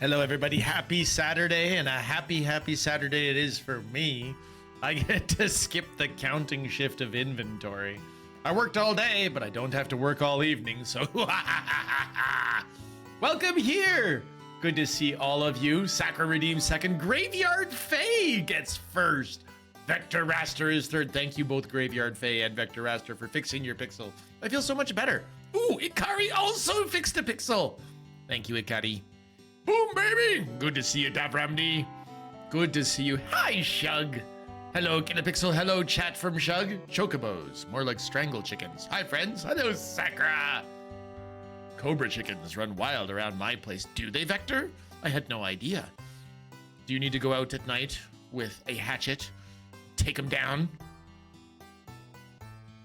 Hello, everybody. Happy Saturday, and a happy Saturday it is for me. I get to skip the counting shift of inventory. I worked all day, but I don't have to work all evening, so welcome here. Good to see all of you. Sakura redeems second. Graveyard Fae gets first. Vector Raster is third. Thank you both Graveyard Fae and Vector Raster for fixing your pixel. I feel so much better. Ooh, Ikari also fixed a pixel. Thank you, Ikari. Boom, baby! Good to see you, Davramdi. Good to see you. Hi, Shug. Hello, Kilapixel. Hello, chat from Shug. Chocobos, more like strangle chickens. Hi, friends. Hello, Sakura. Cobra chickens run wild around my place. Do they, Vector? I had no idea. Do you need to go out at night with a hatchet? Take them down?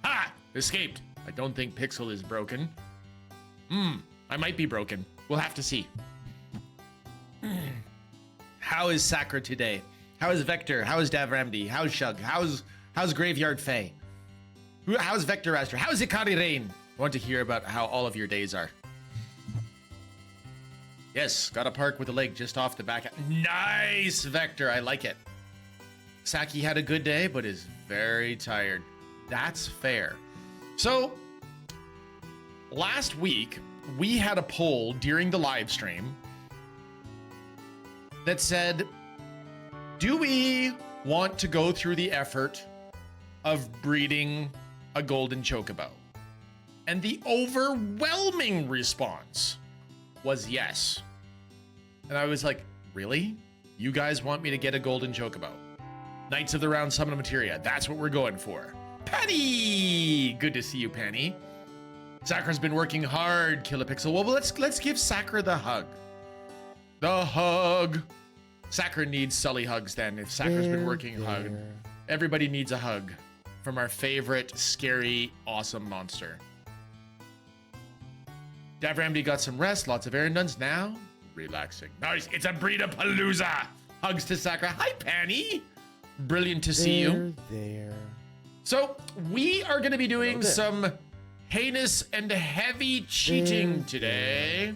Ha! Escaped. I don't think Pixel is broken. I might be broken. We'll have to see. How is Sakura today? How is Vector? How is Davramdi? How's Shug? How's Graveyard Fae? How's Vector Raster? How's Ikari Rain? I want to hear about how all of your days are. Yes, got a park with a lake just off the back. Nice, Vector. I like it. Saki had a good day, but is very tired. That's fair. So, last week, we had a poll during the live stream that said, do we want to go through the effort of breeding a Golden Chocobo? And the overwhelming response was yes. And I was like, really? You guys want me to get a Golden Chocobo? Knights of the Round Summon of Materia, that's what we're going for. Penny! Good to see you, Penny. Sakura's been working hard, Kilapixel. Well, let's give Sakura the hug. The hug. Sakura needs Sully hugs then, if Sakura's been working hard. Everybody needs a hug from our favorite, scary, awesome monster. Davramdi got some rest, lots of errand duns. Now, relaxing. Nice, it's a breed-a-palooza. Hugs to Sakura. Hi, Penny. Brilliant to see you. There. So, we are going to be doing some heinous and heavy cheating today.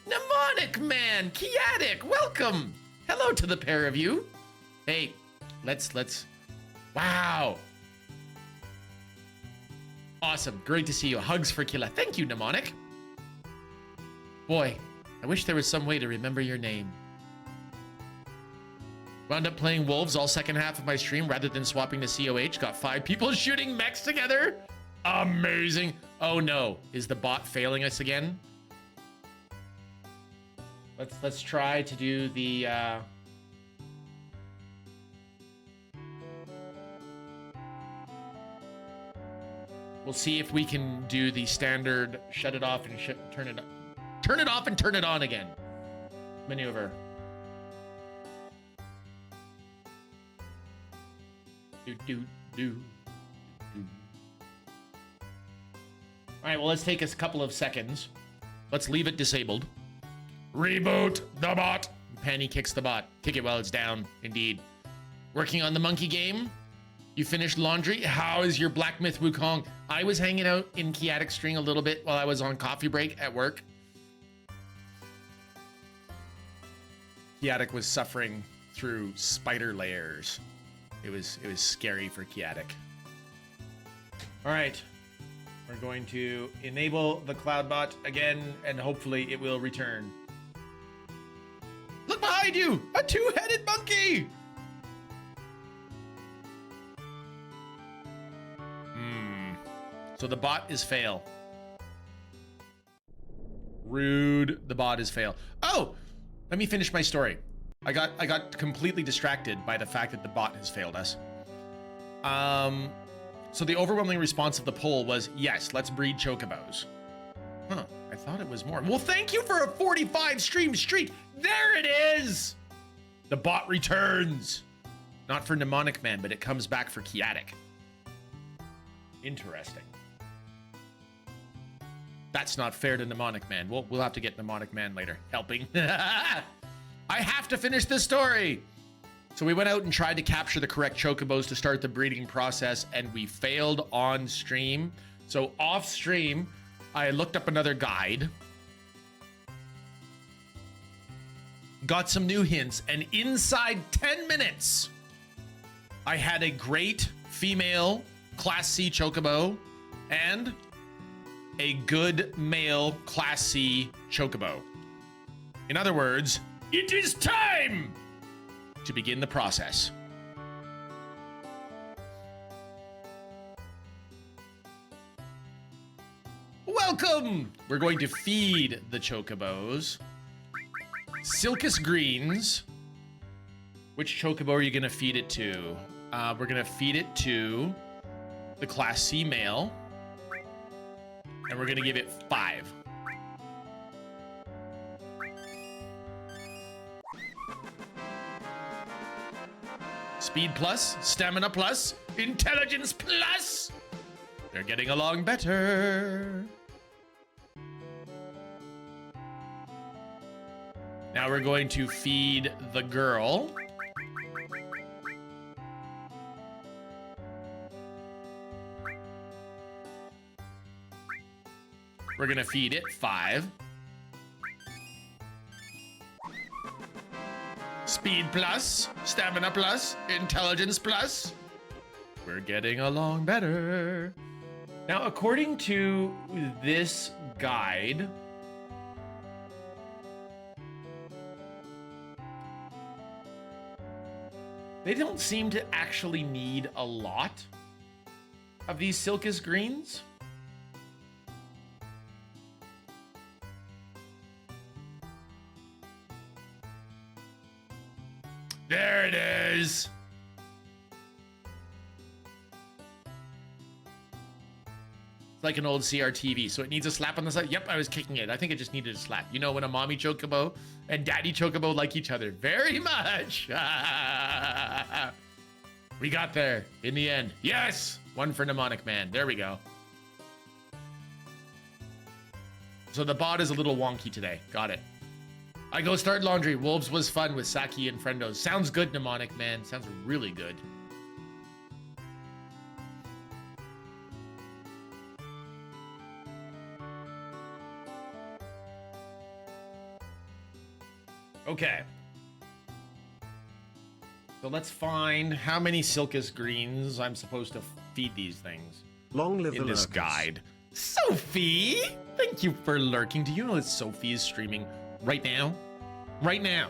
Mnemonic Man, Kiatic, welcome. Hello to the pair of you. Hey, let's, wow. Awesome, great to see you. Hugs for Kila. Thank you, Mnemonic. Boy, I wish there was some way to remember your name. Wound up playing Wolves all second half of my stream rather than swapping to COH. Got 5 people shooting mechs together. Amazing. Oh no, is the bot failing us again? Let's try to do the we'll see if we can do the standard shut it off and turn it off and turn it on again maneuver. Do. All right, well, let's take us a couple of seconds. Let's leave it disabled. Reboot the bot. Penny kicks the bot. Kick it while it's down. Indeed. Working on the monkey game. You finished laundry. How is your Black Myth Wukong? I was hanging out in Kiatic String a little bit while I was on coffee break at work. Kiatic was suffering through spider layers. It was scary for Kiatic. All right. We're going to enable the Cloudbot again, and hopefully it will return. Look behind you! A two-headed monkey! So the bot is fail. Rude. The bot is fail. Oh! Let me finish my story. I got completely distracted by the fact that the bot has failed us. So the overwhelming response of the poll was, yes, let's breed Chocobos. Huh, I thought it was more. Well, thank you for a 45 stream streak. There it is. The bot returns. Not for Mnemonic Man, but it comes back for Kiatic. Interesting. That's not fair to Mnemonic Man. We'll have to get Mnemonic Man later. Helping. I have to finish this story. So we went out and tried to capture the correct Chocobos to start the breeding process, and we failed on stream. So off stream, I looked up another guide got some new hints, and inside 10 minutes, I had a great female Class C Chocobo and a good male Class C Chocobo. In other words, it is time to begin the process. Welcome! We're going to feed the Chocobos Silkus Greens. Which Chocobo are you going to feed it to? We're going to feed it to the Class C male. And we're going to give it 5. Speed plus, stamina plus, intelligence plus. They're getting along better. Now we're going to feed the girl. We're gonna feed it 5. Speed plus, stamina plus, intelligence plus. We're getting along better. Now, according to this guide, they don't seem to actually need a lot of these Silkus Greens. There it is. It's like an old CRTV, so it needs a slap on the side. Yep, I was kicking it. I think it just needed a slap. You know when a mommy Chocobo and daddy Chocobo like each other very much. We got there in the end. Yes! One for Mnemonic Man. There we go. So the bot is a little wonky today. Got it. I go start laundry. Wolves was fun with Saki and Friendos. Sounds good, Mnemonic Man. Sounds really good. Okay. So let's find how many Silkus Greens I'm supposed to feed these things. Long live in the this lurkers. guide. Sophie! Thank you for lurking. Do you know that Sophie is streaming right now? Right now.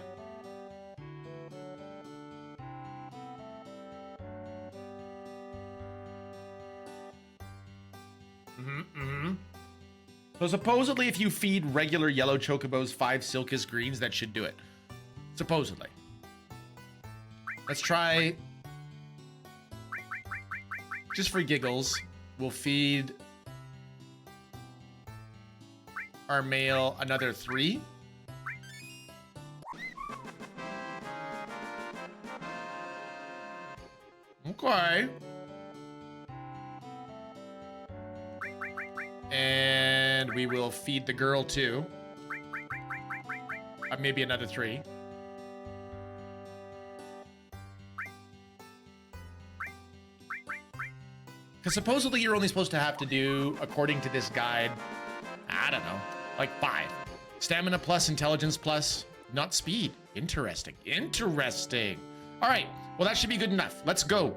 So supposedly if you feed regular yellow Chocobos 5 Silkus Greens, that should do it. Supposedly. Let's try, just for giggles, we'll feed our male another 3. Okay. And we will feed the girl too. Maybe another 3. Because supposedly you're only supposed to have to do, according to this guide, I don't know, like 5. Stamina plus, intelligence plus, not speed. Interesting. Interesting. All right. Well, that should be good enough. Let's go.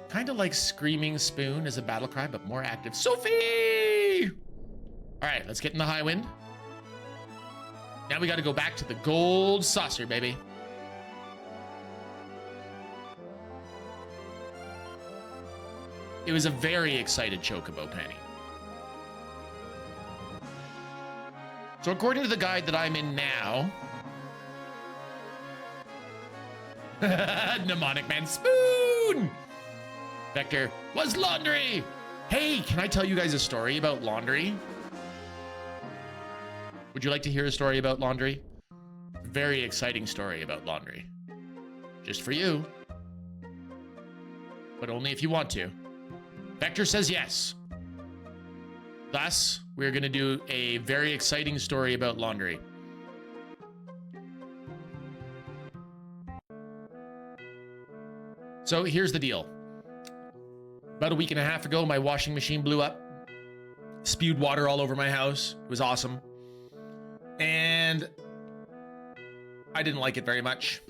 Kind of like Screaming Spoon as a battle cry, but more active. Sophie! All right, let's get in the high wind. Now we got to go back to the gold saucer, baby. It was a very excited Chocobo, Penny. So according to the guide that I'm in now, Mnemonic Man Spoon! Vector was laundry! Hey, can I tell you guys a story about laundry? Would you like to hear a story about laundry? Very exciting story about laundry. Just for you. But only if you want to. Vector says yes. Thus, we're going to do a very exciting story about laundry. So here's the deal. About a week and a half ago, my washing machine blew up. Spewed water all over my house. It was awesome. And I didn't like it very much.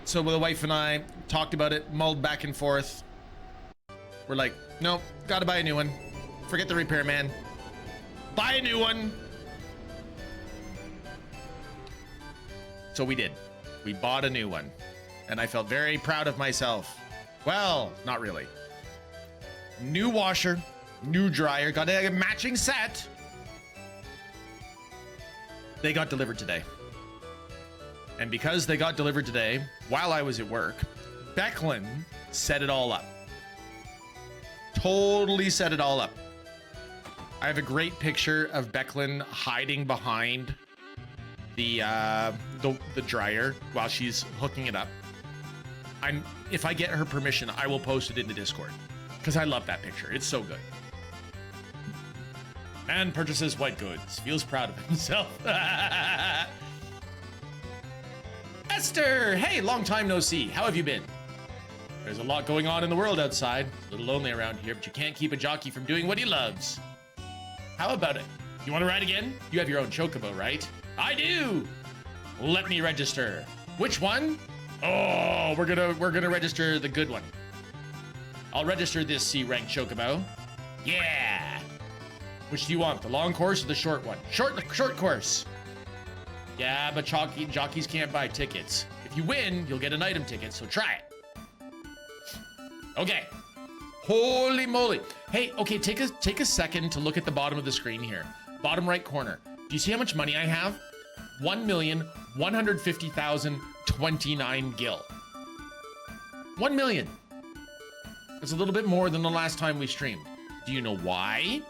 So the wife and I talked about it, mulled back and forth. We're like, nope, gotta buy a new one. Forget the repairman. Buy a new one. So we did. We bought a new one. And I felt very proud of myself. Well, not really. New washer, new dryer, got a matching set. They got delivered today. And because they got delivered today, while I was at work, Becklin set it all up. Totally set it all up. I have a great picture of Becklin hiding behind the dryer while she's hooking it up. If I get her permission, I will post it in the Discord because I love that picture. It's so good. Man purchases white goods, feels proud of himself. Esther, hey, long time no see. How have you been? There's a lot going on in the world outside. A little lonely around here, but you can't keep a jockey from doing what he loves. How about it? You want to ride again? You have your own chocobo, right? I do. Let me register. Which one? Oh, we're gonna register the good one. I'll register this C-rank chocobo. Yeah. Which do you want? The long course or the short one? Short course. Yeah, but jockeys can't buy tickets. If you win, you'll get an item ticket, so try it. Okay. Holy moly. Hey, okay, take a second to look at the bottom of the screen here. Bottom right corner. Do you see how much money I have? 1,150,029 gil. 1 million. That's a little bit more than the last time we streamed. Do you know why?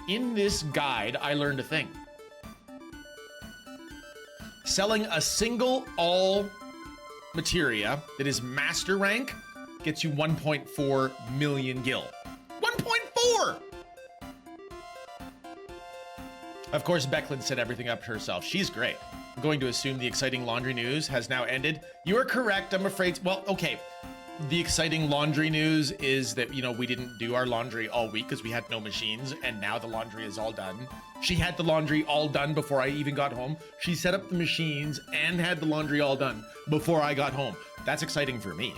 In this guide, I learned a thing. Selling a single all materia that is master rank gets you 1.4 million gil. 1.4! Of course, Becklin set everything up herself. She's great. I'm going to assume the exciting laundry news has now ended. You are correct, I'm afraid. Well, okay. The exciting laundry news is that, you know, we didn't do our laundry all week because we had no machines, and now the laundry is all done. She had the laundry all done before I even got home. She set up the machines and had the laundry all done before I got home. That's exciting for me.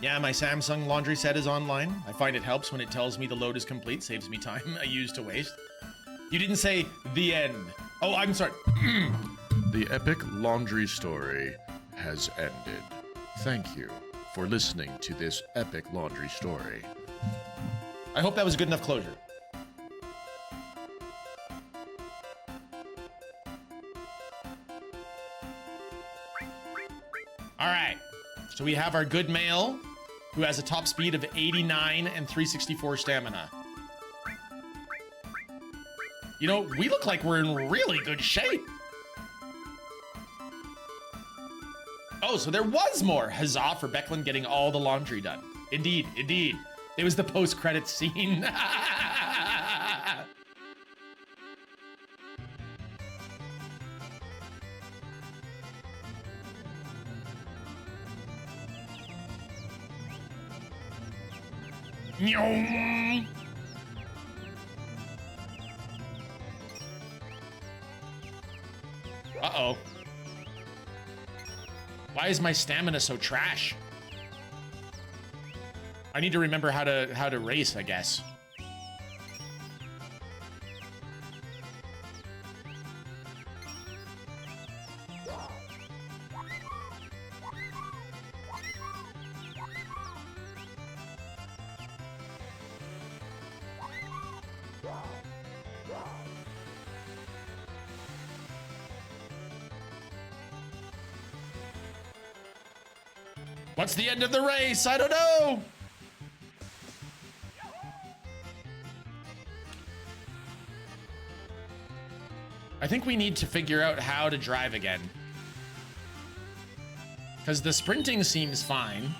Yeah, my Samsung laundry set is online. I find it helps when it tells me the load is complete, saves me time I used to waste. You didn't say the end. Oh, I'm sorry. The epic laundry story has ended. Thank you for listening to this epic laundry story. I hope that was good enough closure. All right. So we have our good male who has a top speed of 89 and 364 stamina. You know, we look like we're in really good shape. Oh, so there was more. Huzzah for Becklin getting all the laundry done. Indeed, indeed. It was the post-credits scene. Uh-oh. Why is my stamina so trash? I need to remember how to race, I guess. What's the end of the race? I don't know. I think we need to figure out how to drive again. Because the sprinting seems fine.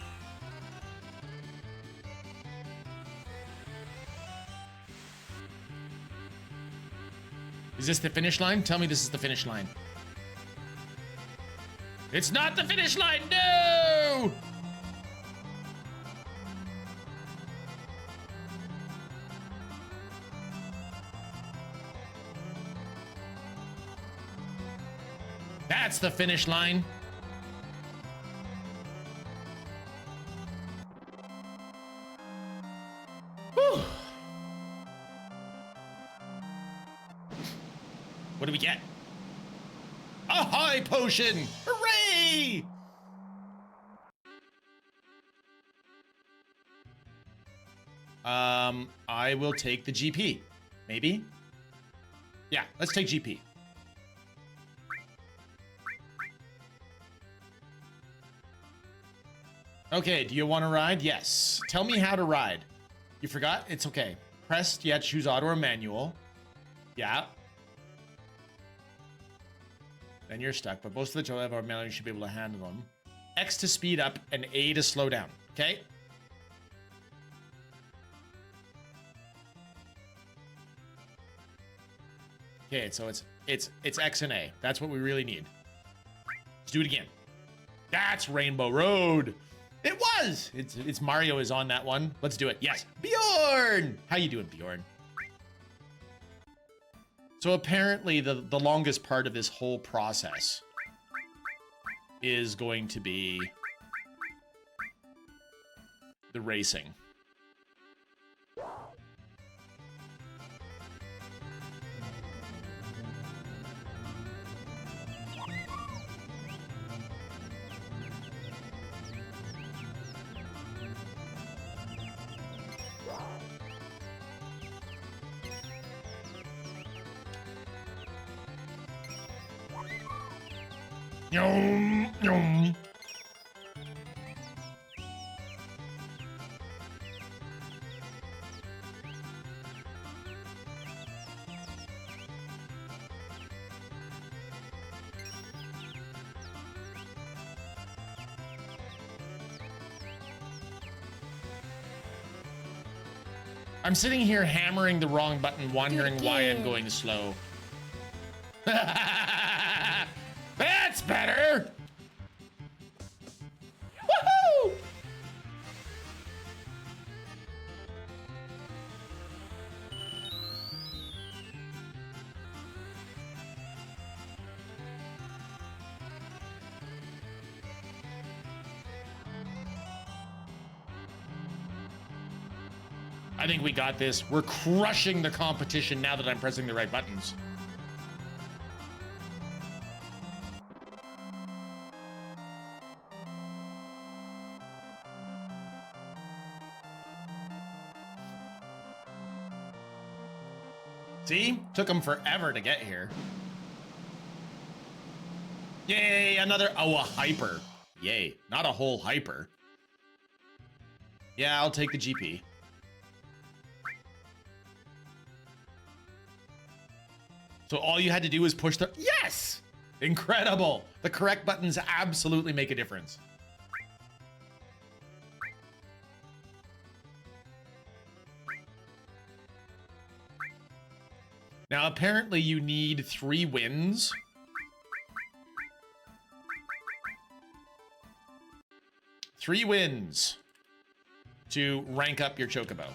Is this the finish line? Tell me this is the finish line. It's not the finish line, no! That's the finish line. Whew. What do we get? A high potion! Hooray! I will take the GP. Maybe? Yeah, let's take GP. Okay, do you want to ride? Yes. Tell me how to ride. You forgot? It's okay. Press, yeah, choose auto or manual. Yeah. Then you're stuck, but most of the total of our manual, you should be able to handle them. X to speed up and A to slow down, okay? Okay, so it's X and A. That's what we really need. Let's do it again. That's Rainbow Road. It was. It's Mario is on that one. Let's do it. Yes, Bjorn. How you doing, Bjorn? So apparently the longest part of this whole process is going to be the racing. Yum, yum. I'm sitting here hammering the wrong button, wondering why I'm going slow. That's better! Woohoo! I think we got this. We're crushing the competition now that I'm pressing the right buttons. See? Took them forever to get here. Yay, another, oh, a hyper. Yay, not a whole hyper. Yeah, I'll take the GP. So all you had to do was push the, yes! Incredible. The correct buttons absolutely make a difference. Now, apparently you need 3 wins. Three wins to rank up your Chocobo.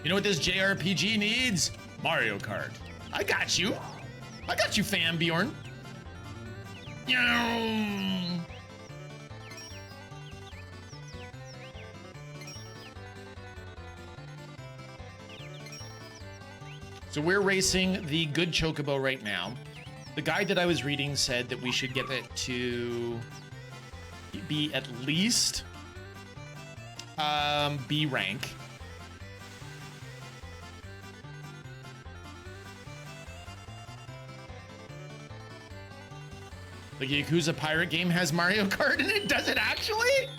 You know what this JRPG needs? Mario Kart. I got you. I got you, fam, Bjorn. So we're racing the good Chocobo right now. The guide that I was reading said that we should get it to be at least B rank. The Yakuza pirate game has Mario Kart in it? Does it actually?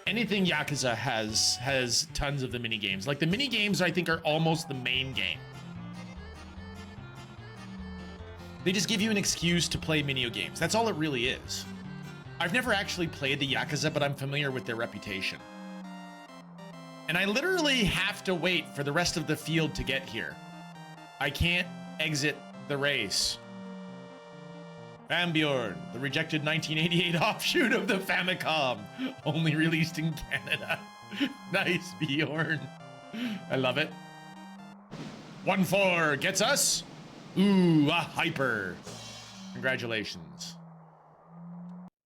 Anything Yakuza has tons of the mini games. Like the mini games, I think, are almost the main game. They just give you an excuse to play mini games. That's all it really is. I've never actually played the Yakuza, but I'm familiar with their reputation. And I literally have to wait for the rest of the field to get here. I can't exit the race. Bjorn, the rejected 1988 offshoot of the Famicom, only released in Canada. Nice, Bjorn. I love it. 1-4 gets us. Ooh, a hyper. Congratulations.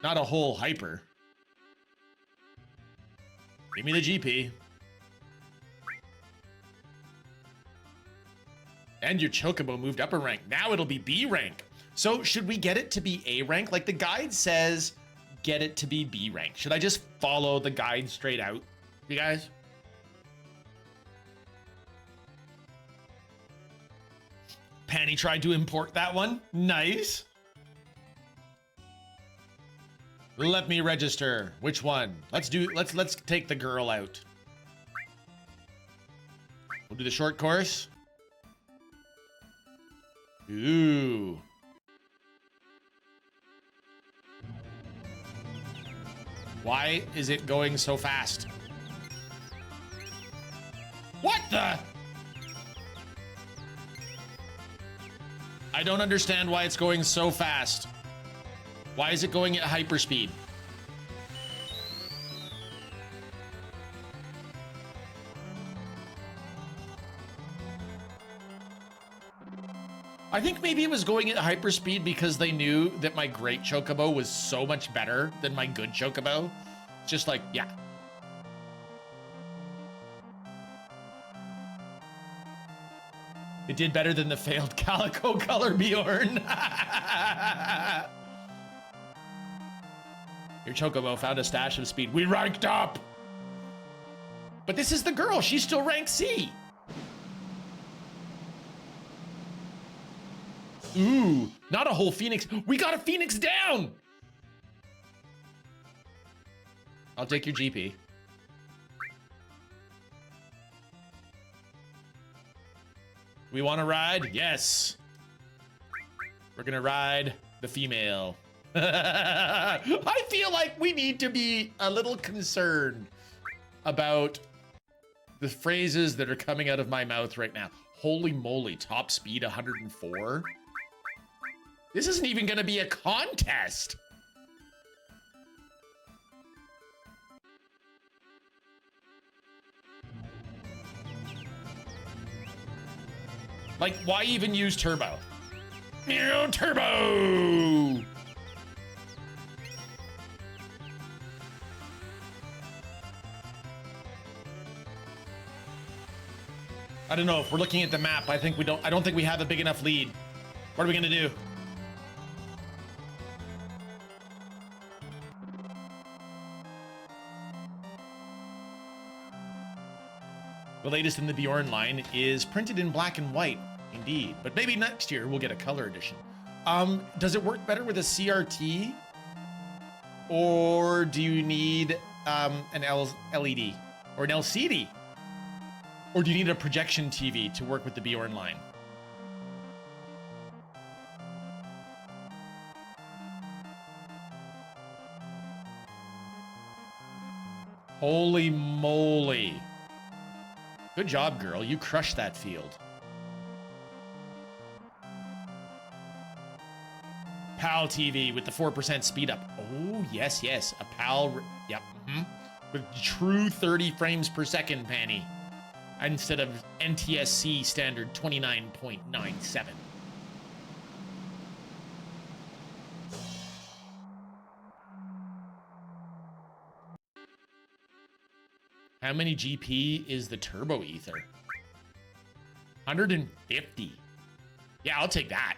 Not a whole hyper. Give me the GP. And your Chocobo moved up a rank. Now it'll be B rank. So should we get it to be A rank? Like the guide says, get it to be B rank. Should I just follow the guide straight out, you guys? Panny tried to import that one. Nice. Let me register. Which one? Let's take the girl out. We'll do the short course. Ooh. Why is it going so fast? What the? I don't understand why it's going so fast. Why is it going at hyperspeed? I think maybe it was going at hyperspeed because they knew that my great Chocobo was so much better than my good Chocobo. Just like, yeah. It did better than the failed Calico Color Bjorn. Your Chocobo found a stash of speed. We ranked up! But this is the girl. She's still ranked C. Ooh, not a whole Phoenix. We got a Phoenix down! I'll take your GP. We want to ride? Yes. We're gonna ride the female. I feel like we need to be a little concerned about the phrases that are coming out of my mouth right now. Holy moly, top speed 104? This isn't even gonna be a contest. Like, why even use turbo? New turbo! I don't know, if we're looking at the map, I don't think we have a big enough lead. What are we gonna do? The latest in the Bjorn line is printed in black and white, indeed. But maybe next year we'll get a color edition. Does it work better with a CRT? Or do you need an LED or an LCD? Or do you need a projection TV to work with the Bjorn line? Holy moly. Good job, girl. You crushed that field. PAL TV with the 4% speed up. Oh, yes, yes. A PAL. Yep. With true 30 frames per second, Panny. Instead of NTSC standard 29.97. How many GP is the Turbo Ether? 150. Yeah, I'll take that.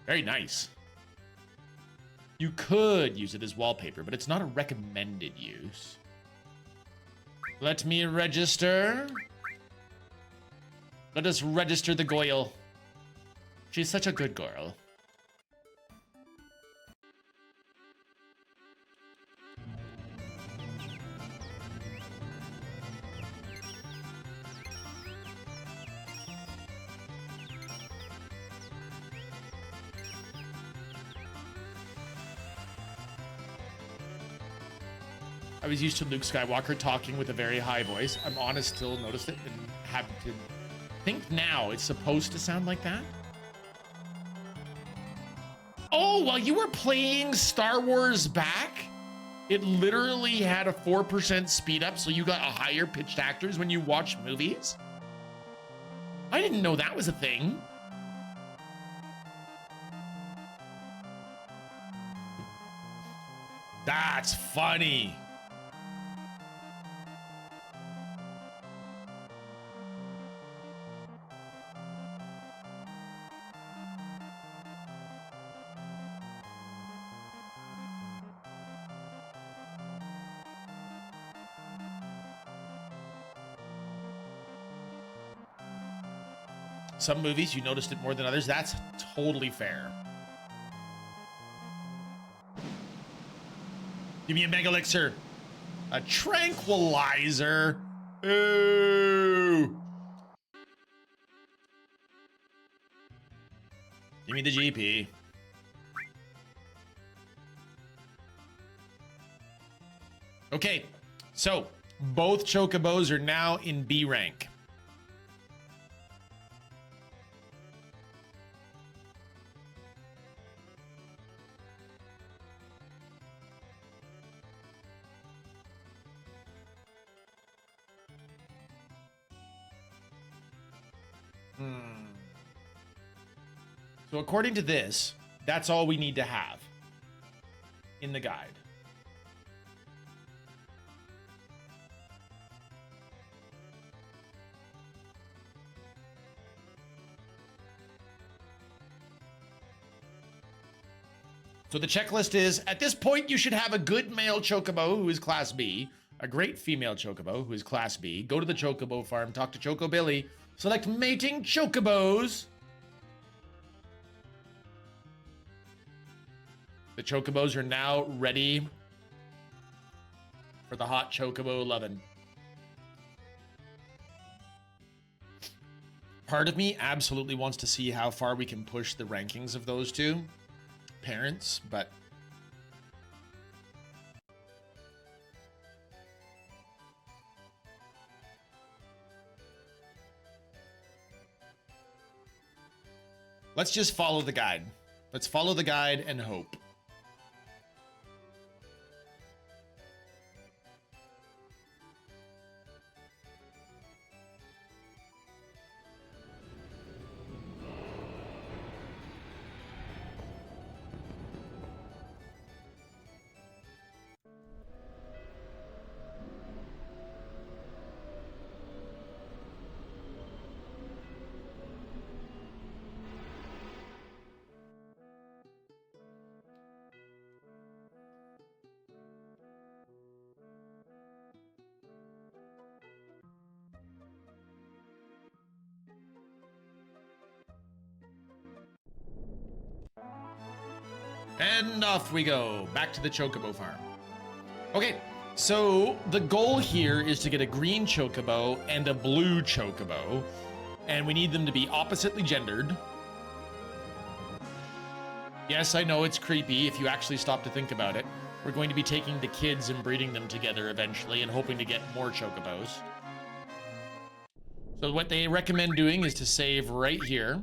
Very nice. You could use it as wallpaper, but it's not a recommended use. Let me register. Let us register the Goyle. She's such a good girl. I was used to Luke Skywalker talking with a very high voice. I'm honest, still noticed it and have to think now it's supposed to sound like that. Oh, while you were playing Star Wars back, It literally had a 4% speed up, so you got a higher pitched actors when you watch movies? I didn't know that was a thing. That's funny. Some movies, you noticed it more than others. That's totally fair. Give me a Mega Elixir. A Tranquilizer. Ooh. Give me the GP. Okay, so both Chocobos are now in B rank. So according to this, that's all we need to have in the guide. So the checklist is, at this point, you should have a good male Chocobo who is Class B, a great female Chocobo who is Class B. Go to the Chocobo farm, talk to Choco Billy, select mating Chocobos. The Chocobos are now ready for the hot Chocobo lovin'. Part of me absolutely wants to see how far we can push the rankings of those two parents, but let's just follow the guide. Let's follow the guide and hope. And off we go, back to the Chocobo farm. Okay, so the goal here is to get a green Chocobo and a blue Chocobo, and we need them to be oppositely gendered. Yes, I know it's creepy if you actually stop to think about it. We're going to be taking the kids and breeding them together eventually and hoping to get more Chocobos. So what they recommend doing is to save right here.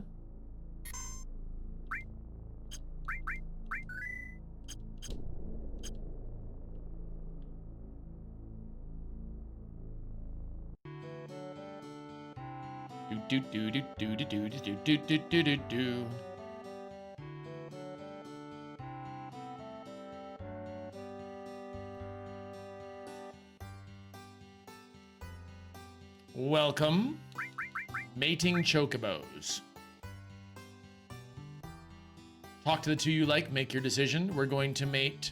Do do do do do do do do do do do do. Welcome, mating Chocobos. Talk to the two you like, make your decision. We're going to mate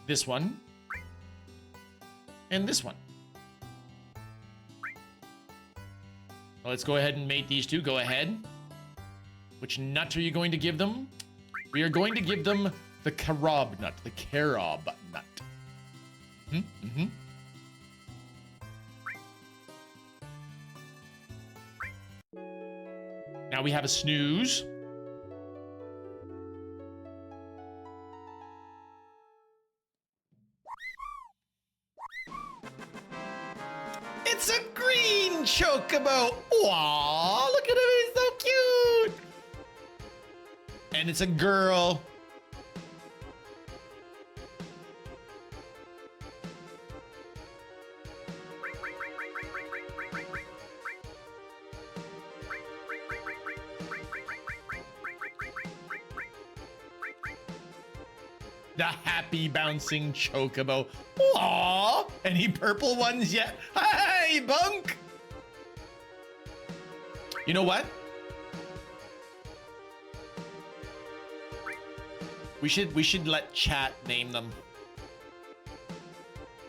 this one and this one. Let's go ahead and mate these two. Go ahead. Which nut are you going to give them? We are going to give them the carob nut. The carob nut. Mm-hmm. Now we have a snooze. It's a green Chocobo. Aww, look at him, he's so cute. And it's a girl. The happy bouncing chocobo. Aww. Any purple ones yet? Hey, Bunk. You know what? We should let chat name them.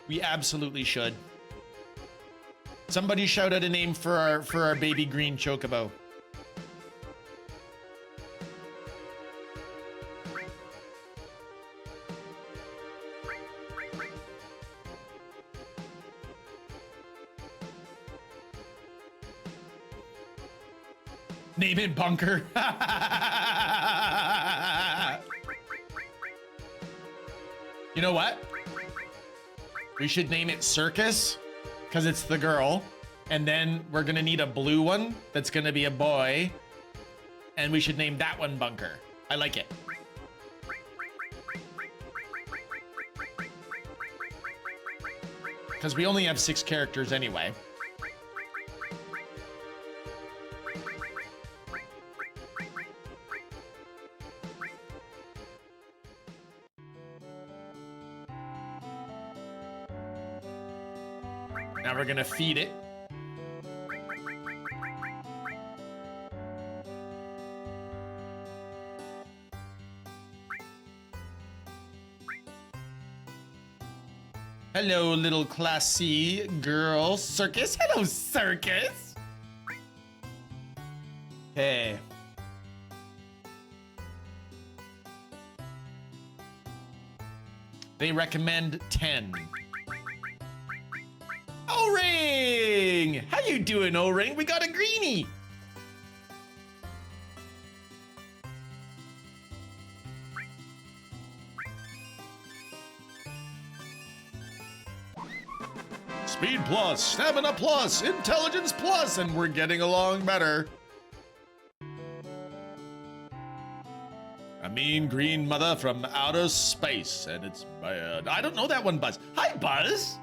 We absolutely should. Somebody shout out a name for our baby green chocobo. Name it Bunker. You know what? We should name it Circus, because it's the girl. And then we're gonna need a blue one that's gonna be a boy. And we should name that one Bunker. I like it. Because we only have 6 characters anyway. Now we're gonna feed it. Hello, little classy girl. Circus. Hello, Circus. Hey. They recommend 10. O-Ring! How you doing, O-Ring? We got a greenie. Speed plus, stamina plus, intelligence plus, and we're getting along better. A mean green mother from outer space, and it's bad. I don't know that one, Buzz. Hi, Buzz!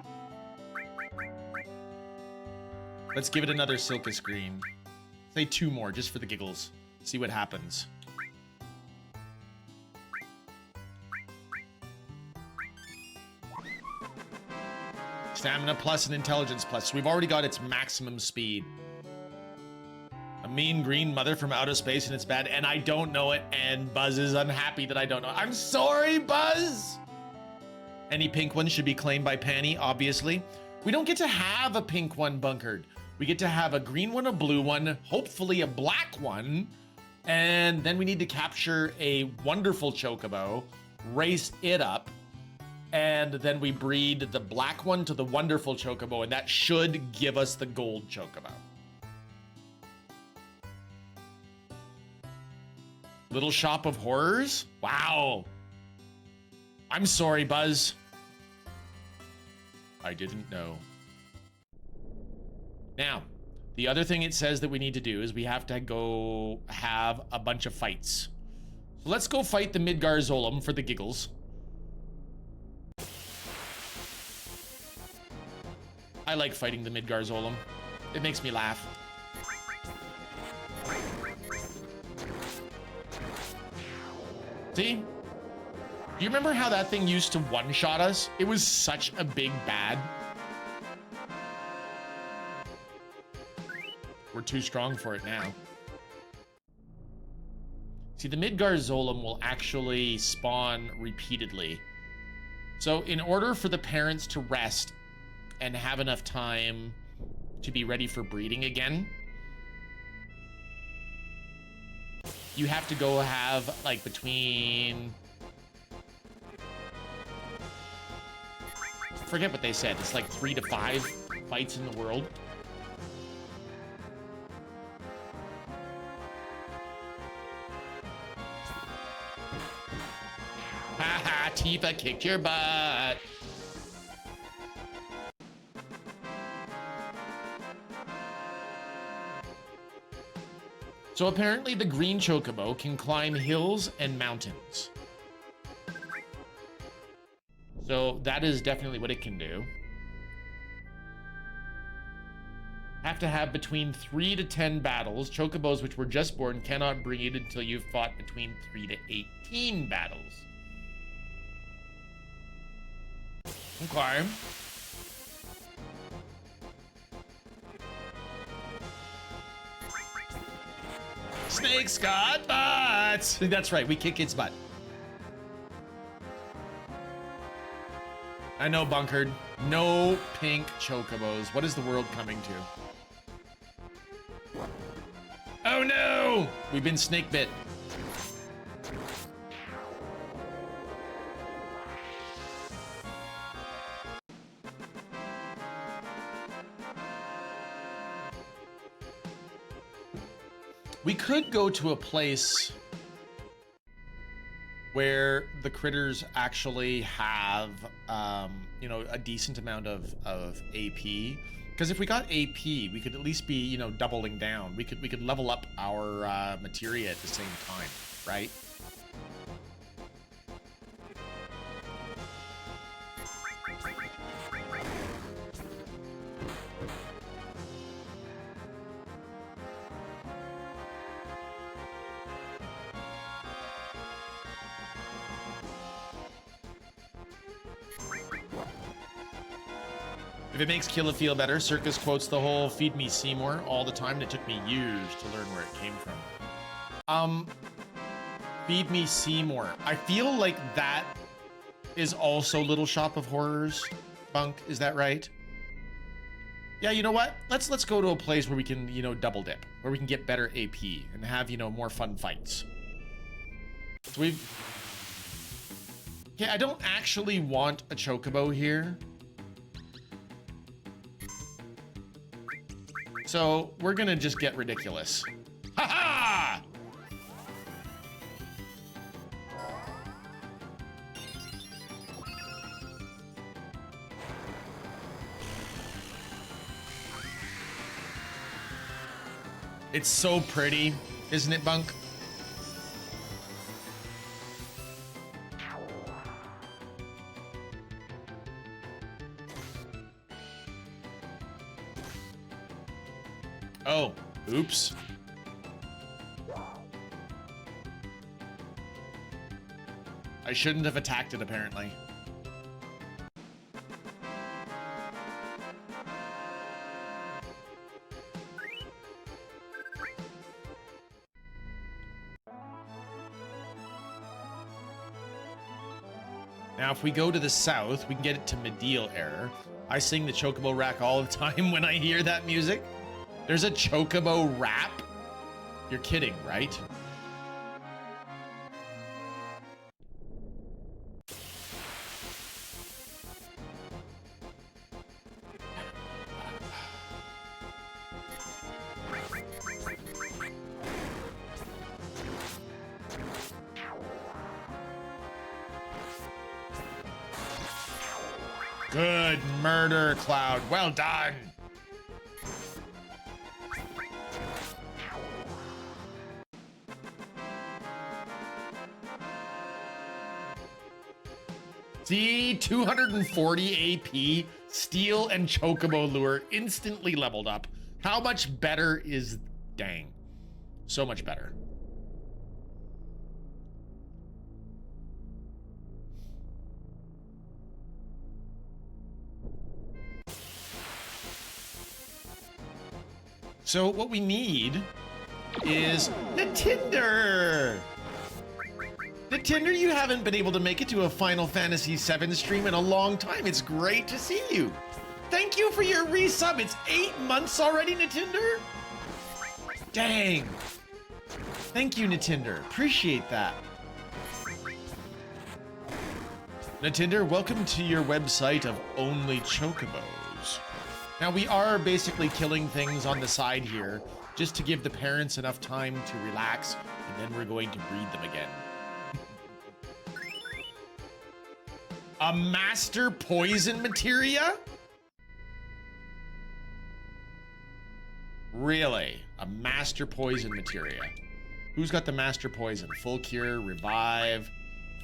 Let's give it another Silkus green. Say 2 more, just for the giggles. See what happens. Stamina plus and intelligence plus. We've already got its maximum speed. A mean green mother from outer space and it's bad, and I don't know it, and Buzz is unhappy that I don't know. I'm sorry, Buzz! Any pink one should be claimed by Panny, obviously. We don't get to have a pink one bunkered. We get to have a green one, a blue one, hopefully a black one, and then we need to capture a wonderful chocobo, race it up, and then we breed the black one to the wonderful chocobo, and that should give us the gold chocobo. Little Shop of Horrors? Wow. I'm sorry, Buzz. I didn't know. Now, the other thing it says that we need to do is we have to go have a bunch of fights. So let's go fight the Midgar Zolom for the giggles. I like fighting the Midgar Zolom. It makes me laugh. See? Do you remember how that thing used to one-shot us? It was such a big bad. We're too strong for it now. See, the Midgar Zolom will actually spawn repeatedly. So in order for the parents to rest and have enough time to be ready for breeding again, you have to go have like between, forget what they said, it's like 3 to 5 fights in the world. Haha, Tifa kicked your butt. So apparently the green chocobo can climb hills and mountains. So that is definitely what it can do. Have to have between 3 to 10 battles. Chocobos which were just born cannot breed until you've fought between 3 to 18 battles. Okay. Snakes got butts. That's right. We kick its butt. I know, bunkered. No pink chocobos. What is the world coming to? Oh no! We've been snake bit. We could go to a place where the critters actually have, you know, a decent amount of AP. Because if we got AP, we could at least be, you know, doubling down. We could level up our materia at the same time, right? If it makes Kila feel better, Circus quotes the whole "Feed me Seymour" all the time, and it took me years to learn where it came from. Feed me Seymour. I feel like that is also Little Shop of Horrors. Bunk, is that right? Yeah, you know what? Let's go to a place where we can, you know, double dip, where we can get better AP and have, you know, more fun fights. So okay, I don't actually want a chocobo here. So we're gonna just get ridiculous. Ha ha! It's so pretty, isn't it, Bunk? Oh, oops. I shouldn't have attacked it, apparently. Now, if we go to the south, we can get it to Medial Error. I sing the Chocobo Rack all the time when I hear that music. There's a Chocobo rap? You're kidding, right? Good murder, Cloud. Well done. See, 240 AP, Steel and Chocobo Lure instantly leveled up. How much better is... Dang. So much better. So what we need is the Tinder. The Tinder, you haven't been able to make it to a Final Fantasy VII stream in a long time. It's great to see you. Thank you for your resub. It's 8 months already, Natinder. Dang. Thank you, Natinder. Appreciate that. Natinder, welcome to your website of only chocobos. Now, we are basically killing things on the side here just to give the parents enough time to relax, and then we're going to breed them again. A master poison materia? Really? A master poison materia? Who's got the master poison? Full cure, revive,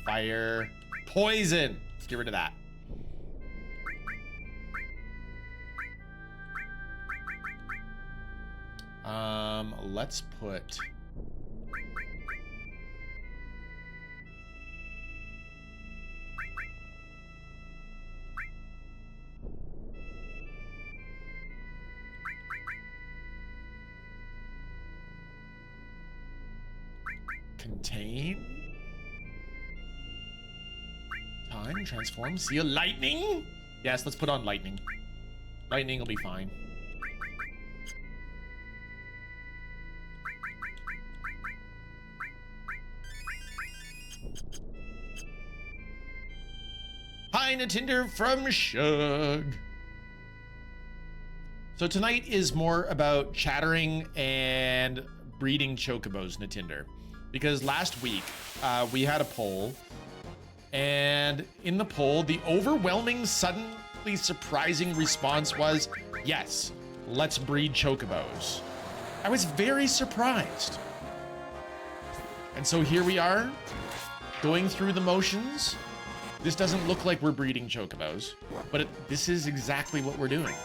fire, poison. Let's get rid of that. Let's put... Contain. Time, transform, seal, lightning? Yes, let's put on lightning. Lightning will be fine. Hi, Natinder from Shug. So tonight is more about chattering and breeding chocobos, Natinder. Because last week, we had a poll. And in the poll, the overwhelming, suddenly surprising response was, yes, let's breed chocobos. I was very surprised. And so here we are, going through the motions. This doesn't look like we're breeding chocobos, but this is exactly what we're doing.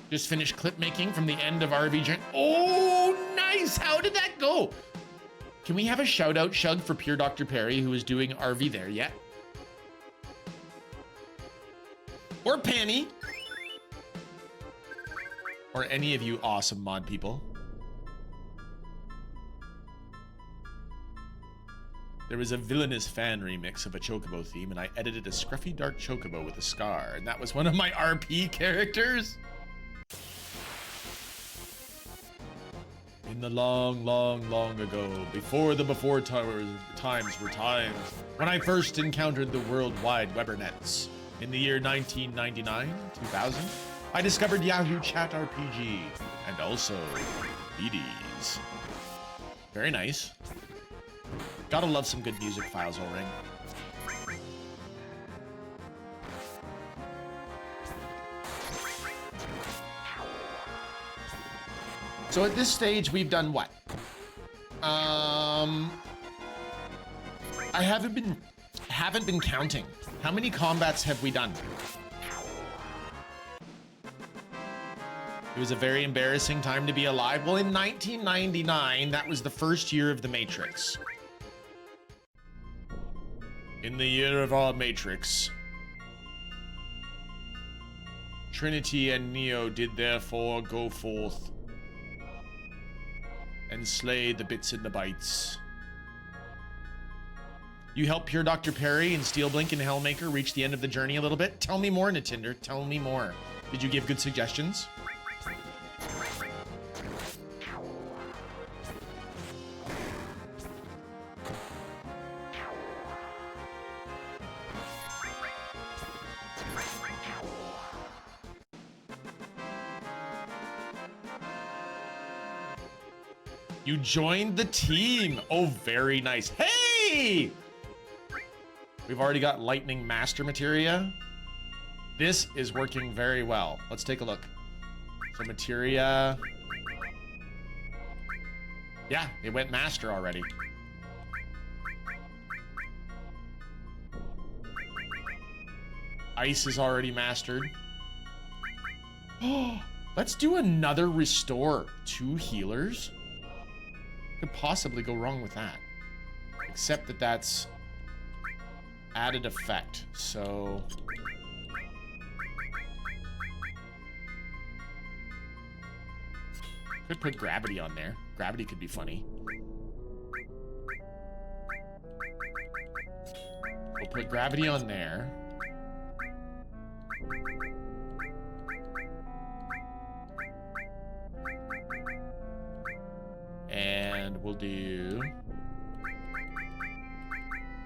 Just finished clip making from the end of RV Journey. Oh, nice! How did that go? Can we have a shout out, Shug, for Pure Dr. Perry, who is doing RV there yet? Or Penny. Or any of you awesome mod people. There was a villainous fan remix of a chocobo theme, and I edited a scruffy dark chocobo with a scar, and that was one of my RP characters. In the long, long, long ago, before the times were times, when I first encountered the worldwide Webernets, in the year 1999, 2000, I discovered Yahoo Chat RPG, and also BDs. Very nice. Gotta love some good music files, O-Ring. So at this stage, we've done what? I haven't been counting. How many combats have we done? It was a very embarrassing time to be alive. Well, in 1999, that was the first year of the Matrix. In the year of our Matrix, Trinity and Neo did therefore go forth and slay the bits and the bytes. You helped Pure Dr. Perry and Steelblink and Hellmaker reach the end of the journey a little bit. Tell me more, Natinder. Tell me more. Did you give good suggestions? You joined the team. Oh, very nice. Hey! We've already got lightning master materia. This is working very well. Let's take a look. So materia. Yeah, it went master already. Ice is already mastered. Let's do another restore. 2 healers. Could possibly go wrong with that. Except that that's added effect. So could put gravity on there. Gravity could be funny. We'll put gravity on there. And we'll do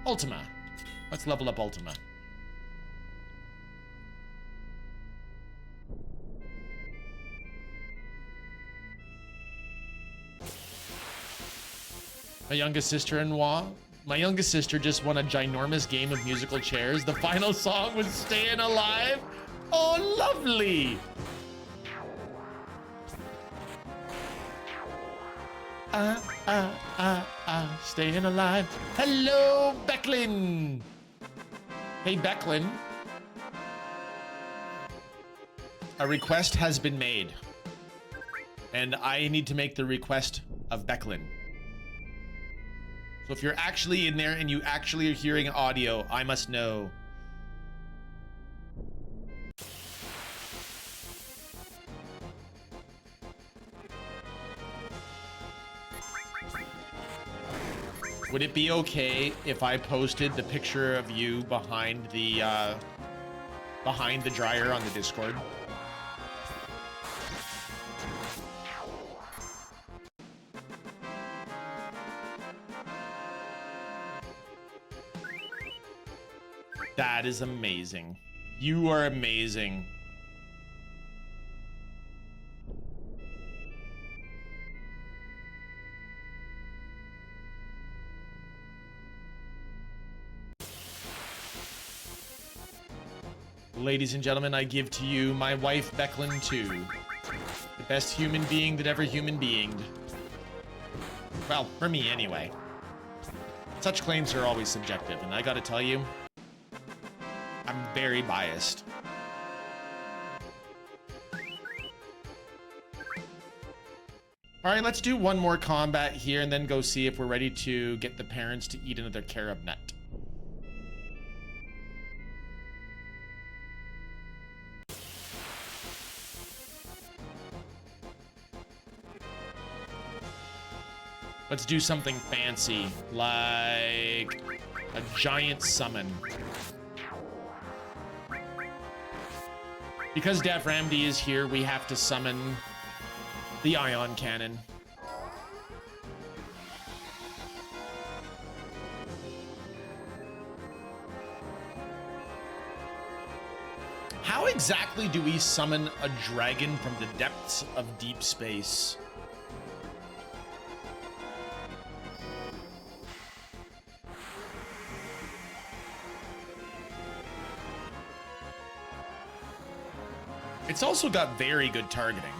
Ultima. Let's level up Ultima. My youngest sister just won a ginormous game of musical chairs. The final song was Staying Alive. Oh, lovely. Staying alive. Hello, Becklin. Hey, Becklin. A request has been made. And I need to make the request of Becklin. So if you're actually in there and you actually are hearing audio, I must know Would it be okay if I posted the picture of you behind the dryer on the Discord? That is amazing. You are amazing. Ladies and gentlemen, I give to you my wife, Becklin, too. The best human being that ever human beinged. Well, for me, anyway. Such claims are always subjective, and I gotta tell you, I'm very biased. All right, let's do one more combat here and then go see if we're ready to get the parents to eat another carob nut. Let's do something fancy, like a giant summon. Because Dev Ramdi is here, we have to summon the ion cannon. How exactly do we summon a dragon from the depths of deep space? It's also got very good targeting.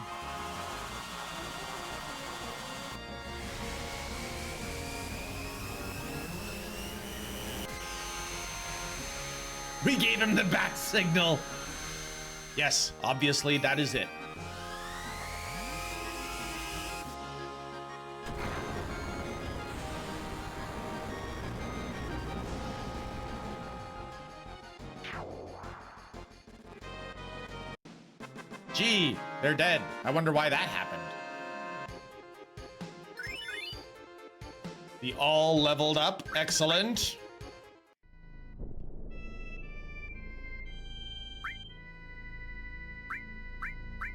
We gave him the bat signal. Yes, obviously that is it. Gee, they're dead. I wonder why that happened. The all leveled up. Excellent.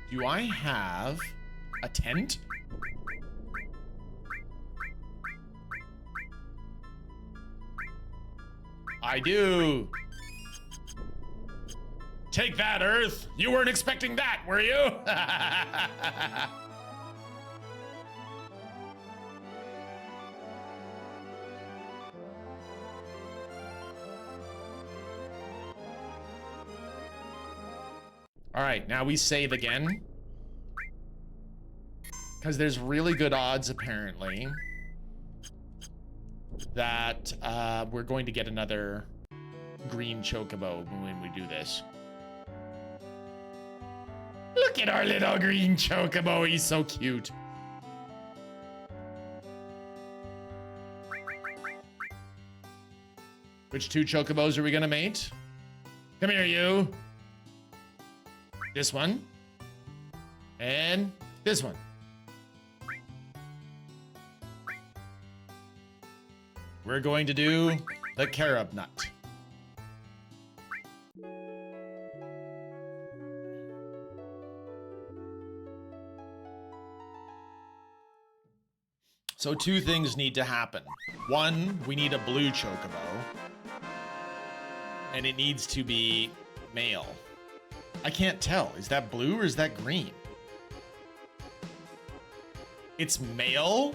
Do I have a tent? I do. Take that, Earth. You weren't expecting that, were you? All right, now we save again. Because there's really good odds, apparently, that we're going to get another green chocobo when we do this. Look at our little green chocobo. He's so cute. Which two chocobos are we gonna mate? Come here, you. This one. And this one. We're going to do the carob nut. So two things need to happen. One, we need a blue chocobo. And it needs to be male. I can't tell. Is that blue or is that green? It's male?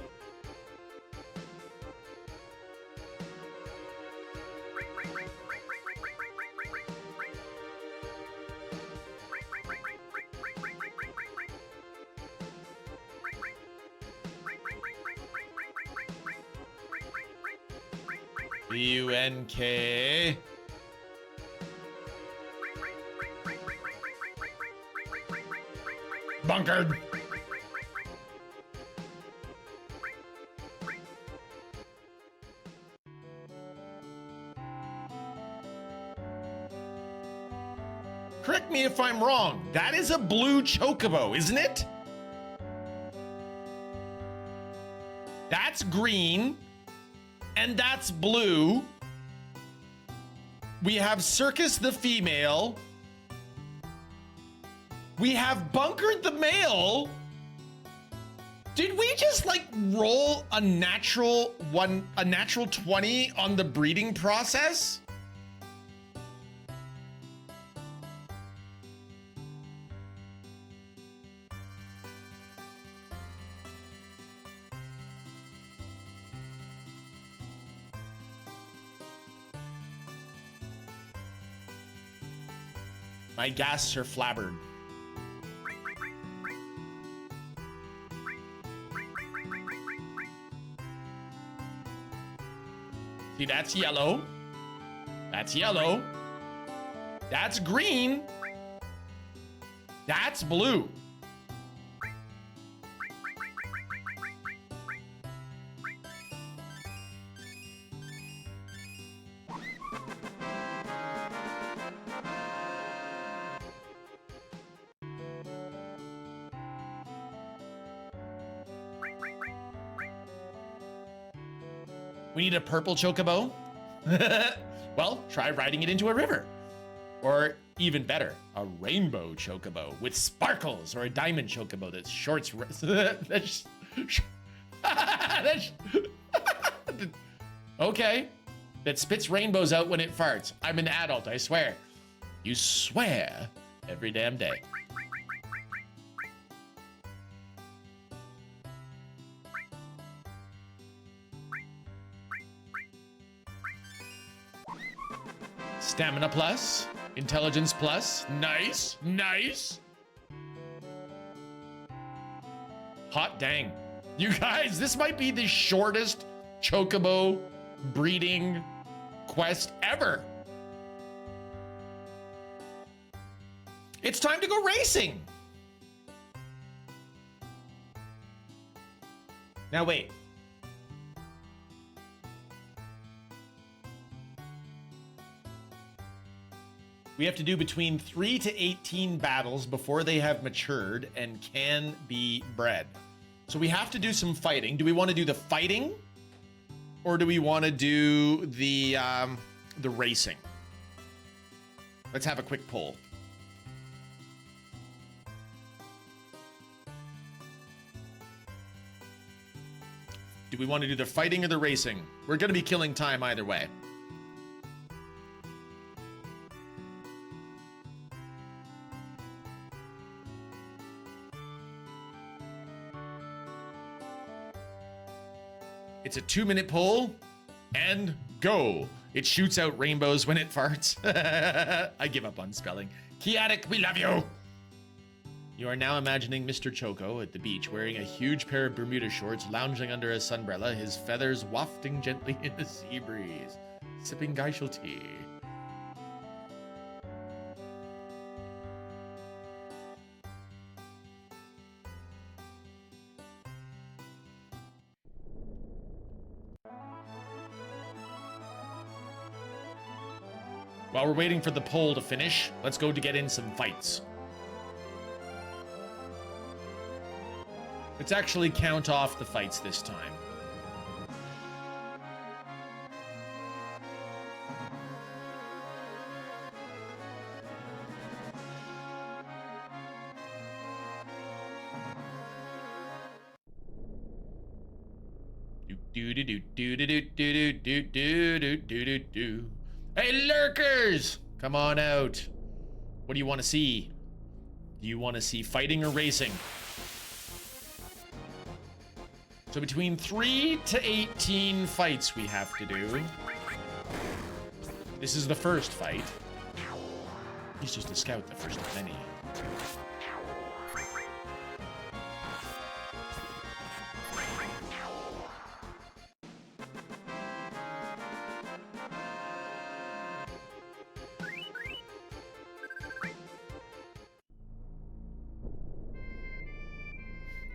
B-U-N-K. Bunkered. Correct me if I'm wrong. That is a blue chocobo, isn't it? That's green. and that's blue. We have Circus the female. We have Bunkered the male. Did we just like roll a natural 20 on the breeding process? My gasps are flabbered. See, that's yellow. That's yellow. That's green. That's blue. We need a purple chocobo. Well, try riding it into a river. Or even better, a rainbow chocobo with sparkles, or a diamond chocobo that shorts. Okay. That spits rainbows out when it farts. I'm an adult, I swear. You swear every damn day. Stamina plus, intelligence plus, nice, nice. Hot dang. You guys, this might be the shortest chocobo breeding quest ever. It's time to go racing. Now wait. We have to do between 3 to 18 battles before they have matured and can be bred. So we have to do some fighting. Do we want to do the fighting, or do we want to do the racing? Let's have a quick poll. Do we want to do the fighting or the racing? We're going to be killing time either way. It's a 2-minute poll, and go. It shoots out rainbows when it farts. I give up on spelling. Chaotic, we love you. You are now imagining Mr. Choco at the beach wearing a huge pair of Bermuda shorts, lounging under a sunbrella, his feathers wafting gently in the sea breeze, sipping geishel tea. While we're waiting for the poll to finish, let's go to get in some fights. Let's actually count off the fights this time. Do. Hey, lurkers! Come on out. What do you want to see? Do you want to see fighting or racing? So between 3 to 18 fights we have to do. This is the first fight. He's just a scout, the first of many.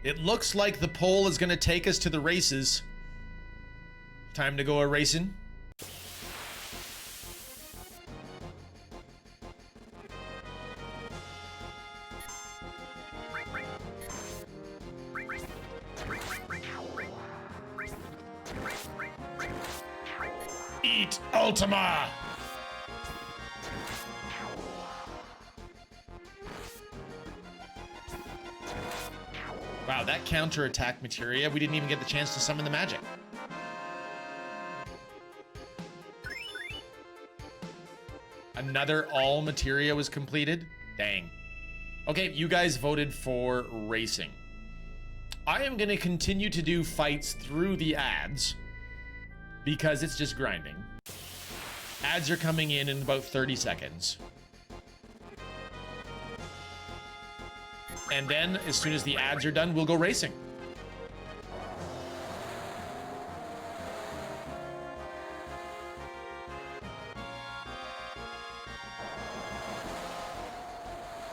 It looks like the pole is gonna take us to the races. Time to go a racing. Defeat Ultima! Wow, that counter-attack materia, we didn't even get the chance to summon the magic. Another all materia was completed? Dang. Okay, you guys voted for racing. I am gonna continue to do fights through the ads because it's just grinding. Ads are coming in about 30 seconds. And then, as soon as the ads are done, we'll go racing.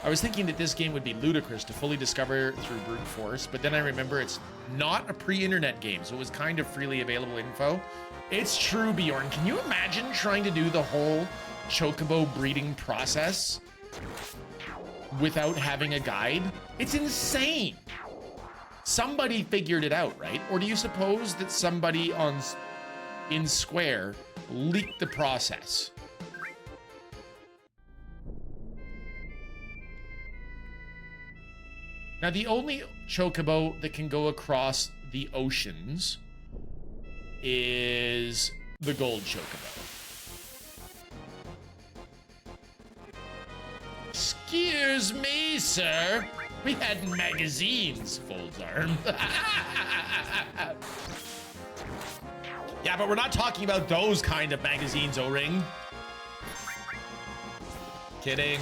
I was thinking that this game would be ludicrous to fully discover through brute force, but then I remember it's not a pre-internet game, so it was kind of freely available info. It's true, Bjorn. Can you imagine trying to do the whole chocobo breeding process without having a guide? It's insane. Somebody figured it out, right? Or do you suppose that somebody in Square leaked the process? Now, the only chocobo that can go across the oceans is the gold chocobo. Excuse me, sir. We had magazines, folds arm. Yeah, but we're not talking about those kind of magazines, O-Ring. Kidding.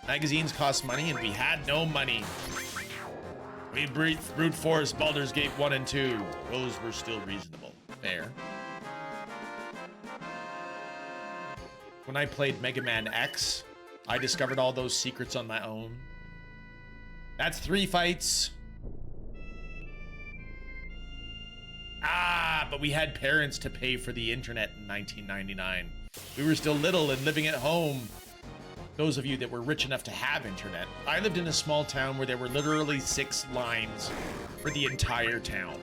Magazines cost money, and we had no money. We brute force Baldur's Gate 1 and 2. Those were still reasonable. Fair. When I played Mega Man X, I discovered all those secrets on my own. That's 3 fights. Ah, but we had parents to pay for the internet in 1999. We were still little and living at home. Those of you that were rich enough to have internet. I lived in a small town where there were literally 6 lines for the entire town.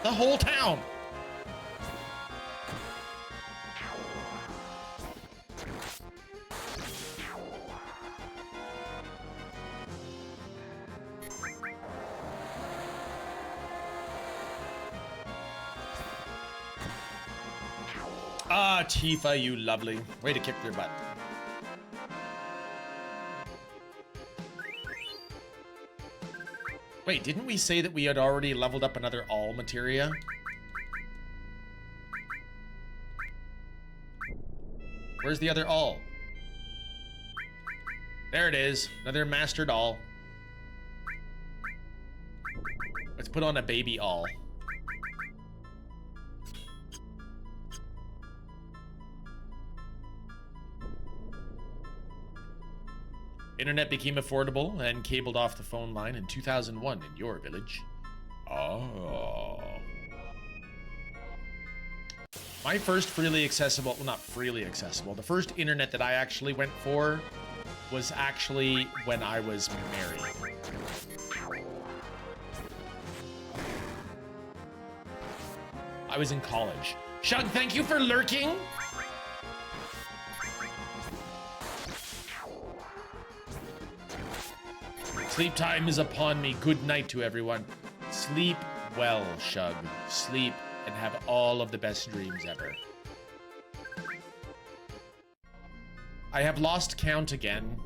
The whole town. Ah, Tifa, you lovely. Way to kick their butt. Wait, didn't we say that we had already leveled up another all materia? Where's the other all? There it is. Another mastered all. Let's put on a baby all. Internet became affordable and cabled off the phone line in 2001 in your village. Oh. My first freely accessible, well, not freely accessible, the first internet that I actually went for was actually when I was married. I was in college. Shug, thank you for lurking. Sleep time is upon me. Good night to everyone. Sleep well, Shug. Sleep and have all of the best dreams ever. I have lost count again.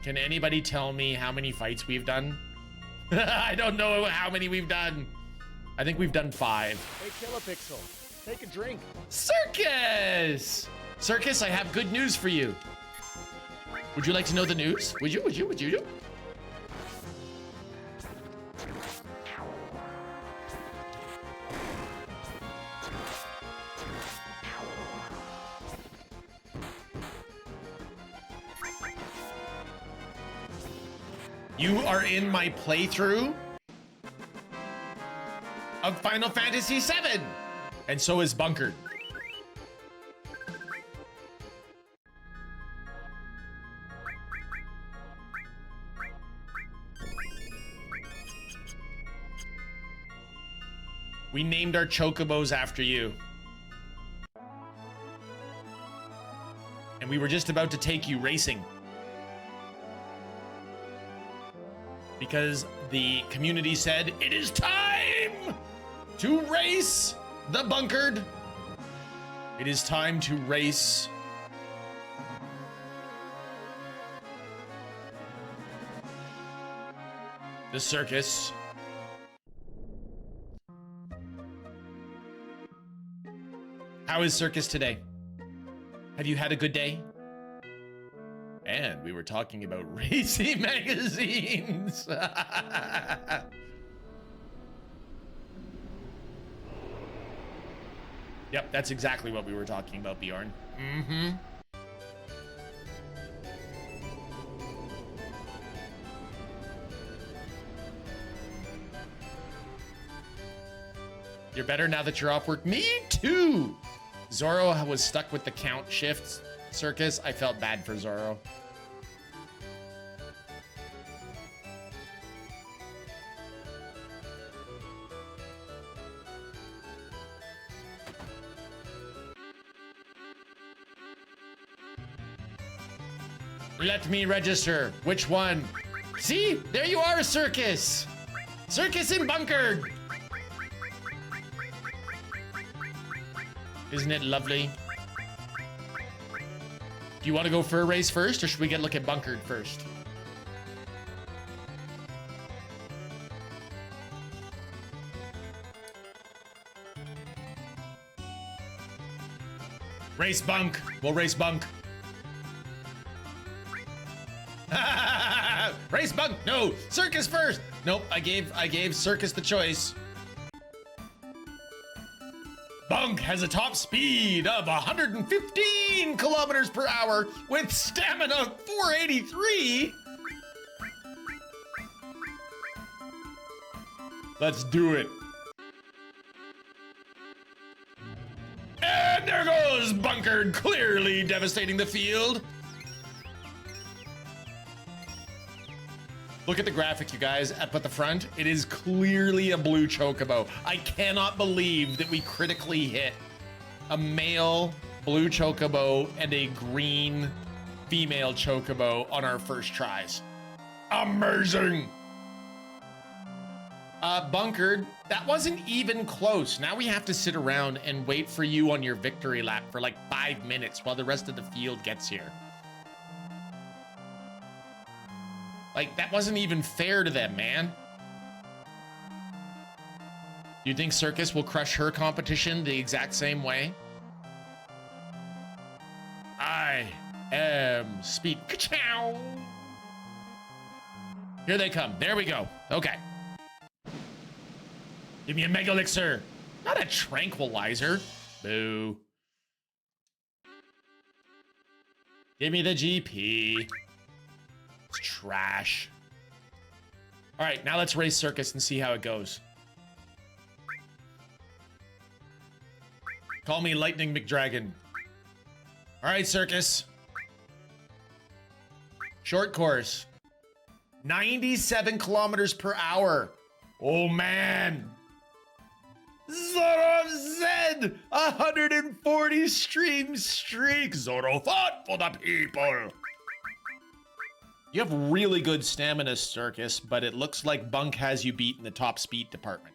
Can anybody tell me how many fights we've done? I don't know how many we've done. I think we've done 5. Hey, Kilopixel, take a drink. Circus! Circus, I have good news for you. Would you like to know the news? Would you? You are in my playthrough of Final Fantasy VII, and so is Bunkered. We named our chocobos after you. And we were just about to take you racing. Because the community said, it is time to race the bunkered. It is time to race the circus. How is circus today? Have you had a good day? And we were talking about racing magazines. Yep, that's exactly what we were talking about, Bjorn. Mm-hmm. You're better now that you're off work. Me too! Zorro was stuck with the count shifts circus. I felt bad for Zorro. Let me register. Which one? See? There you are, circus! Circus in bunker! Isn't it lovely? Do you want to go for a race first, or should we get a look at bunkered first? Race bunk. We'll race bunk. Race bunk. No, circus first. Nope, I gave circus the choice. Bunk has a top speed of 115 kilometers per hour with stamina 483. Let's do it. And there goes Bunkered, clearly devastating the field. Look at the graphic, you guys, up at the front. It is clearly a blue chocobo. I cannot believe that we critically hit a male blue chocobo and a green female chocobo on our first tries. Amazing! Bunkered, that wasn't even close. Now we have to sit around and wait for you on your victory lap for like 5 minutes while the rest of the field gets here. Like, that wasn't even fair to them, man. Do you think Circus will crush her competition the exact same way? I am speed. Ka-chow! Here they come. There we go. Okay. Give me a Mega Elixir. Not a tranquilizer. Boo. Give me the GP. It's trash. All right, now let's race Circus and see how it goes. Call me Lightning McDragon. All right, Circus. Short course. 97 kilometers per hour. Oh, man. Zorro Zed, 140 stream streak. Zorro fought for the people. You have really good stamina, Circus, but it looks like Bunk has you beat in the top speed department.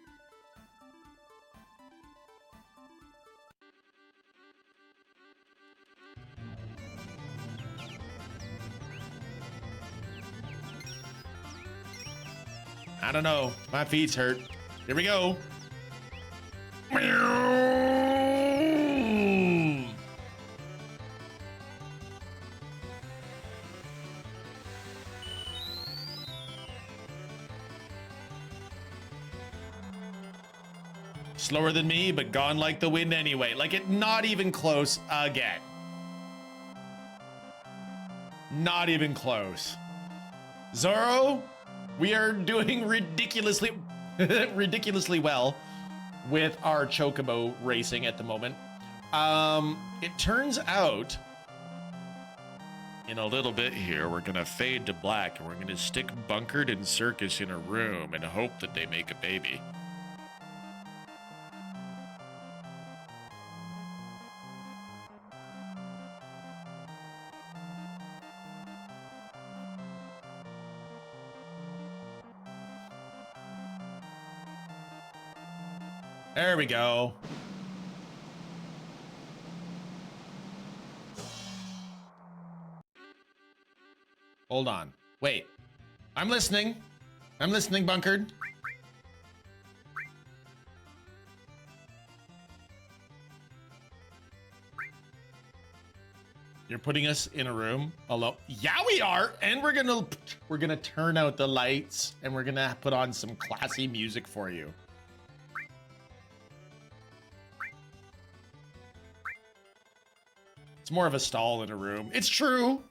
I don't know. My feet's hurt. Here we go. Slower than me, but gone like the wind anyway. Like it, not even close again. Not even close. Zorro, we are doing ridiculously well with our Chocobo racing at the moment. It turns out in a little bit here, we're gonna fade to black and we're gonna stick Bunkered and Circus in a room and hope that they make a baby. There we go. Hold on. Wait. I'm listening. I'm listening, Bunkered. You're putting us in a room alone. Yeah, we are. And we're gonna turn out the lights and we're gonna put on some classy music for you. It's more of a stall in a room. It's true.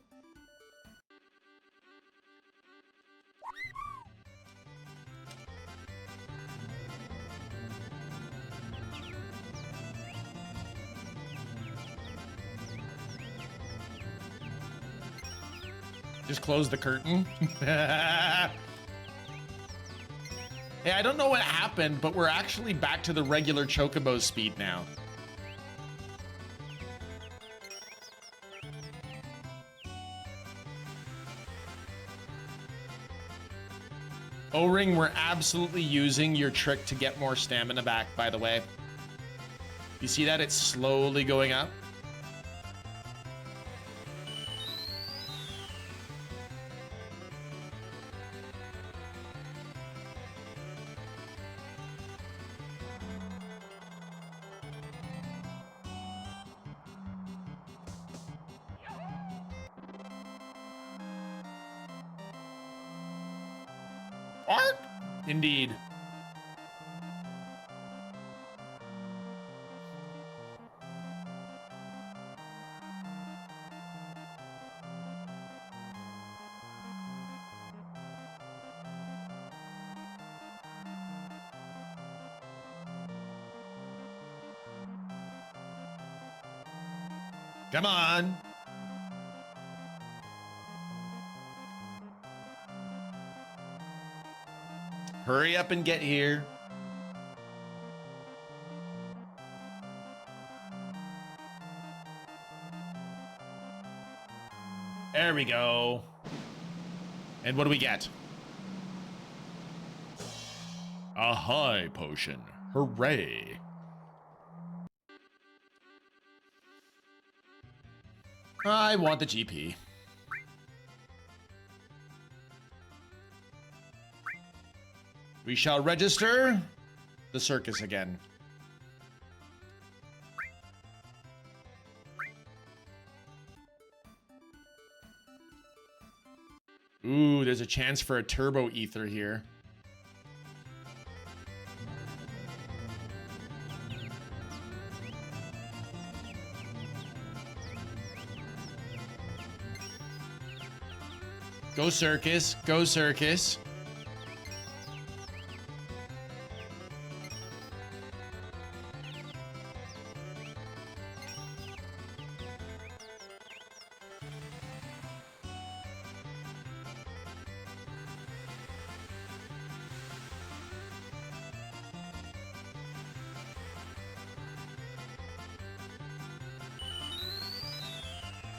Just close the curtain. Hey, I don't know what happened, but we're actually back to the regular Chocobo speed now. O-Ring, we're absolutely using your trick to get more stamina back, by the way. You see that? It's slowly going up. Art? Indeed. Come on. Hurry up and get here. There we go. And what do we get? A high potion. Hooray. I want the GP. We shall register the circus again. Ooh, there's a chance for a turbo ether here. Go circus, go circus.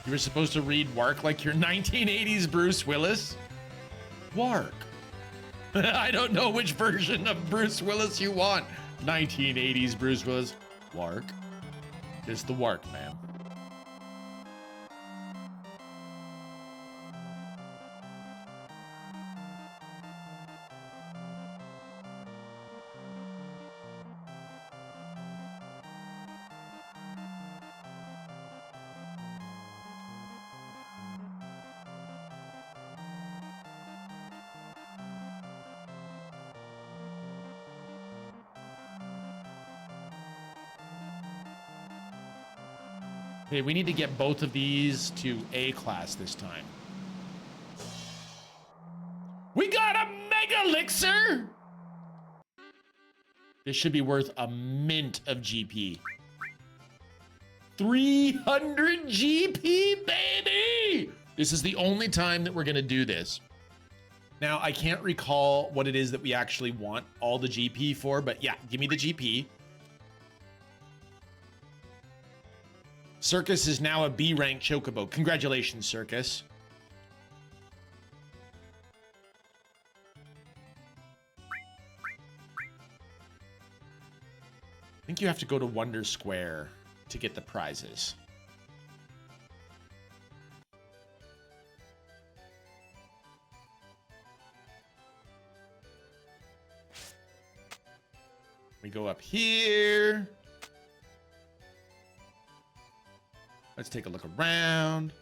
You were supposed to read Wark like your 1980s Bruce Willis? Wark. I don't know which version of Bruce Willis you want. 1980s Bruce Willis. Wark. It's the Wark, man. Okay, we need to get both of these to A class this time. We got a Mega Elixir! This should be worth a mint of GP. 300 GP, baby! This is the only time that we're gonna do this. Now, I can't recall what it is that we actually want all the GP for, but yeah, give me the GP. Circus is now a B rank Chocobo. Congratulations, Circus. think you have to go to Wonder Square to get the prizes. We go up here. Let's take a look around.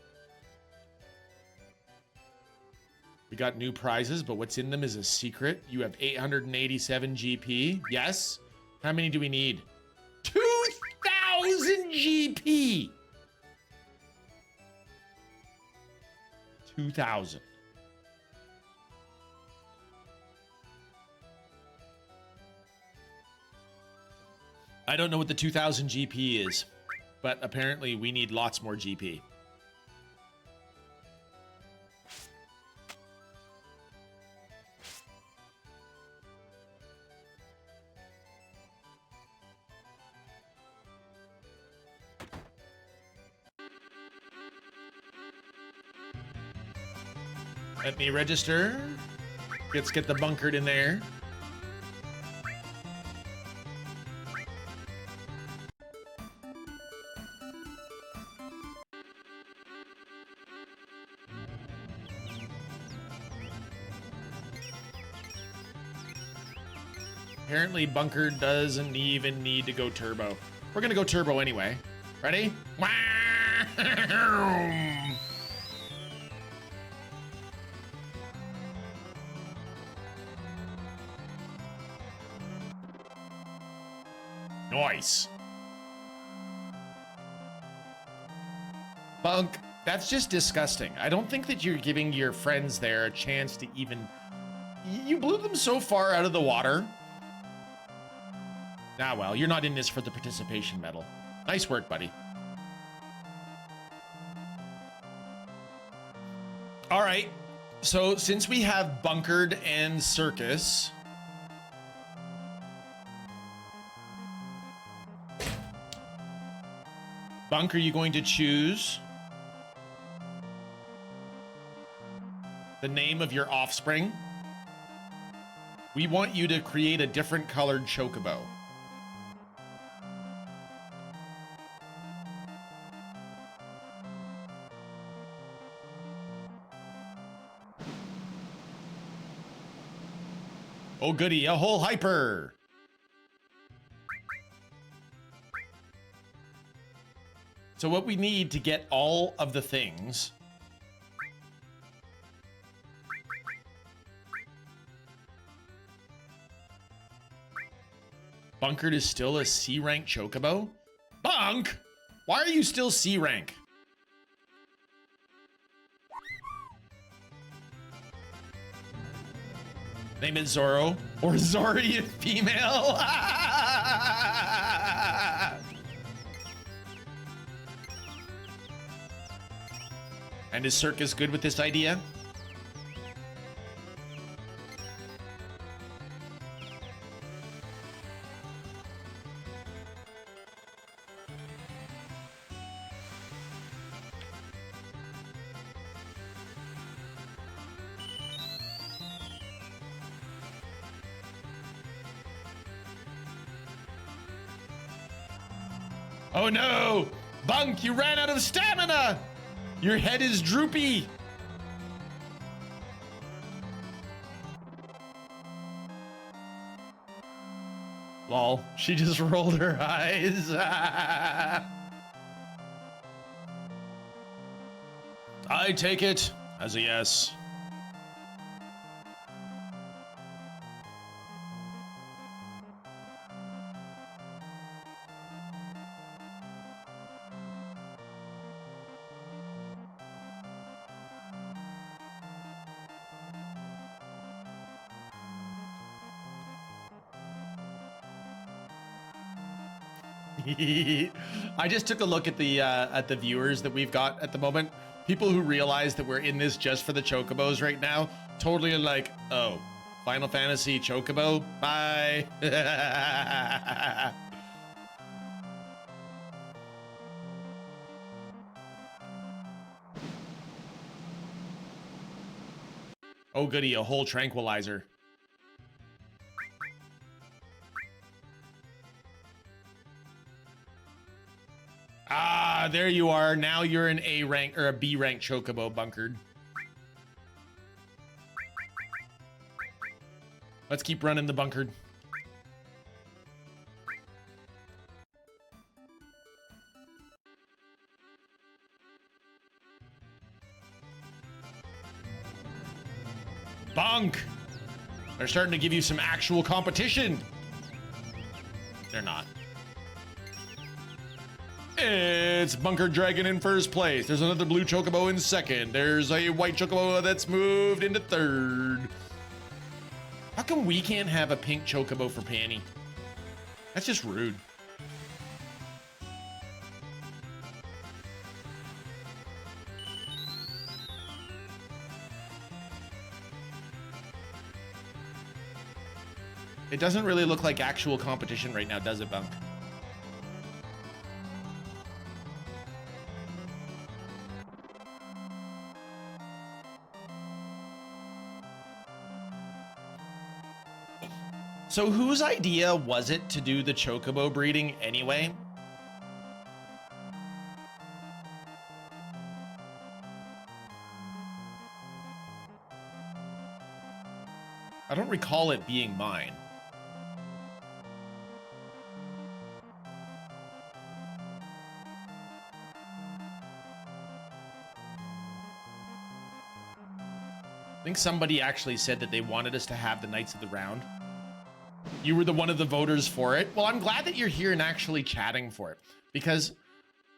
We got new prizes, but what's in them is a secret. You have 887 GP. Yes. How many do we need? 2,000 GP. 2,000. I don't know what the 2,000 GP is, but apparently we need lots more GP. Let me register. Let's get the bunkered in there. Apparently bunker doesn't even need to go turbo. We're gonna go turbo anyway. Ready? Nice. Bunk, that's just disgusting. I don't think that you're giving your friends there a chance to even... You blew them so far out of the water. Ah, well, you're not in this for the participation medal. Nice work, buddy. All right. So since we have bunkered and circus... Bunk, are you going to choose the name of your offspring? We want you to create a different colored chocobo. Oh goody, a whole hyper! So what we need to get all of the things... Bunkered is still a C-rank chocobo? Bunk! Why are you still C-rank? Name it Zorro. Or Zori if female. And is Circus good with this idea? Oh no! Bunk, you ran out of stamina! Your head is droopy! Lol, she just rolled her eyes. I take it as a yes. I just took a look at the viewers that we've got at the moment. People who realize that we're in this just for the chocobos right now, totally like, oh, Final Fantasy chocobo, bye. Oh goody, a whole tranquilizer. Ah, there you are. Now you're an A rank or a B rank chocobo bunkered. Let's keep running the bunkered. Bunk! They're starting to give you some actual competition. They're not. It's Bunker Dragon in first place. There's another blue chocobo in second. There's a white chocobo that's moved into third. How come we can't have a pink chocobo for Panny? That's just rude. It doesn't really look like actual competition right now, does it, Bunk? So whose idea was it to do the chocobo breeding anyway? I don't recall it being mine. I think somebody actually said that they wanted us to have the Knights of the Round. You were one of the voters for it. Well, I'm glad that you're here and actually chatting for it, because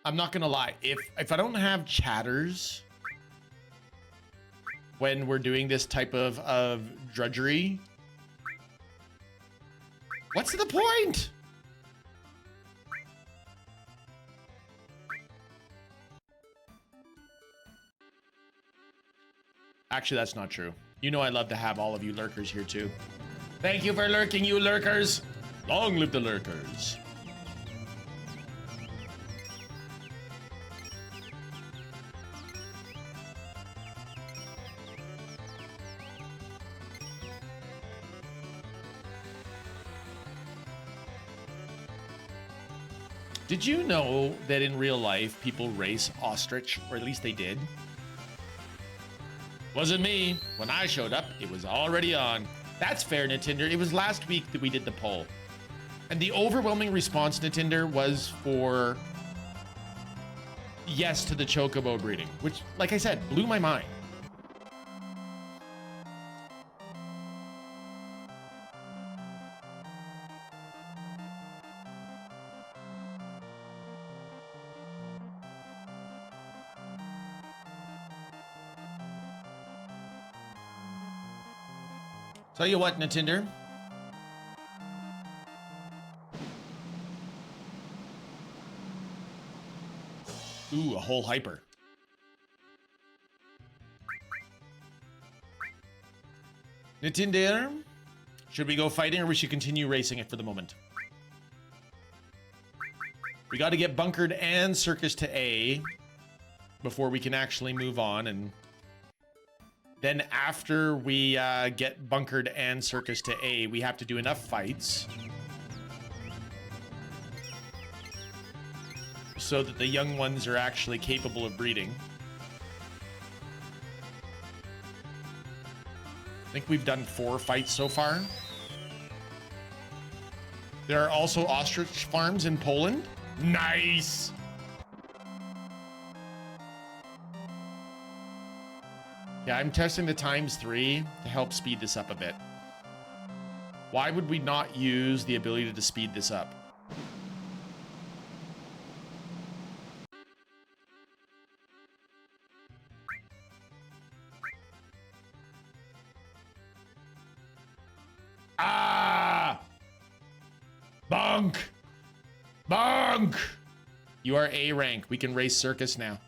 I'm not gonna lie, if I don't have chatters when we're doing this type of drudgery, what's the point? Actually, that's not true. You know I love to have all of you lurkers here too. Thank you for lurking, you lurkers. Long live the lurkers. Did you know that in real life people race ostrich, or at least they did? Wasn't me. When I showed up, it was already on. That's fair, Nintendo. It was last week that we did the poll. And the overwhelming response, Nintendo, was for yes to the chocobo breeding, which, like I said, blew my mind. Tell you what, Nintendo. Ooh, a whole hyper. Nintendo, should we go fighting or we should continue racing it for the moment? We got to get bunkered and circus to A before we can actually move on, and then after we get bunkered and circus to A, we have to do enough fights so that the young ones are actually capable of breeding. I think we've done 4 fights so far. There are also ostrich farms in Poland. Nice! Yeah, I'm testing the ×3 to help speed this up a bit. Why would we not use the ability to speed this up? Ah! Bunk! Bunk! You are A rank. We can race circus now.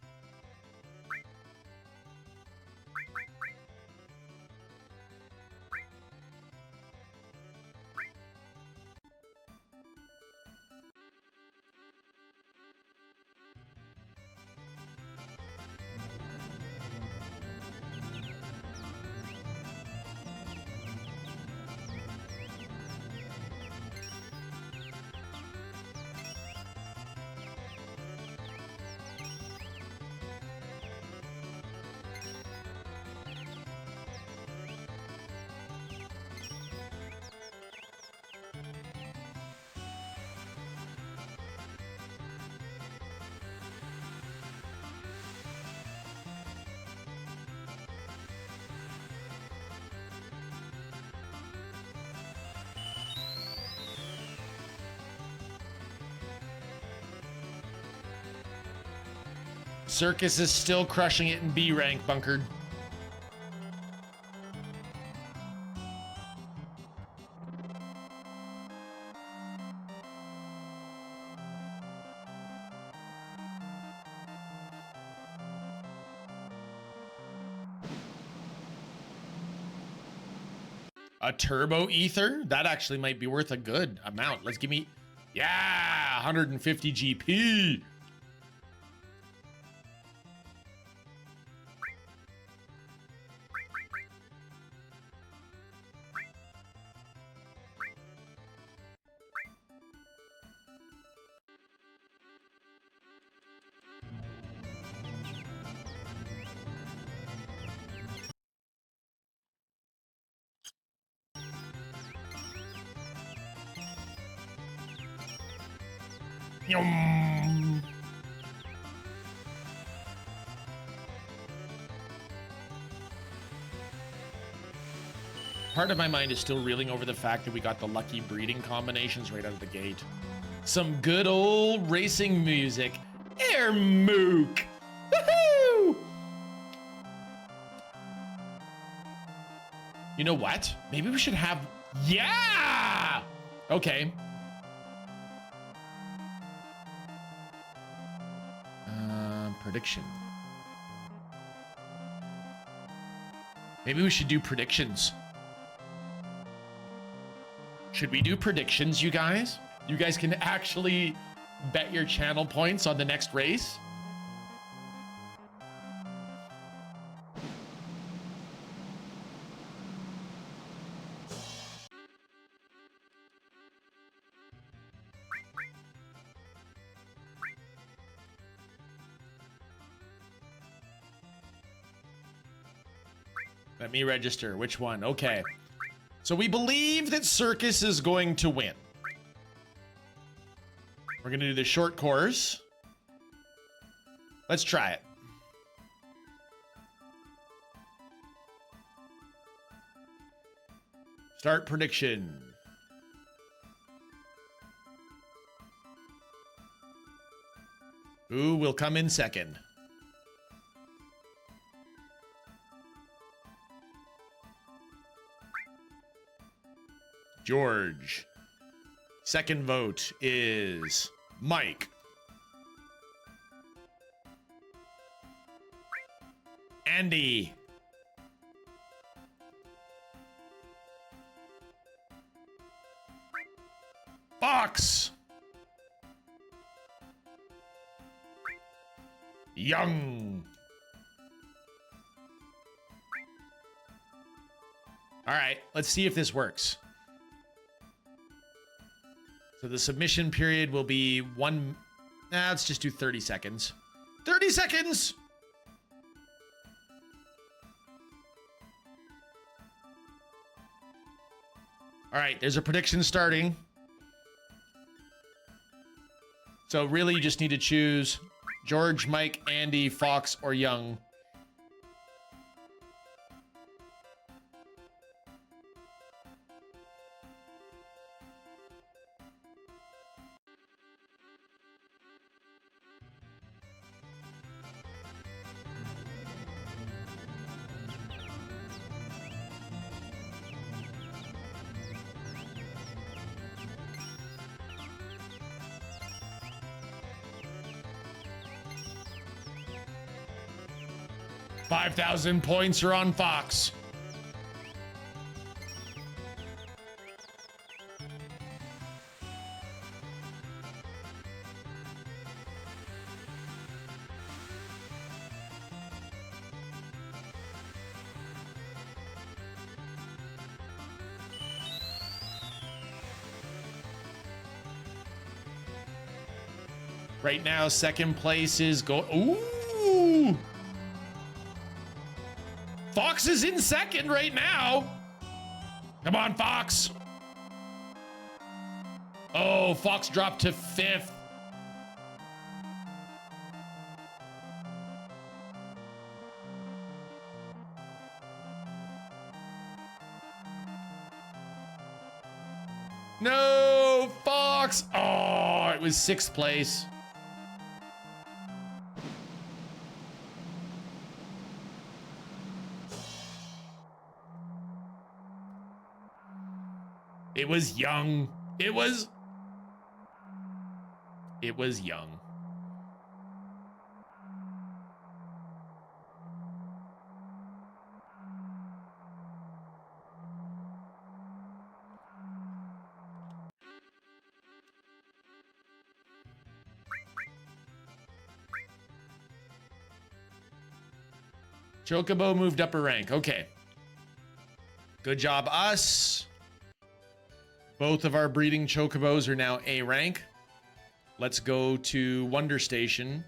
Circus is still crushing it in B rank, Bunkered. A turbo ether? That actually might be worth a good amount. Let's give me, yeah, 150 GP. Yum. Part of my mind is still reeling over the fact that we got the lucky breeding combinations right out of the gate. Some good old racing music. Air Mook. Woohoo! You know what? Maybe we should have, yeah! Okay. Prediction. Maybe we should do predictions. Should we do predictions, you guys? You guys can actually bet your channel points on the next race. Let me register. Which one? Okay. So we believe that Circus is going to win. We're going to do the short course. Let's try it. Start prediction. Who will come in second? George. Second vote is Mike. Andy. Fox. Young. All right, let's see if this works. So the submission period will be let's just do 30 seconds. 30 seconds! All right, there's a prediction starting. So really you just need to choose George, Mike, Andy, Fox, or Young. $5,000 points are on Fox. Right now, second place is ooh! Fox is in second right now. Come on, Fox. Oh, Fox dropped to fifth. No, Fox. Oh, it was sixth place. It was young. It was young. Chocobo moved up a rank. Okay. Good job, us. Both of our breeding chocobos are now A rank. Let's go to Wonder Station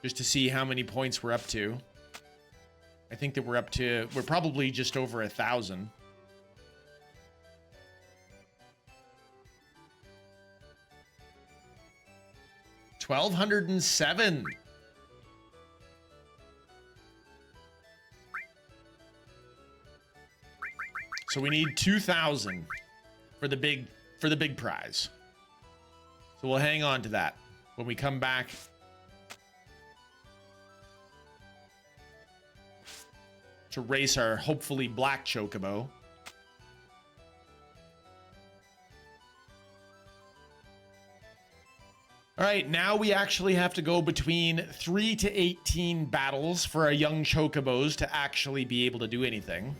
just to see how many points we're up to. I think that we're probably just over 1,000. $1,207. So we need 2,000 for the big prize. So we'll hang on to that when we come back. To race our hopefully black chocobo. All right, now we actually have to go between 3 to 18 battles for our young chocobos to actually be able to do anything.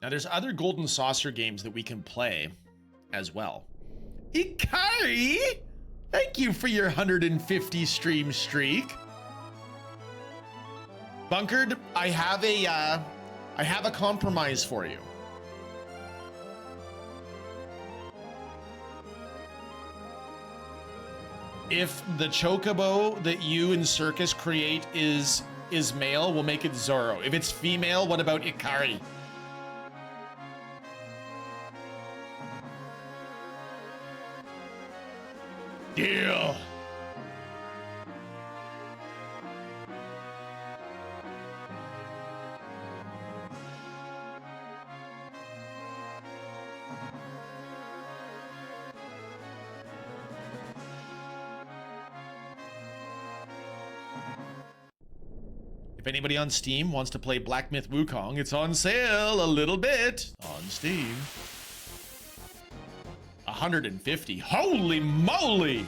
Now, there's other Golden Saucer games that we can play as well. Ikari! Thank you for your 150 stream streak. Bunkered, I have a compromise for you. If the chocobo that you and Circus create is male, we'll make it Zoro. If it's female, what about Ikari? Deal. If anybody on Steam wants to play Black Myth Wukong, it's on sale a little bit on Steam. 150. Holy moly!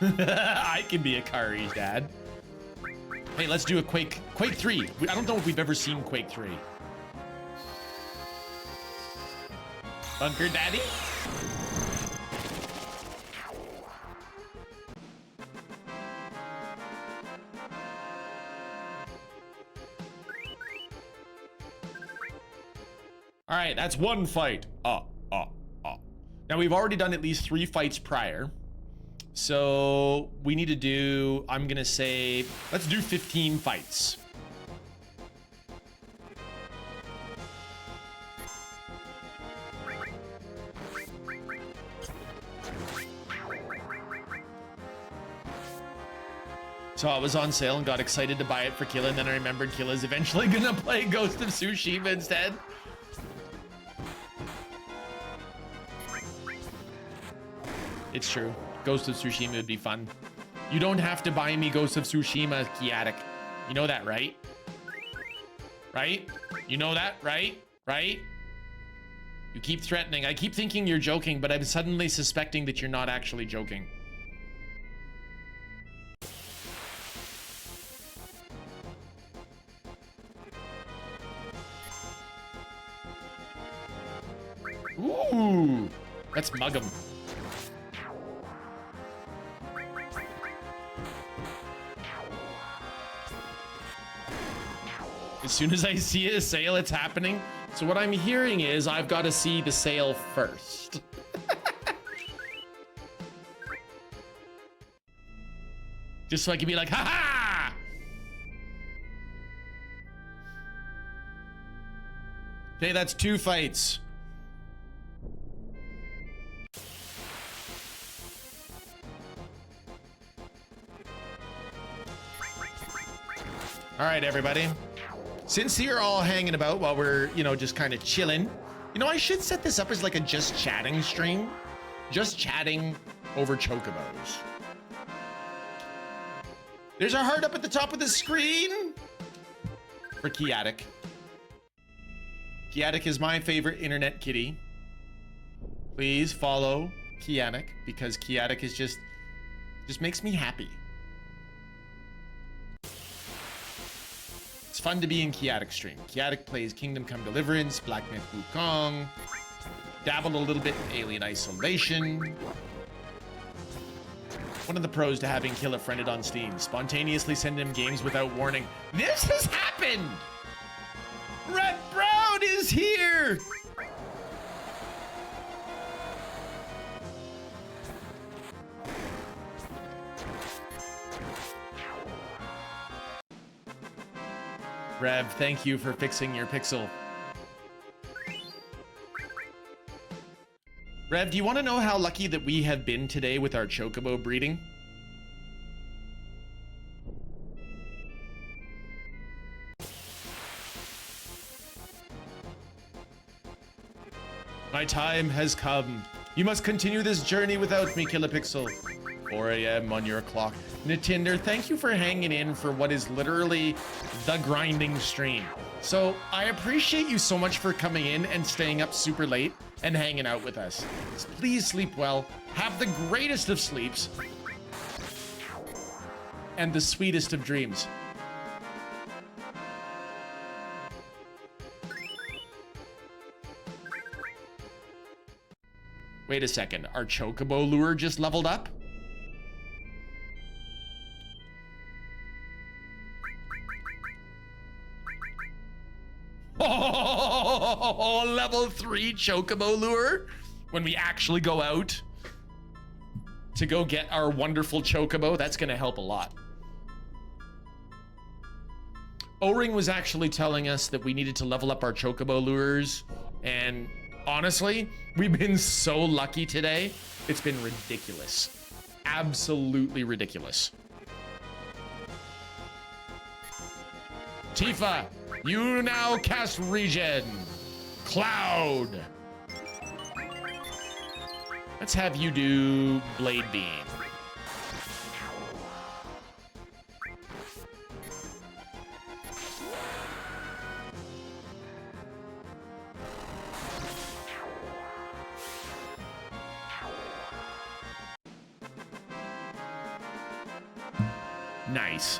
I can be Akari's dad. Hey, let's do a Quake 3. I don't know if we've ever seen Quake 3. Bunker Daddy? All right, that's one fight. Now, we've already done at least 3 fights prior. So we need to do, I'm going to say, let's do 15 fights. So I was on sale and got excited to buy it for Kila, and then I remembered Kila's eventually going to play Ghost of Tsushima instead. It's true. Ghost of Tsushima would be fun. You don't have to buy me Ghost of Tsushima, Kiatic. You know that, right? Right? You know that, right? Right? You keep threatening. I keep thinking you're joking, but I'm suddenly suspecting that you're not actually joking. Ooh, let's mug him. As soon as I see a sale, it's happening. So what I'm hearing is I've got to see the sale first. Just so I can be like, ha ha! Okay, that's 2 fights. All right, everybody. Since you're all hanging about while we're, just kind of chilling, I should set this up as like a just chatting stream. Just chatting over chocobos. There's a heart up at the top of the screen for Kiatic. Kiatic is my favorite internet kitty. Please follow Kiatic because Kiatic is just makes me happy. It's fun to be in Kiatic stream. Kiatic plays Kingdom Come Deliverance, Black Myth Wukong, dabbled a little bit in Alien Isolation. One of the pros to having Kila friended on Steam. Spontaneously send him games without warning. This has happened! Red Brown is here! Rev, thank you for fixing your pixel. Rev, do you want to know how lucky that we have been today with our chocobo breeding? My time has come. You must continue this journey without me, Kilopixel. 4 a.m. on your clock. Nitinder, thank you for hanging in for what is literally the grinding stream. So I appreciate you so much for coming in and staying up super late and hanging out with us. Please sleep well, have the greatest of sleeps, and the sweetest of dreams. Wait a second, our chocobo lure just leveled up? Oh, level 3 chocobo lure? When we actually go out to go get our wonderful chocobo, that's gonna help a lot. O-Ring was actually telling us that we needed to level up our chocobo lures, and honestly, we've been so lucky today. It's been ridiculous. Absolutely ridiculous. Tifa, you now cast Regen. Cloud. Let's have you do Blade Beam. Nice.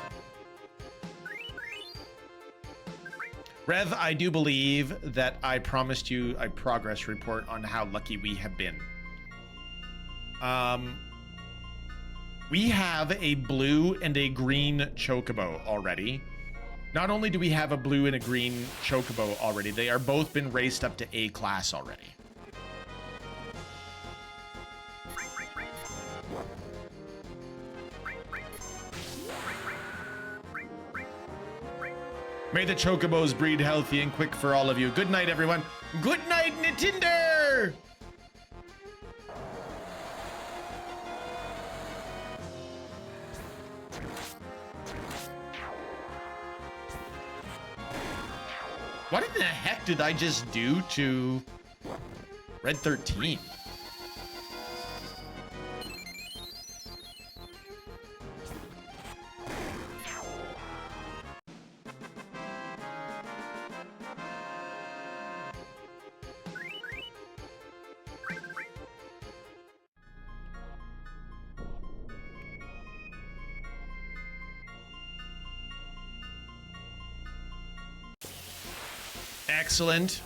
Rev, I do believe that I promised you a progress report on how lucky we have been. We have a blue and a green chocobo already. Not only do we have a blue and a green chocobo already, they are both been raced up to A class already. May the chocobos breed healthy and quick for all of you. Good night, everyone. Good night, Nitinder! What in the heck did I just do to Red 13? Excellent.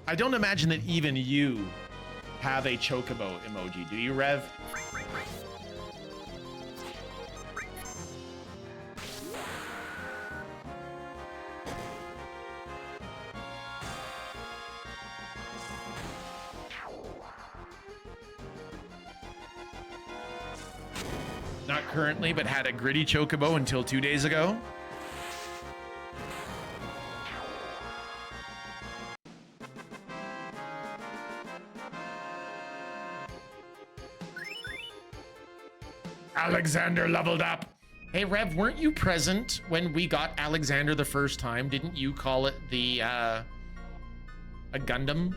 I don't imagine that even you have a chocobo emoji. Do you, Rev? Not currently, but had a gritty chocobo until 2 days ago. Alexander leveled up. Hey, Rev, weren't you present when we got Alexander the first time? Didn't you call it the, a Gundam?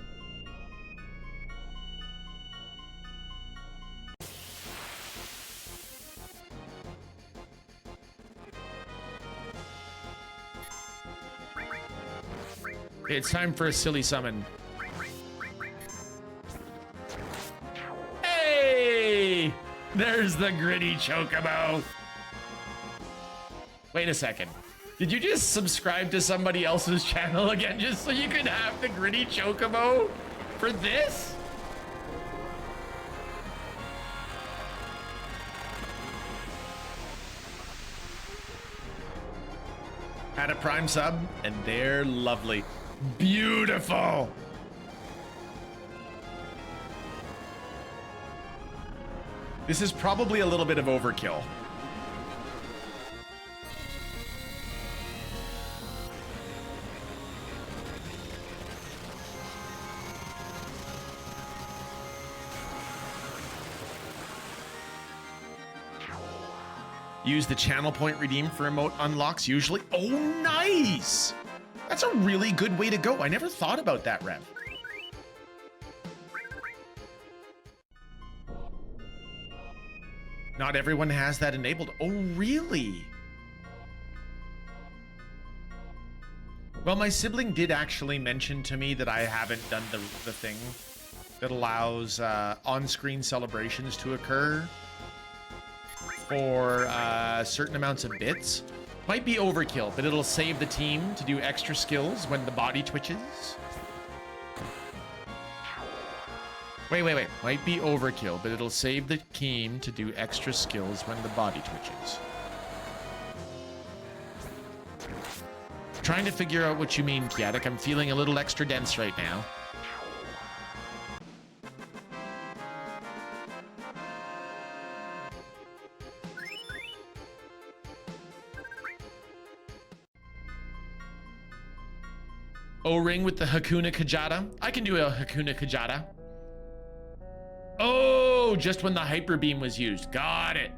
It's time for a silly summon. Hey! There's the gritty Chocobo. Wait a second. Did you just subscribe to somebody else's channel again just so you could have the gritty Chocobo for this? Had a Prime sub, and they're lovely. Beautiful. This is probably a little bit of overkill. Use the channel point redeem for emote unlocks usually. Oh, nice. That's a really good way to go. I never thought about that, Rev. Not everyone has that enabled. Oh, really? Well, my sibling did actually mention to me that I haven't done the thing that allows on-screen celebrations to occur for certain amounts of bits. Might be overkill, but it'll save the team to do extra skills when the body twitches. Wait. Might be overkill, but it'll save the team to do extra skills when the body twitches. Trying to figure out what you mean, Kiatic. I'm feeling a little extra dense right now. O-ring with the Hakuna Kajata. I can do a Hakuna Kajata. Oh, just when the Hyper Beam was used. Got it.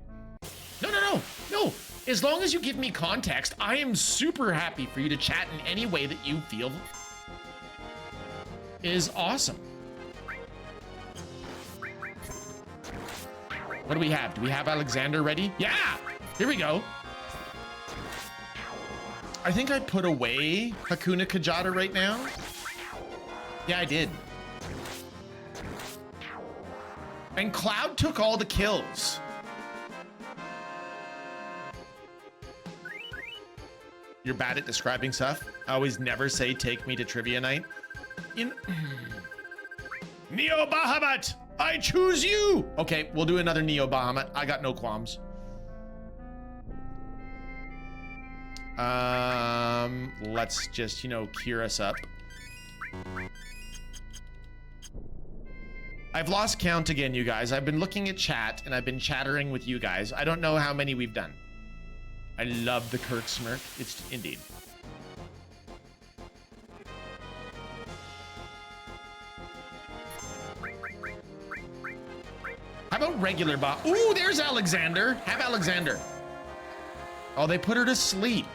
No. As long as you give me context, I am super happy for you to chat in any way that you feel is awesome. What do we have? Do we have Alexander ready? Yeah, here we go. I think I put away Hakuna Kajata right now. Yeah, I did. And Cloud took all the kills. You're bad at describing stuff. I always never say take me to trivia night. Neo Bahamut, I choose you. Okay, we'll do another Neo Bahamut. I got no qualms. Let's just, cure us up. I've lost count again, you guys. I've been looking at chat and I've been chattering with you guys. I don't know how many we've done. I love the Kirk smirk. It's indeed. How about regular bot? Ooh, there's Alexander. Have Alexander. Oh, they put her to sleep.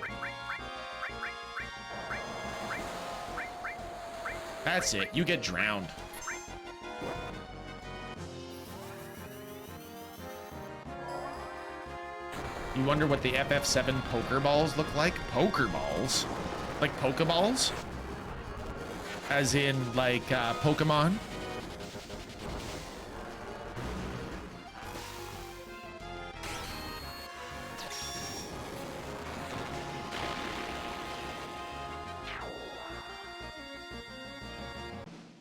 That's it. You get drowned. You wonder what the FF7 Pokeballs look like? Pokeballs? Like Pokeballs? As in, like, Pokemon?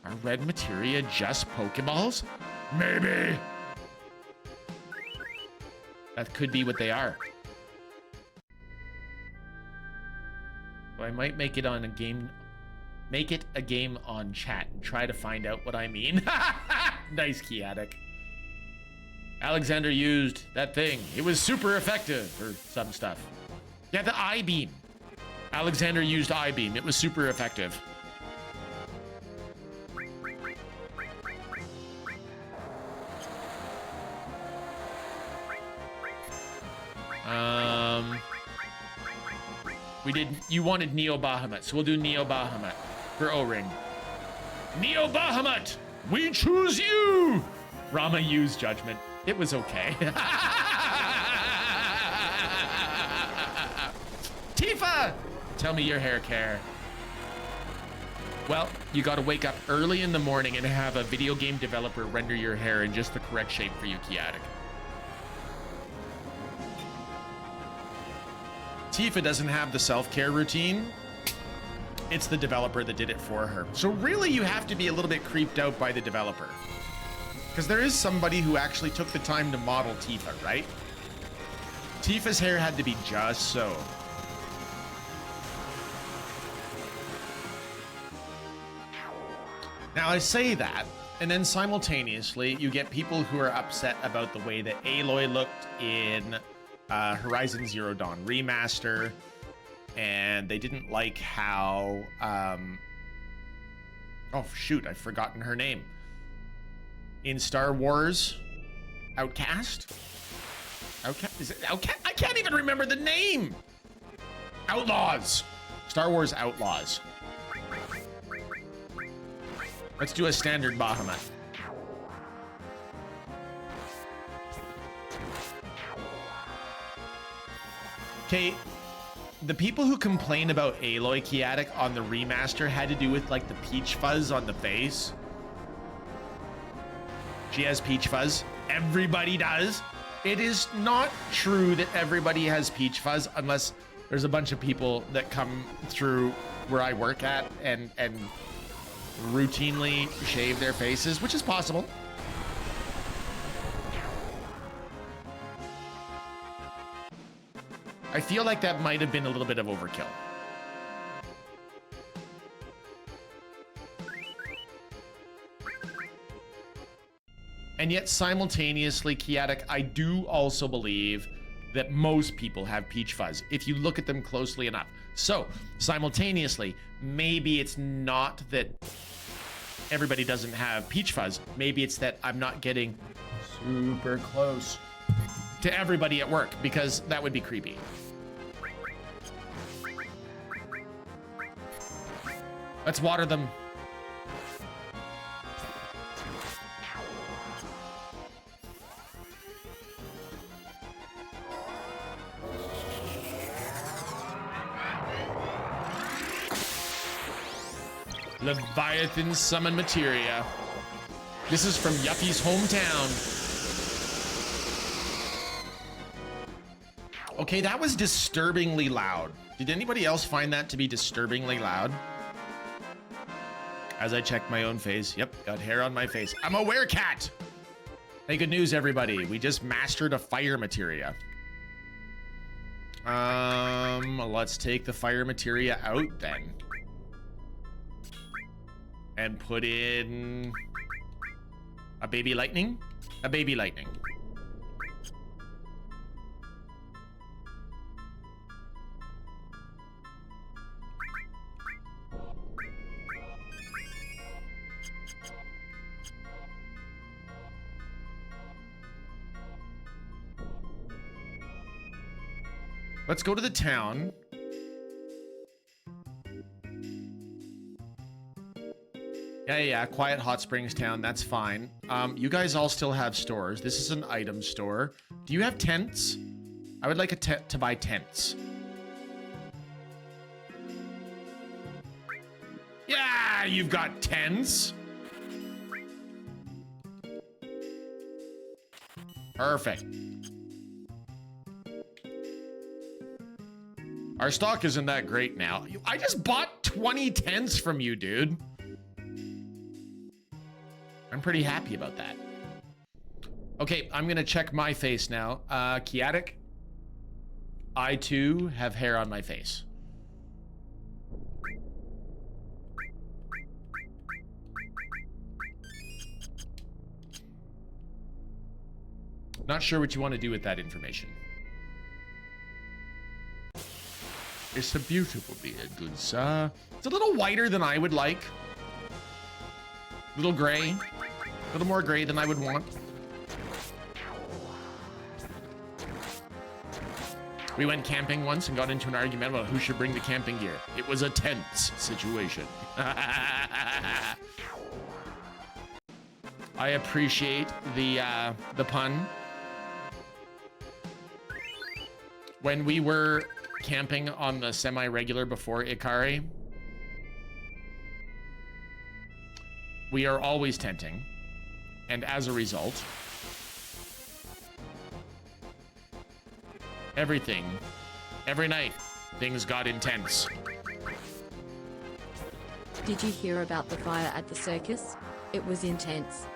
Are red materia just Pokeballs? Maybe! That could be what they are. So I might make it on a game. Make it a game on chat and try to find out what I mean. Nice, Kiatic. Alexander used that thing. It was super effective, or some stuff. Yeah, the I-beam. Alexander used I-beam. It was super effective. You wanted Neo Bahamut, so we'll do Neo Bahamut for O-Ring. Neo Bahamut, we choose you! Rama used judgment. It was okay. Tifa! Tell me your hair care. Well, you gotta wake up early in the morning and have a video game developer render your hair in just the correct shape for you, Kiatic. Tifa doesn't have the self-care routine. It's the developer that did it for her. So really, you have to be a little bit creeped out by the developer. Because there is somebody who actually took the time to model Tifa, right? Tifa's hair had to be just so. Now I say that, and then simultaneously, you get people who are upset about the way that Aloy looked in Horizon Zero Dawn Remaster, and they didn't like how, oh shoot, I've forgotten her name. In Star Wars Outcast? Is it Outcast? I can't even remember the name! Outlaws! Star Wars Outlaws. Let's do a standard Bahamut. Okay, the people who complain about Aloy Kiatic on the remaster had to do with like the peach fuzz on the face. She has peach fuzz. Everybody does. It is not true that everybody has peach fuzz unless there's a bunch of people that come through where I work at and routinely shave their faces, which is possible. I feel like that might have been a little bit of overkill. And yet simultaneously, Kiatic, I do also believe that most people have peach fuzz if you look at them closely enough. So simultaneously, maybe it's not that everybody doesn't have peach fuzz. Maybe it's that I'm not getting super close to everybody at work because that would be creepy. Let's water them. Leviathan summon materia. This is from Yuffie's hometown. Okay, that was disturbingly loud. Did anybody else find that to be disturbingly loud? As I check my own face. Yep, got hair on my face. I'm a werecat. Hey, good news, everybody. We just mastered a fire materia. Let's take the fire materia out then. And put in a baby lightning? A baby lightning. Let's go to the town. Yeah, Quiet Hot Springs town, that's fine. You guys all still have stores. This is an item store. Do you have tents? I would like a tent to buy tents. Yeah, you've got tents. Perfect. Our stock isn't that great now. I just bought 20 tents from you, dude. I'm pretty happy about that. Okay, I'm gonna check my face now. Kiatic, I too have hair on my face. Not sure what you want to do with that information. It's a beautiful beard, good sir. It's a little whiter than I would like. A little gray. A little more gray than I would want. We went camping once and got into an argument about who should bring the camping gear. It was a tense situation. I appreciate the pun. When we were camping on the semi-regular before Ikari, we are always tenting, and as a result, every night, things got intense. Did you hear about the fire at the circus? It was intense.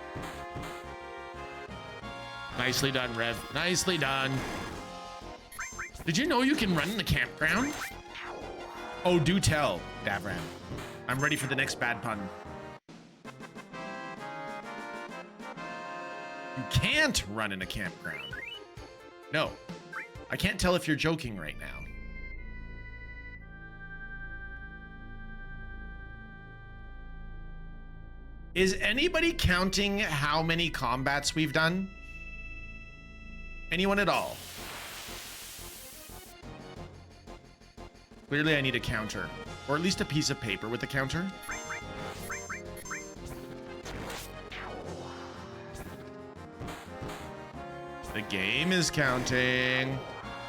Nicely done, Rev. Nicely done. Did you know you can run in the campground? Oh, do tell, Davran. I'm ready for the next bad pun. You can't run in a campground. No. I can't tell if you're joking right now. Is anybody counting how many combats we've done? Anyone at all? Clearly I need a counter, or at least a piece of paper with a counter. The game is counting.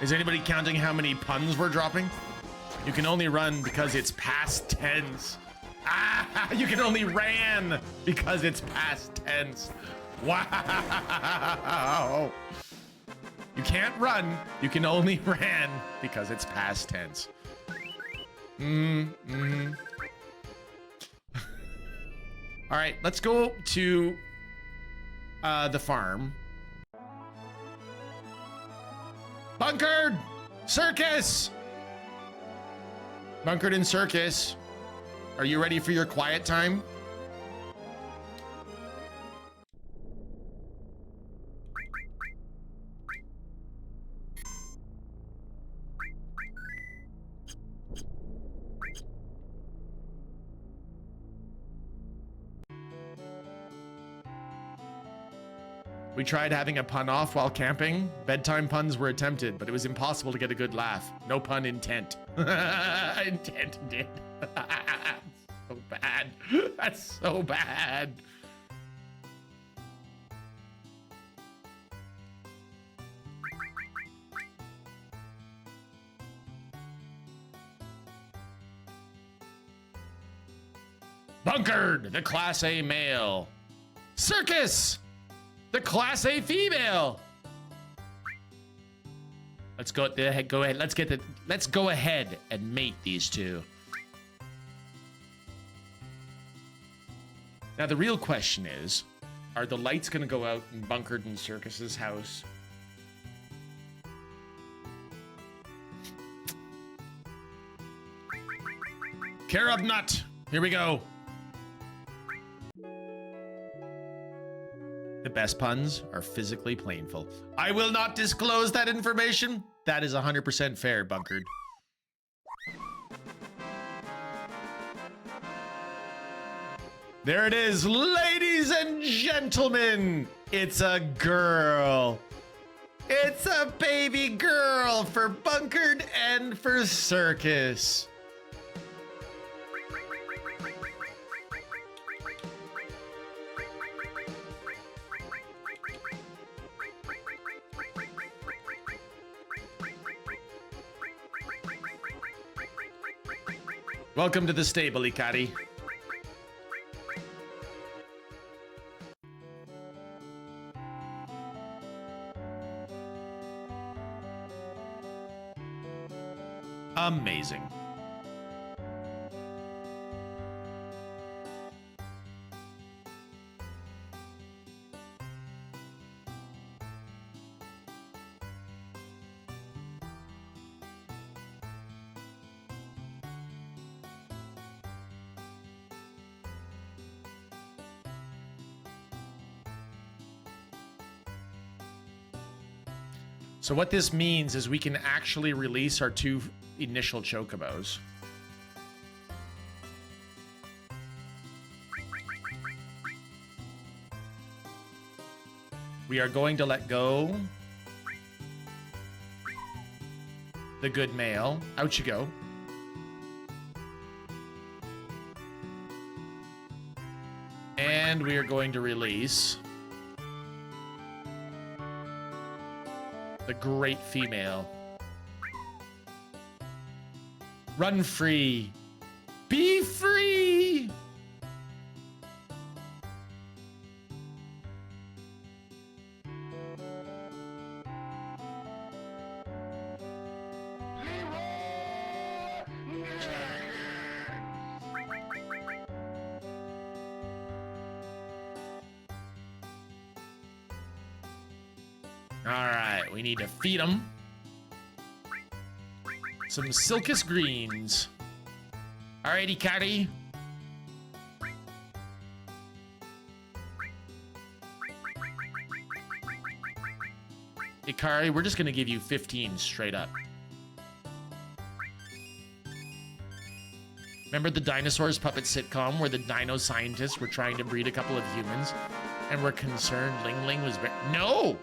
Is anybody counting how many puns we're dropping? You can only run because it's past tense. Ah, you can only ran because it's past tense. Wow. You can't run. You can only ran because it's past tense. All right, let's go to the farm. Bunkered! Circus! Bunkered in circus. Are you ready for your quiet time? We tried having a pun off while camping. Bedtime puns were attempted, but it was impossible to get a good laugh. No pun intent. Intended. So bad. That's so bad. Bunkered, the Class A male. Circus, the Class A female. Let's go ahead. Let's go ahead and mate these two. Now the real question is, are the lights gonna go out in Bunkered and Circus's house? Carob nut. Here we go. The best puns are physically painful. I will not disclose that information. That is 100% fair, Bunkered. There it is, ladies and gentlemen. It's a girl. It's a baby girl for Bunkered and for Circus. Welcome to the stable, Ikari. Amazing. So what this means is we can actually release our two initial chocobos. We are going to let go the good male. Out you go. And we are going to release the great female. Run free. Be free. All right, we need to feed them some Silkus greens. All right, Ikari. Ikari, we're just gonna give you 15 straight up. Remember the Dinosaurs puppet sitcom where the dino scientists were trying to breed a couple of humans and were concerned Ling Ling was no!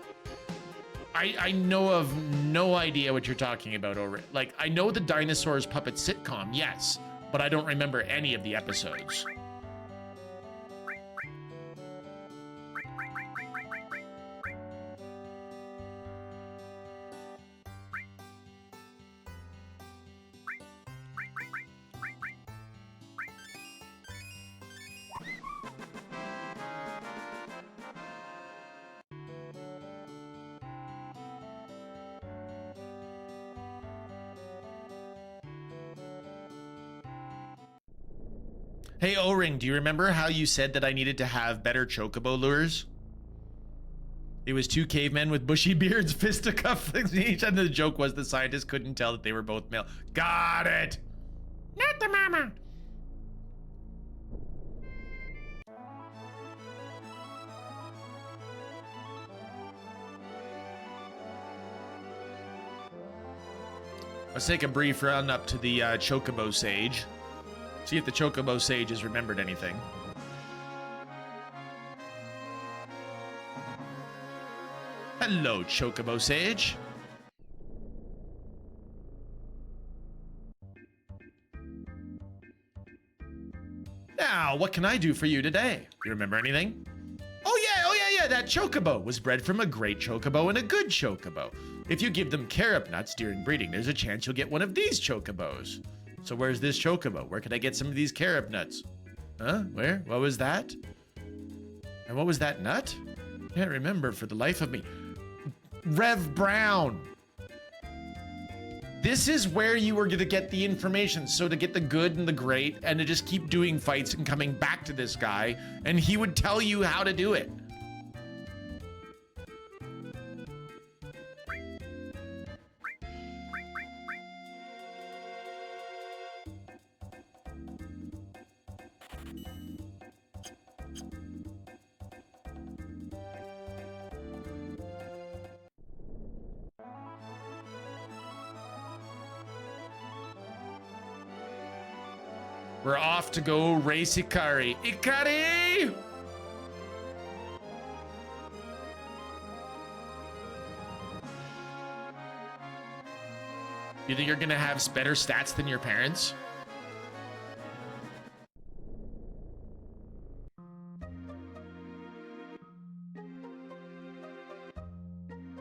I know of no idea what you're talking about, like, I know the Dinosaurs puppet sitcom, yes, but I don't remember any of the episodes. Hey, O-Ring, do you remember how you said that I needed to have better chocobo lures? It was two cavemen with bushy beards, fisticuffs each, and the joke was the scientists couldn't tell that they were both male. Got it! Not the mama! Let's take a brief run up to the Chocobo Sage. See if the Chocobo Sage has remembered anything. Hello, Chocobo Sage. Now, what can I do for you today? You remember anything? Oh yeah, that Chocobo was bred from a great Chocobo and a good Chocobo. If you give them carob nuts during breeding, there's a chance you'll get one of these Chocobos. So where's this Chocobo? Where can I get some of these carob nuts? Huh? Where? What was that? And what was that nut? Can't remember for the life of me. Rev Brown. This is where you were going to get the information. So to get the good and the great and to just keep doing fights and coming back to this guy and he would tell you how to do it. We're off to go race Ikari. Ikari! You think you're gonna have better stats than your parents?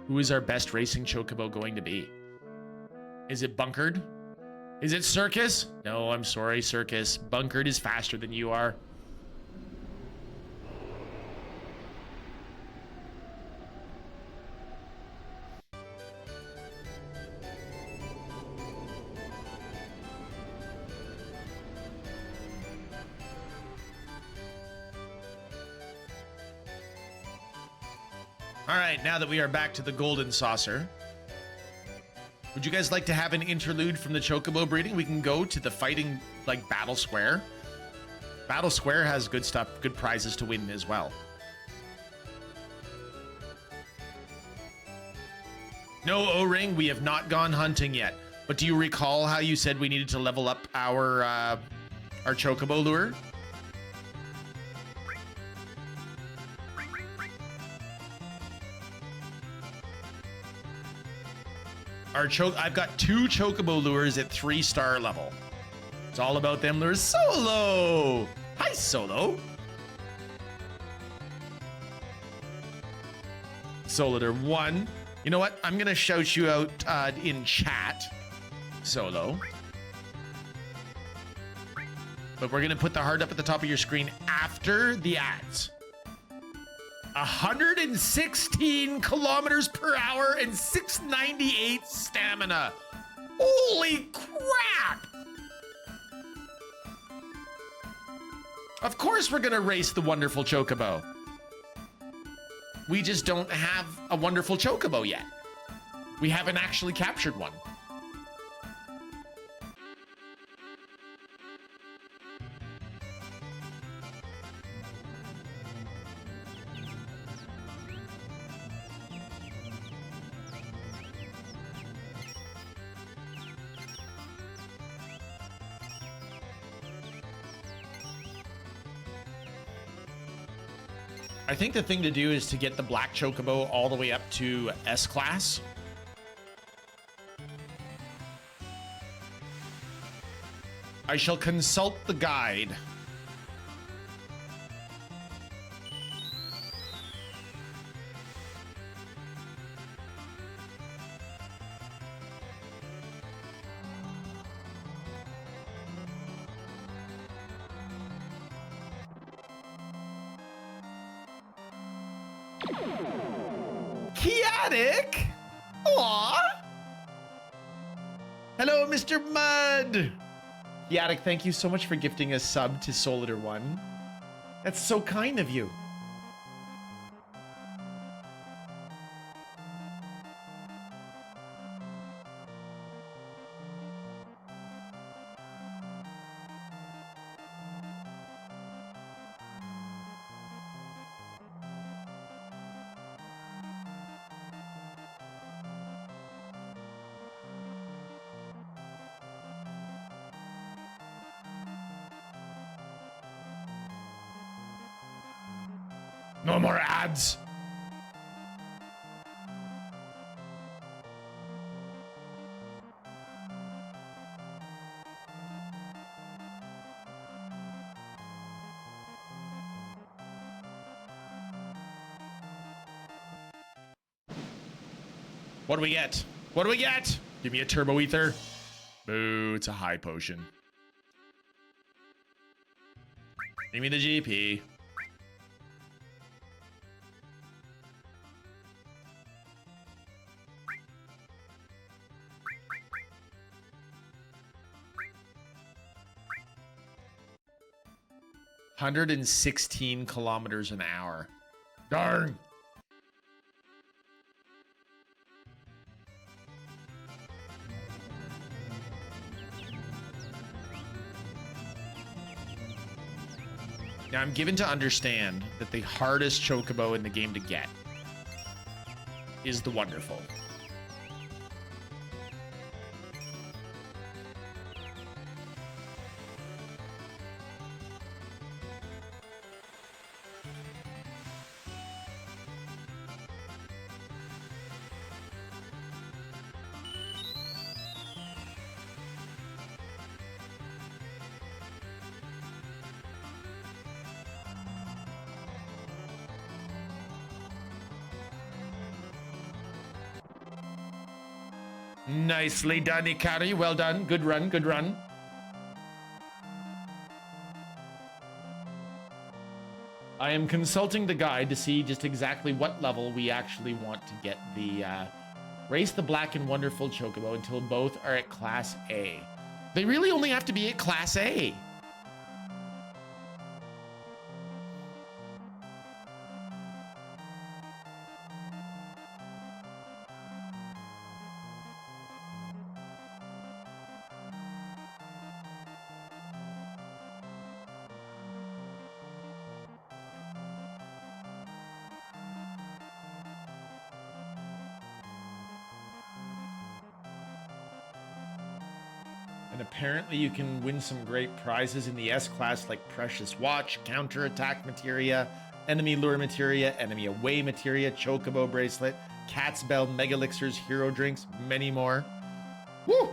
Who is our best racing Chocobo going to be? Is it Bunkered? Is it Circus? No, I'm sorry, Circus. Bunkered is faster than you are. All right, now that we are back to the Golden Saucer, would you guys like to have an interlude from the Chocobo breeding? We can go to the fighting, like, Battle Square. Battle Square has good stuff, good prizes to win as well. No, O-Ring, we have not gone hunting yet. But do you recall how you said we needed to level up our Chocobo lure? I've got 2 chocobo lures at 3-star level. It's all about them lures. Solo! Hi, Solo. Solitaire 1. You know what? I'm gonna shout you out in chat, Solo. But we're gonna put the heart up at the top of your screen after the ads. 116 kilometers per hour and 698 stamina. Holy crap! Of course we're gonna race the wonderful chocobo. We just don't have a wonderful chocobo yet. We haven't actually captured one. I think the thing to do is to get the black chocobo all the way up to S class. I shall consult the guide. Chaotic? Aww. Hello, Mr. Mud. Chaotic, thank you so much for gifting a sub to Solitaire 1. That's so kind of you. No more ads. What do we get? What do we get? Give me a turbo ether. Boo, it's a high potion. Give me the GP. $116 kilometers an hour. Darn. Now I'm given to understand that the hardest chocobo in the game to get is the wonderful. Nicely done, Ikari. Well done. Good run. Good run. I am consulting the guide to see just exactly what level we actually want to get the race the black and wonderful chocobo until both are at class A. They really only have to be at class A. And apparently you can win some great prizes in the S-Class like Precious Watch, Counterattack Materia, Enemy Lure Materia, Enemy Away Materia, Chocobo Bracelet, Cat's Bell, Mega Elixirs, Hero Drinks, many more. Woo!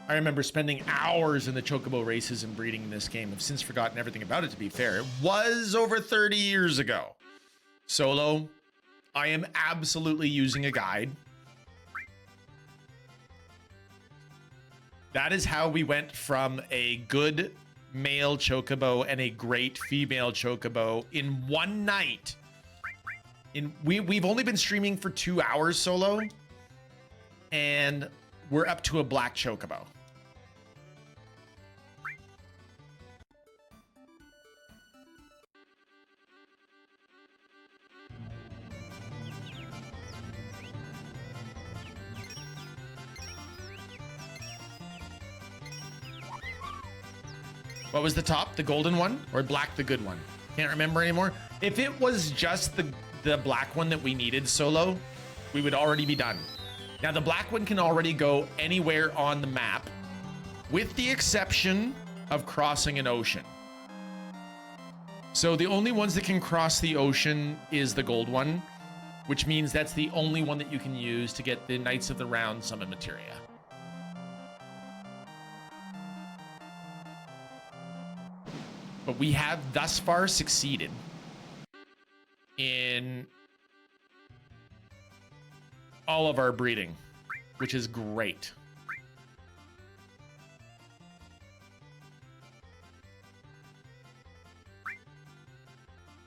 I remember spending hours in the Chocobo races and breeding in this game. I've since forgotten everything about it, to be fair. It was over 30 years ago. Solo, I am absolutely using a guide. That is how we went from a good male Chocobo and a great female Chocobo in one night. We've only been streaming for 2 hours, Solo, and we're up to a black Chocobo. What was the top? The golden one or black, the good one? Can't remember anymore. If it was just the black one that we needed, Solo, we would already be done. Now the black one can already go anywhere on the map with the exception of crossing an ocean. So the only ones that can cross the ocean is the gold one, which means that's the only one that you can use to get the Knights of the Round summon materia. But we have thus far succeeded in all of our breeding, which is great.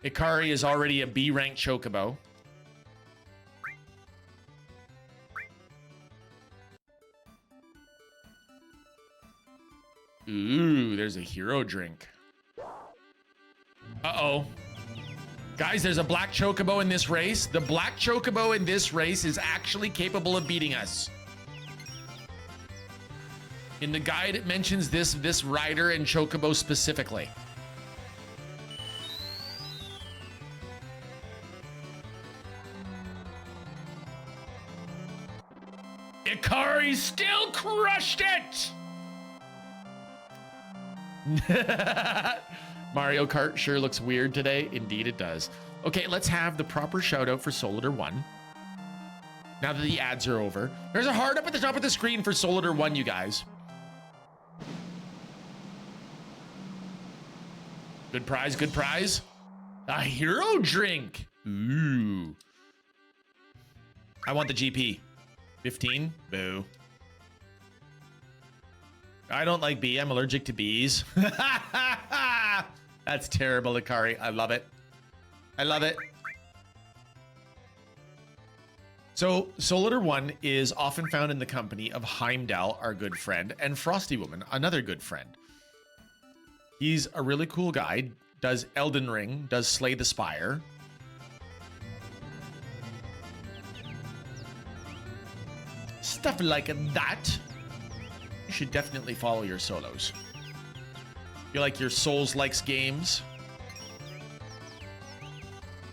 Ikari is already a B-rank Chocobo. Ooh, there's a hero drink. Uh-oh. Guys, there's a black Chocobo in this race. The black Chocobo in this race is actually capable of beating us. In the guide, it mentions this rider and Chocobo specifically. Ikari still crushed it! Mario Kart sure looks weird today. Indeed it does. Okay, let's have the proper shout out for Solitaire 1. Now that the ads are over. There's a heart up at the top of the screen for Solitaire 1, you guys. Good prize, good prize. A hero drink. Ooh. I want the GP. 15? Boo. I don't like bee. I'm allergic to bees. That's terrible, Ikari. I love it. I love it. So, Solitaire 1 is often found in the company of Heimdall, our good friend, and Frosty Woman, another good friend. He's a really cool guy. Does Elden Ring, does Slay the Spire. Stuff like that. You should definitely follow your solos. You like your Souls likes games.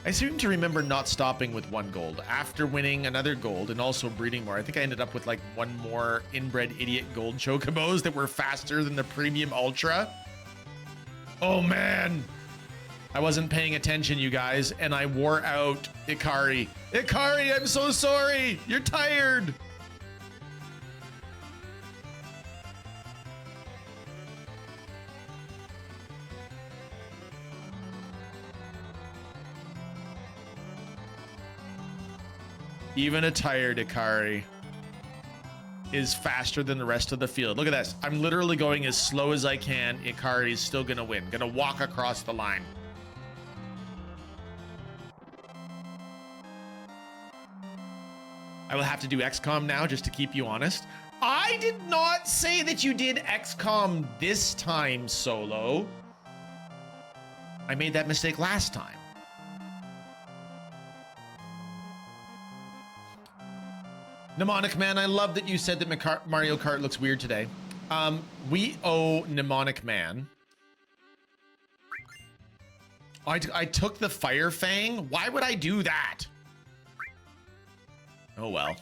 I seem to remember not stopping with 1 gold. After winning another gold and also breeding more, I think I ended up with like 1 more inbred idiot gold Chocobos that were faster than the premium ultra. Oh man. I wasn't paying attention, you guys, and I wore out Ikari. Ikari, I'm so sorry. You're tired. Even a tired Ikari is faster than the rest of the field. Look at this. I'm literally going as slow as I can. Ikari is still gonna win. Gonna walk across the line. I will have to do XCOM now just to keep you honest. I did not say that you did XCOM this time, Solo. I made that mistake last time. Mnemonic Man, I love that you said that Mario Kart looks weird today. We owe Mnemonic Man. I took the Fire Fang. Why would I do that? Oh well.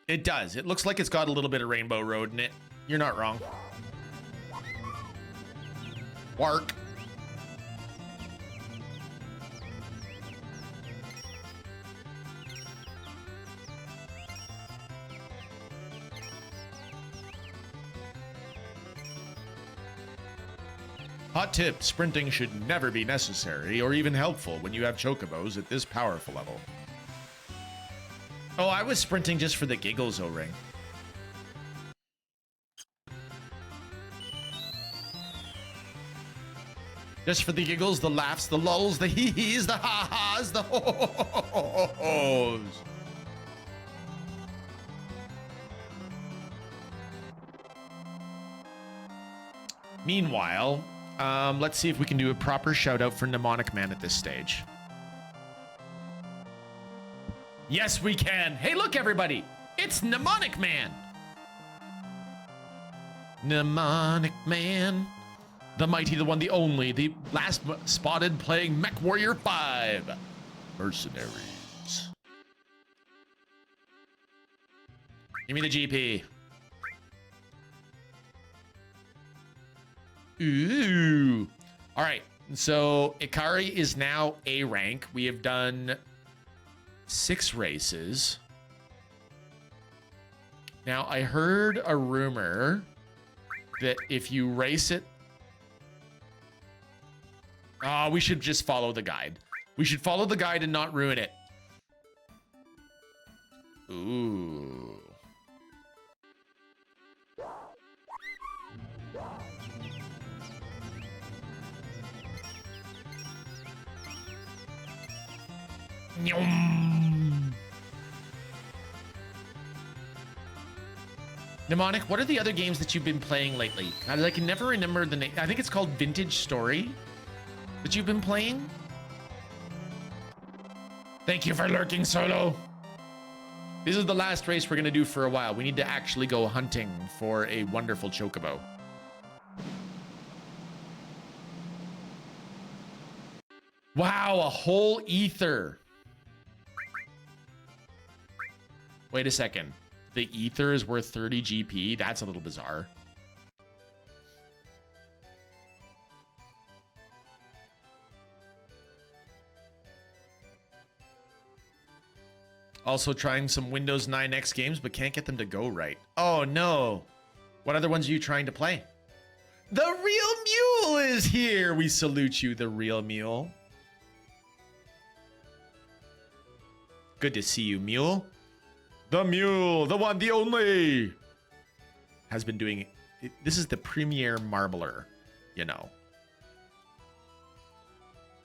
It does. It looks like it's got a little bit of Rainbow Road in it. You're not wrong. Bark. Hot tip, sprinting should never be necessary or even helpful when you have chocobos at this powerful level. Oh, I was sprinting just for the giggles, O-Ring. Just for the giggles, the laughs, the lulls, the hee-hees, the ha-has, the ho-ho-ho-ho-hos. Meanwhile, let's see if we can do a proper shout out for Mnemonic Man at this stage. Yes, we can. Hey, look, everybody. It's Mnemonic Man. Mnemonic Man. The mighty, the one, the only. The last spotted playing Mech Warrior 5. Mercenaries. Give me the GP. Ooh. All right. So Ikari is now A rank. We have done 6 races. Now, I heard a rumor that if you race it... Oh, we should just follow the guide. We should follow the guide and not ruin it. Ooh. Mnemonic, what are the other games that you've been playing lately? I can never remember the name. I think it's called Vintage Story that you've been playing. Thank you for lurking, Solo. This is the last race we're going to do for a while. We need to actually go hunting for a wonderful chocobo. Wow, a whole ether. Wait a second. The ether is worth 30 GP? That's a little bizarre. Also trying some Windows 9X games, but can't get them to go right. Oh, no. What other ones are you trying to play? The Real Mule is here. We salute you, the Real Mule. Good to see you, Mule. The Mule, the one, the only, has been doing it. This is the premier marbler, you know.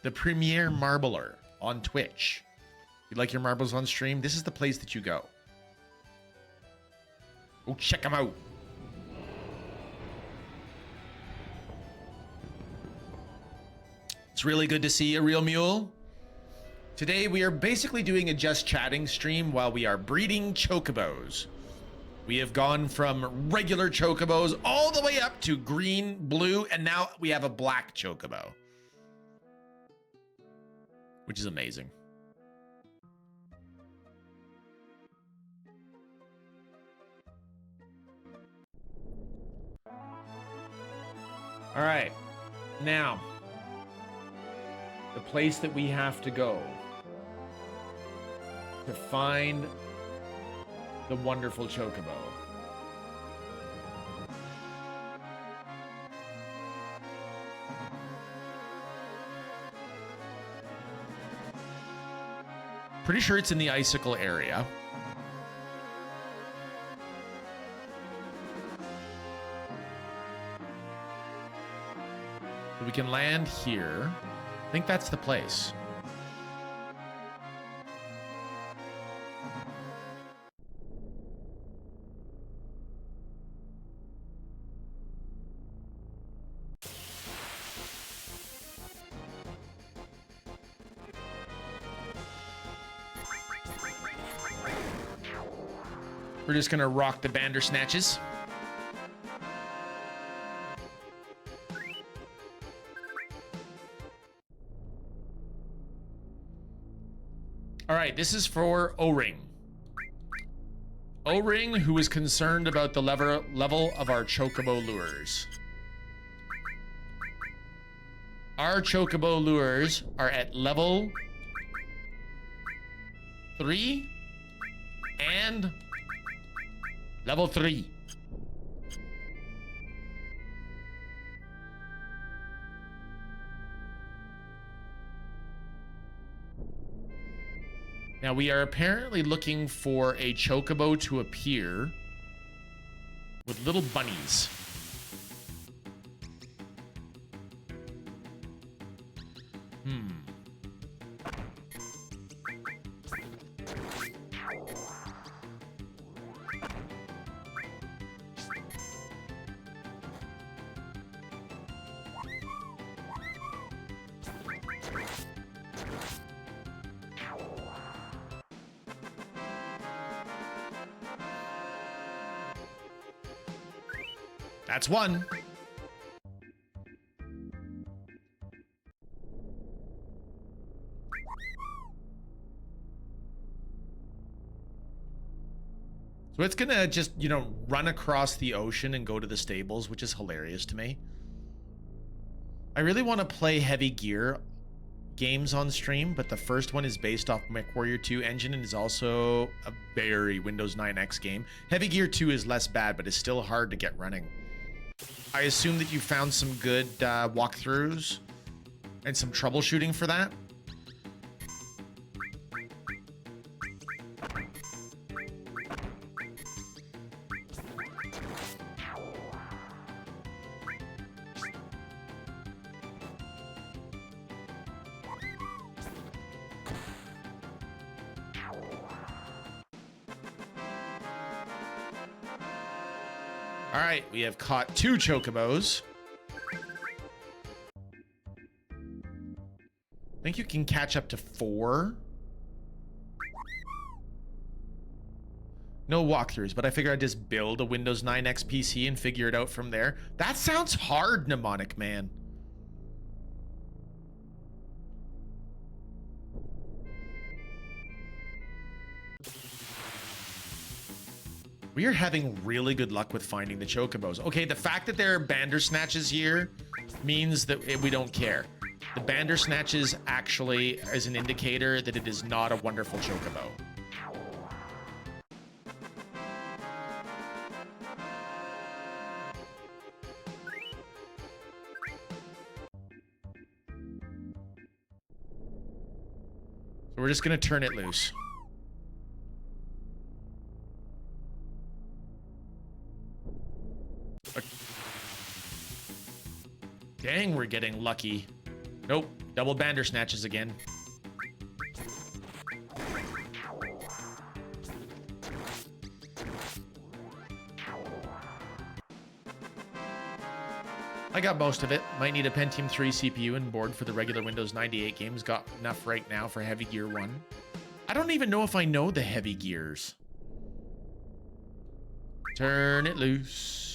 The premier marbler on Twitch. You like your marbles on stream? This is the place that you go. Go check them out. It's really good to see you, Real Mule. Today, we are basically doing a just chatting stream while we are breeding chocobos. We have gone from regular chocobos all the way up to green, blue, and now we have a black chocobo. Which is amazing. All right, now, the place that we have to go to find the wonderful chocobo. Pretty sure it's in the icicle area. So we can land here. I think that's the place. We're just gonna rock the Bandersnatches. All right, this is for O-Ring. O-Ring, who is concerned about the level of our chocobo lures. Our chocobo lures are at level 3 and level 3. Now we are apparently looking for a chocobo to appear with little bunnies. That's one. So it's gonna just, you know, run across the ocean and go to the stables, which is hilarious to me. I really want to play Heavy Gear games on stream, but the first one is based off MechWarrior 2 engine and is also a very Windows 9X game. Heavy Gear 2 is less bad, but it's still hard to get running. I assume that you found some good walkthroughs and some troubleshooting for that. All right, we have caught 2 chocobos. I think you can catch up to 4. No walkthroughs, but I figure I'd just build a Windows 9X PC and figure it out from there. That sounds hard, Mnemonic Man. We are having really good luck with finding the chocobos. Okay, the fact that there are Bandersnatches here means that we don't care. The Bandersnatches actually is an indicator that it is not a wonderful chocobo. So we're just gonna turn it loose. Dang, we're getting lucky. Nope, double Bandersnatches again. I got most of it. Might need a Pentium 3 CPU and board for the regular Windows 98 games. Got enough right now for Heavy Gear 1. I don't even know if I know the Heavy Gears. Turn it loose.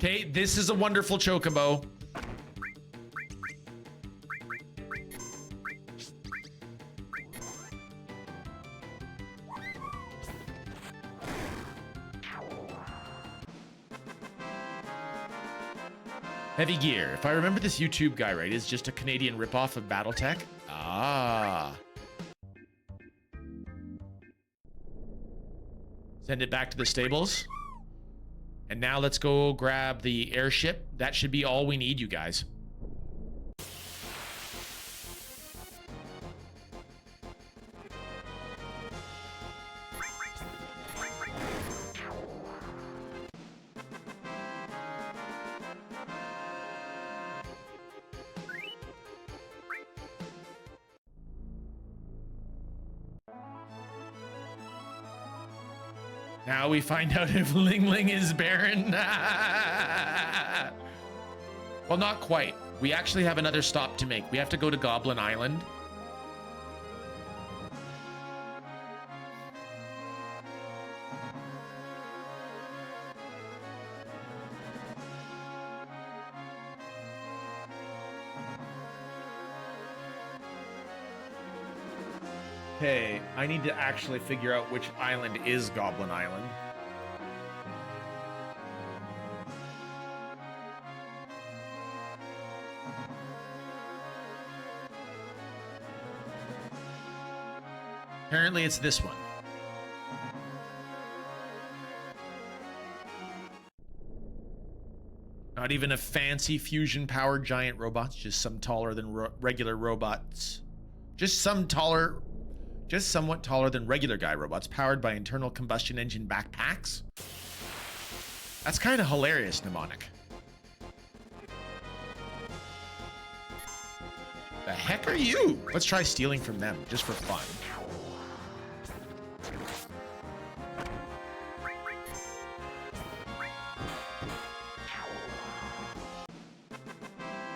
Okay, this is a wonderful chocobo. Heavy Gear. If I remember this YouTube guy right, is just a Canadian ripoff of Battletech. Ah. Send it back to the stables. And now let's go grab the airship. That should be all we need, you guys. Now we find out if Ling Ling is barren. Well, not quite. We actually have another stop to make. We have to go to Goblin Island. Okay, I need to actually figure out which island is Goblin Island. Apparently it's this one. Not even a fancy fusion-powered giant robots, just some taller than regular robots. Just somewhat taller than regular guy robots, powered by internal combustion engine backpacks. That's kind of hilarious, Mnemonic. The heck are you? Let's try stealing from them, just for fun.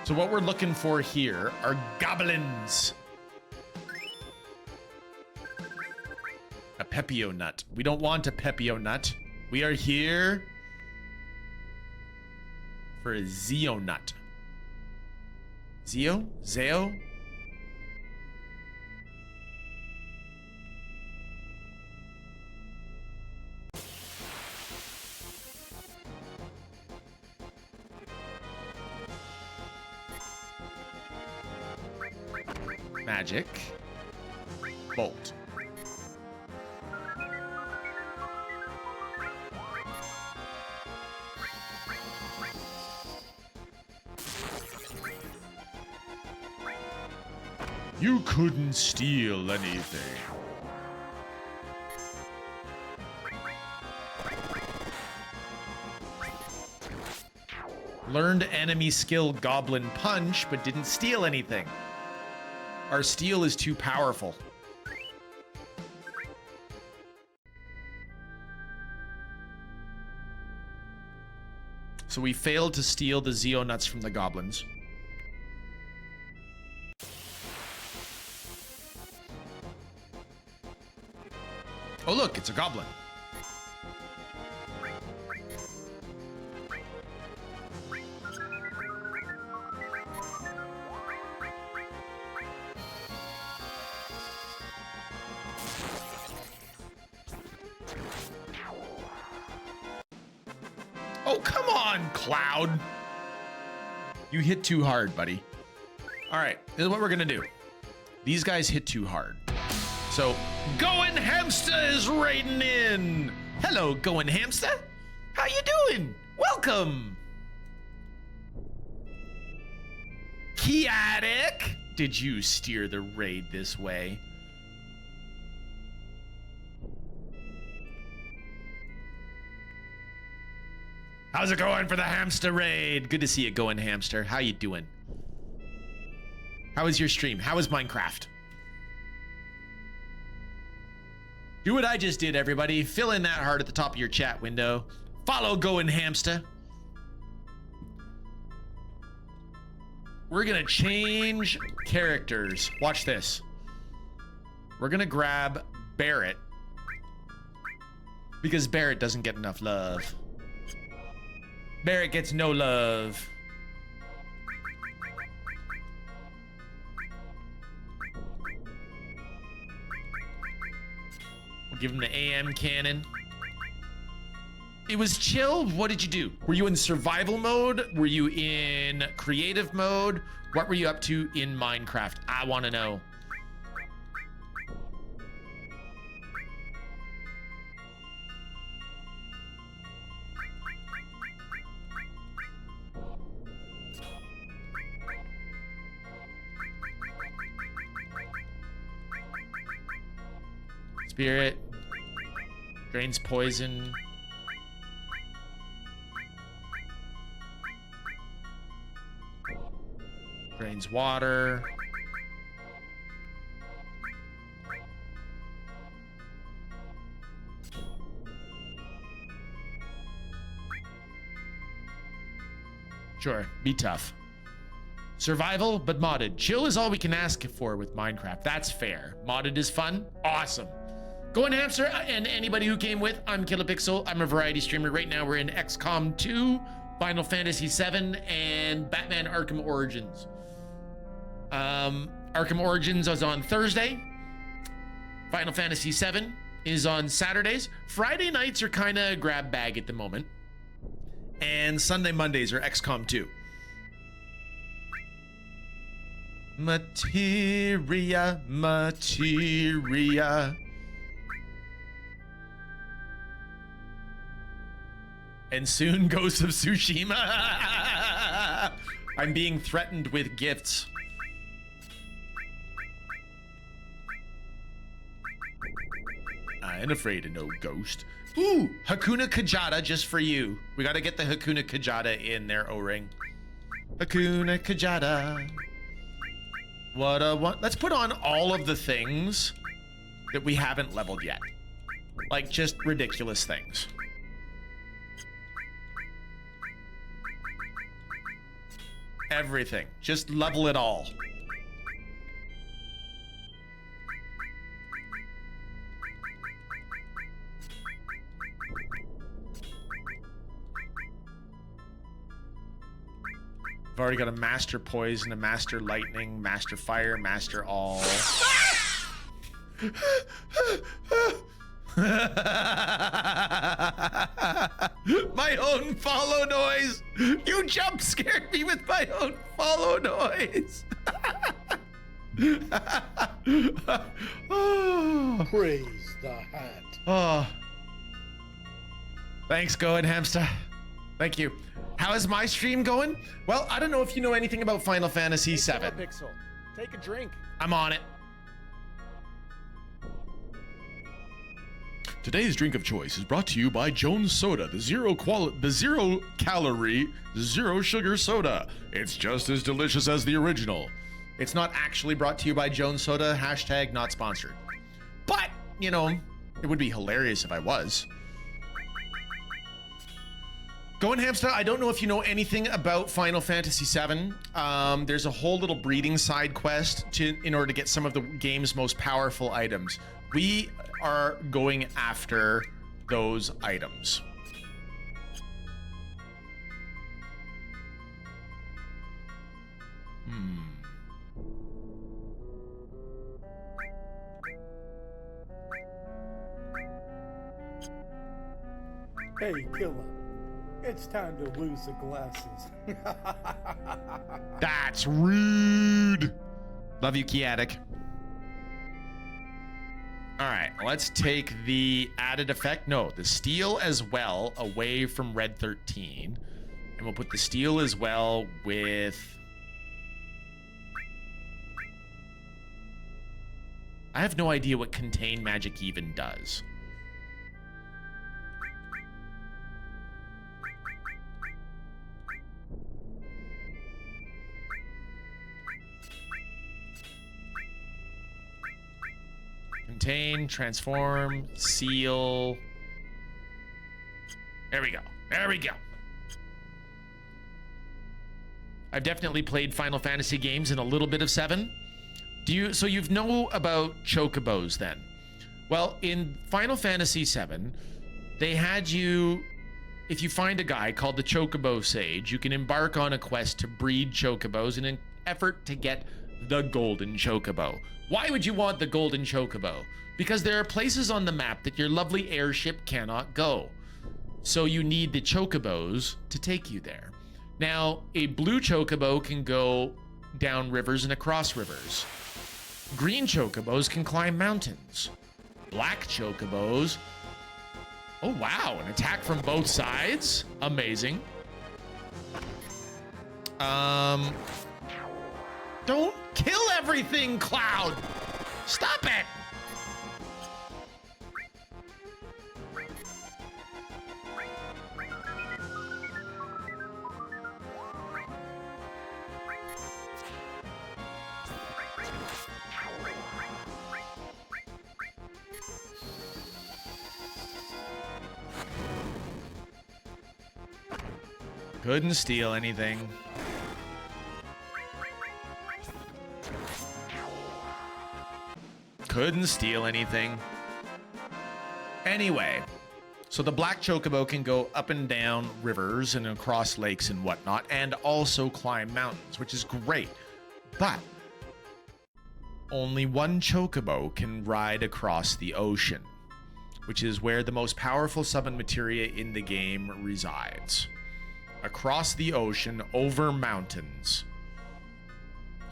So what we're looking for here are goblins. A Pepio nut. We don't want a Pepio nut. We are here for a Zeo nut. Zeo? Zeo? Magic. Bolt. You couldn't steal anything. Learned enemy skill Goblin Punch, but didn't steal anything. Our steal is too powerful. So we failed to steal the Zeo nuts from the goblins. Oh look, it's a goblin. Oh, come on, Cloud. You hit too hard, buddy. All right, this is what we're gonna do. These guys hit too hard. So, Going Hamster is raiding in. Hello, Going Hamster. How you doing? Welcome. Chaotic. Did you steer the raid this way? How's it going for the hamster raid? Good to see you, Going Hamster. How you doing? How was your stream? How was Minecraft? Do what I just did, everybody. Fill in that heart at the top of your chat window. Follow Going Hamster. We're gonna change characters. Watch this. We're gonna grab Barrett because Barrett doesn't get enough love. Barrett gets no love. We'll give him the AM cannon. It was chill. What did you do? Were you in survival mode? Were you in creative mode? What were you up to in Minecraft? I want to know. Spirit. Drains poison. Drains water. Sure, be tough. Survival, but modded. Chill is all we can ask for with Minecraft. That's fair. Modded is fun. Awesome. Going Hamster and anybody who came with, I'm Kila. I'm a variety streamer. Right now we're in XCOM 2, Final Fantasy 7, and Batman Arkham Origins. Arkham Origins was on Thursday. Final Fantasy VII is on Saturdays. Friday nights are kind of grab bag at the moment. And Sunday, Mondays are XCOM 2. Materia, materia. And soon Ghost of Tsushima. I'm being threatened with gifts. I ain't afraid of no ghost. Ooh, Hakuna Kajata just for you. We gotta get the Hakuna Kajata in there, O-Ring. Hakuna Kajata. What a one. Let's put on all of the things that we haven't leveled yet. Like just ridiculous things. Everything. Just level it all. I've already got a master poison, a master lightning, master fire, master all. My own follow noise. You jump scared me with my own follow noise. Oh. Praise the hat. Oh. Thanks, Going Hamster. Thank you. How is my stream going? Well, I don't know if you know anything about Final Fantasy Hey, VII. Pixel, take a drink. I'm on it. Today's drink of choice is brought to you by Jones Soda, the zero calorie, zero sugar soda. It's just as delicious as the original. It's not actually brought to you by Jones Soda. Hashtag not sponsored. But, you know, it would be hilarious if I was. Going Hamster, I don't know if you know anything about Final Fantasy VII. There's a whole little breeding side quest in order to get some of the game's most powerful items. We are going after those items. Hey, Kila, it's time to lose the glasses. That's rude. Love you, Kiatic. All right, let's take the added effect. No, the steel as well away from Red 13. And we'll put the steel as well with... I have no idea what contain magic even does. Contain, transform, seal. There we go. There we go. I've definitely played Final Fantasy games and a little bit of 7. So you know about chocobos then? Well, in Final Fantasy 7, they had you, if you find a guy called the Chocobo Sage, you can embark on a quest to breed chocobos in an effort to get the Golden Chocobo. Why would you want the Golden Chocobo? Because there are places on the map that your lovely airship cannot go. So you need the chocobos to take you there. Now, a blue chocobo can go down rivers and across rivers. Green chocobos can climb mountains. Black chocobos... Oh, wow, an attack from both sides? Amazing. Don't kill everything, Cloud! Stop it! Couldn't steal anything. Couldn't steal anything. Anyway, so the black chocobo can go up and down rivers and across lakes and whatnot, and also climb mountains, which is great. But only one chocobo can ride across the ocean, which is where the most powerful summon materia in the game resides. Across the ocean, over mountains.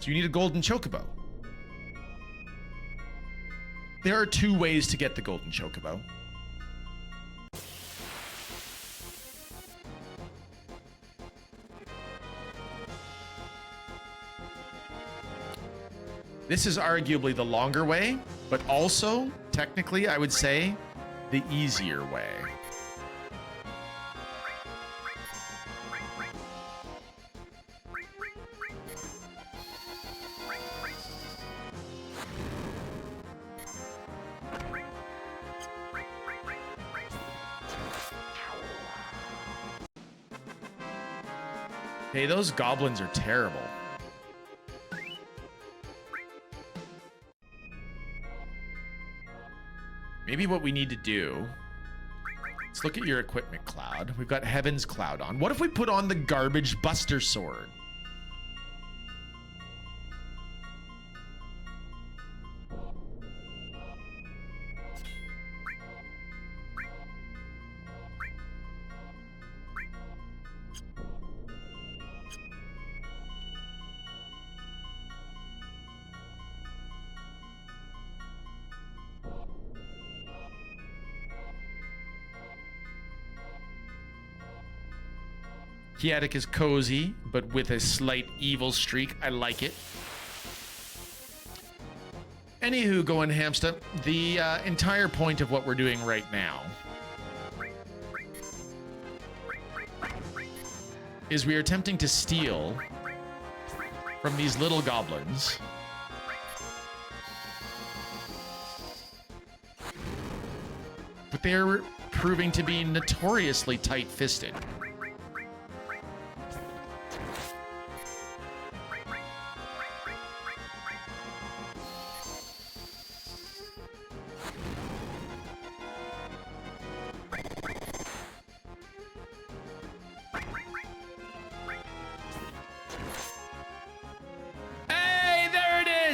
So you need a golden chocobo. There are two ways to get the golden chocobo. This is arguably the longer way, but also, technically, I would say, the easier way. Hey, those goblins are terrible. Maybe what we need to do, let's look at your equipment cloud. We've got Heaven's Cloud on. What if we put on the Garbage Buster Sword? Kiatic is cozy, but with a slight evil streak. I like it. Anywho, going Hamsta, the entire point of what we're doing right now is we are attempting to steal from these little goblins but they're proving to be notoriously tight-fisted.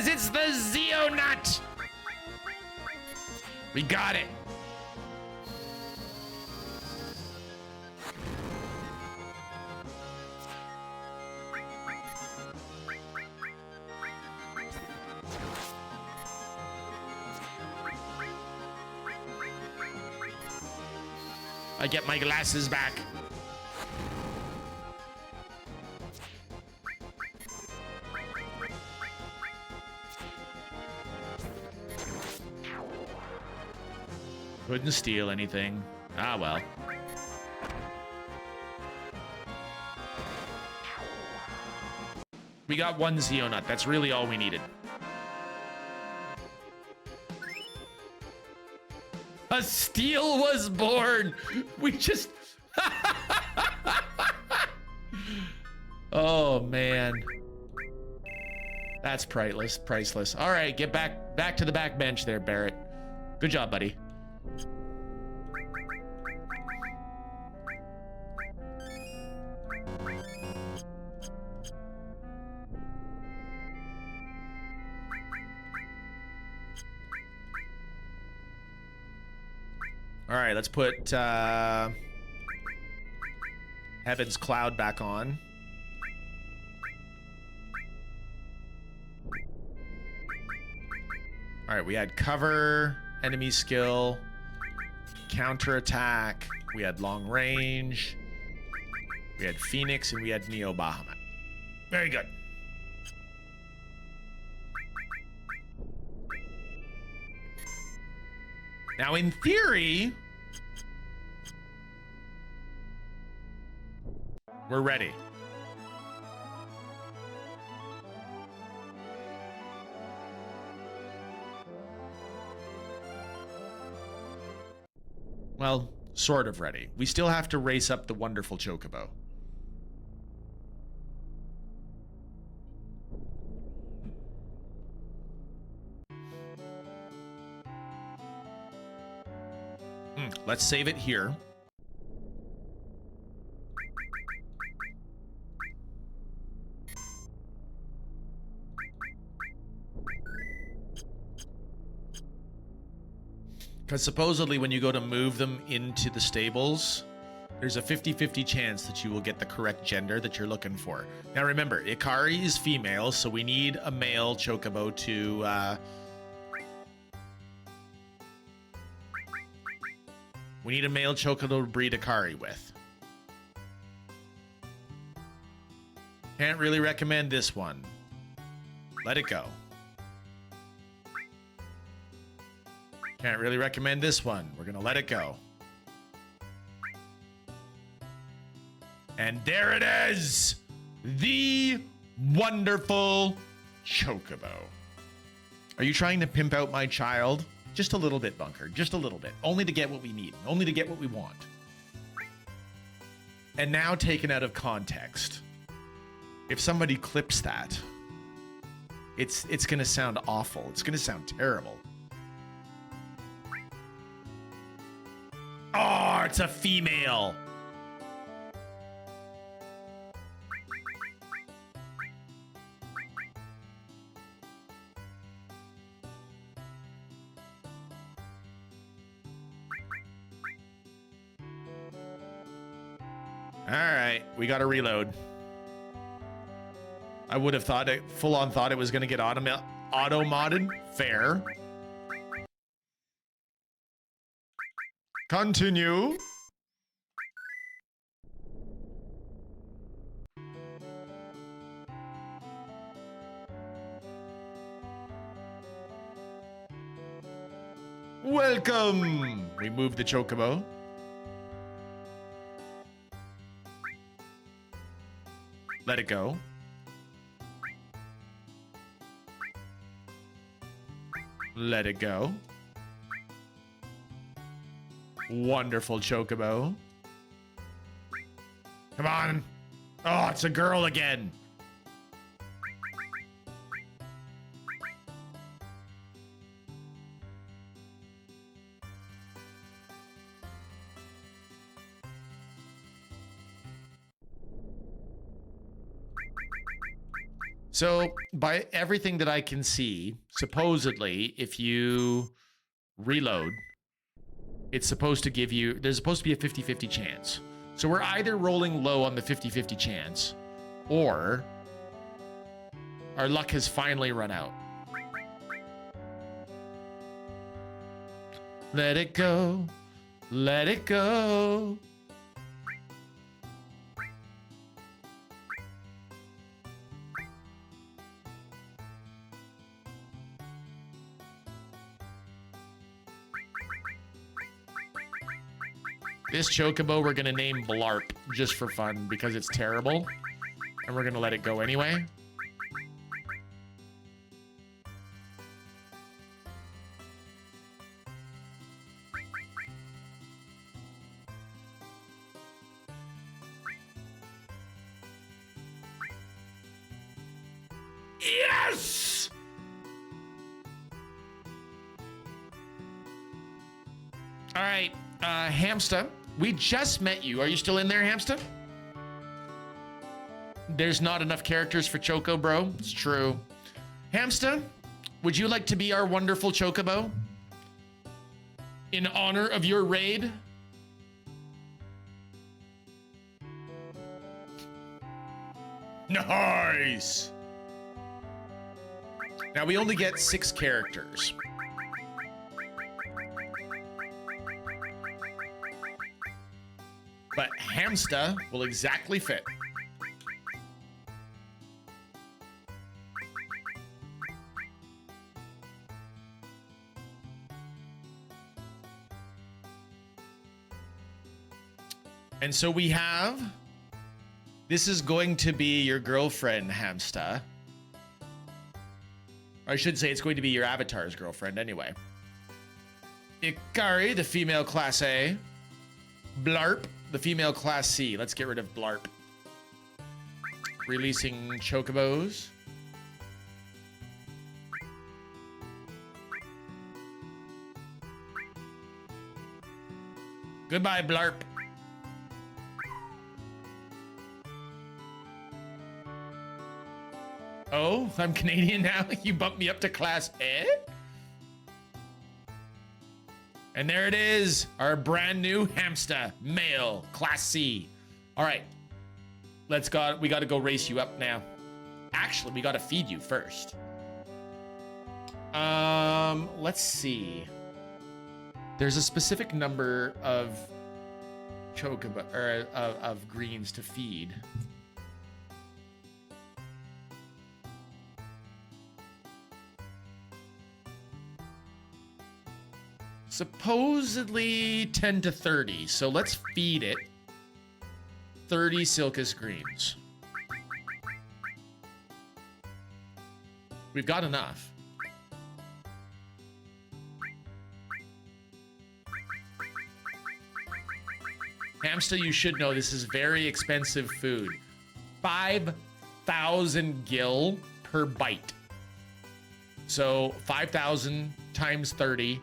It's the Zeonut! We got it. I get my glasses back. Couldn't steal anything. Ah, well. We got one Zeonut. That's really all we needed. A steal was born. We just... Oh, man. That's priceless. All right, get back to the back bench there, Barrett. Good job, buddy. All right, let's put Heaven's Cloud back on. All right, we had cover, enemy skill, counterattack, we had long range, we had Phoenix, and we had Neo Bahamut. Very good. Now, in theory, we're ready. Well, sort of ready. We still have to race up the wonderful Chocobo. Let's save it here. Because supposedly when you go to move them into the stables, there's a 50-50 chance that you will get the correct gender that you're looking for. Now remember, Ikari is female, so we need a male chocobo to... we need a male chocobo to breed Ikari with. Can't really recommend this one. Let it go. Can't really recommend this one. We're gonna let it go. And there it is! The wonderful Chocobo. Are you trying to pimp out my child? Just a little bit, Bunker. Just a little bit. Only to get what we need. Only to get what we want. And now taken out of context. If somebody clips that, it's gonna sound awful. It's gonna sound terrible. Oh, it's a female. All right, we got to reload. I would have thought it, full on thought it was going to get auto-modded. Fair. Continue. Welcome. We moved the Chocobo. Let it go. Let it go. Wonderful Chocobo. Come on. Oh, it's a girl again. So, by everything that I can see, supposedly, if you reload, it's supposed to give you, there's supposed to be a 50-50 chance. So we're either rolling low on the 50-50 chance, or our luck has finally run out. Let it go. Let it go. This Chocobo we're gonna name Blarp just for fun because it's terrible. And we're gonna let it go anyway. Yes! All right, Hamster. We just met you. Are you still in there, Hamster? There's not enough characters for Choco, bro. It's true. Hamster, would you like to be our wonderful Chocobo? In honor of your raid? Nice! Now, we only get 6 characters. But Hamster will exactly fit. And so we have, this is going to be your girlfriend, Hamster. Or I should say it's going to be your avatar's girlfriend anyway. Ikari, the female class A. Blarp, the female class C. Let's get rid of Blarp. Releasing Chocobos. Goodbye, Blarp. Oh, I'm Canadian now? You bumped me up to class A? And there it is, our brand new hamster, male, class C. All right, we gotta go race you up now. Actually, we gotta feed you first. Let's see. There's a specific number of chocobo, or of greens to feed. Supposedly 10 to 30, so let's feed it 30 Silkus greens. We've got enough. Hamster, you should know this is very expensive food. 5,000 gil per bite. So 5,000 times 30.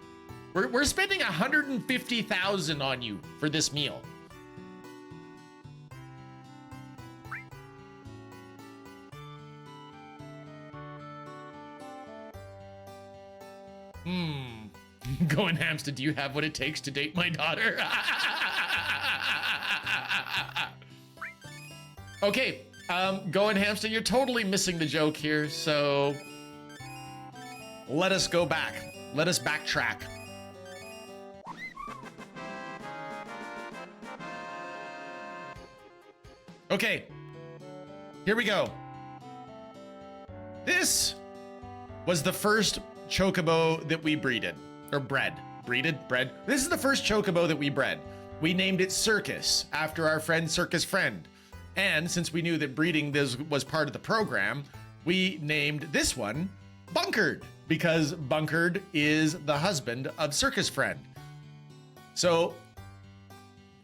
We're spending 150,000 on you for this meal. Going hamster, do you have what it takes to date my daughter? Okay, going hamster, you're totally missing the joke here, so let us go back. Let us backtrack. Okay, here we go. This was the first chocobo that we bred. This is the first chocobo that we bred. We named it Circus after our friend Circus Friend. And since we knew that breeding this was part of the program, we named this one Bunkered because Bunkered is the husband of Circus Friend. So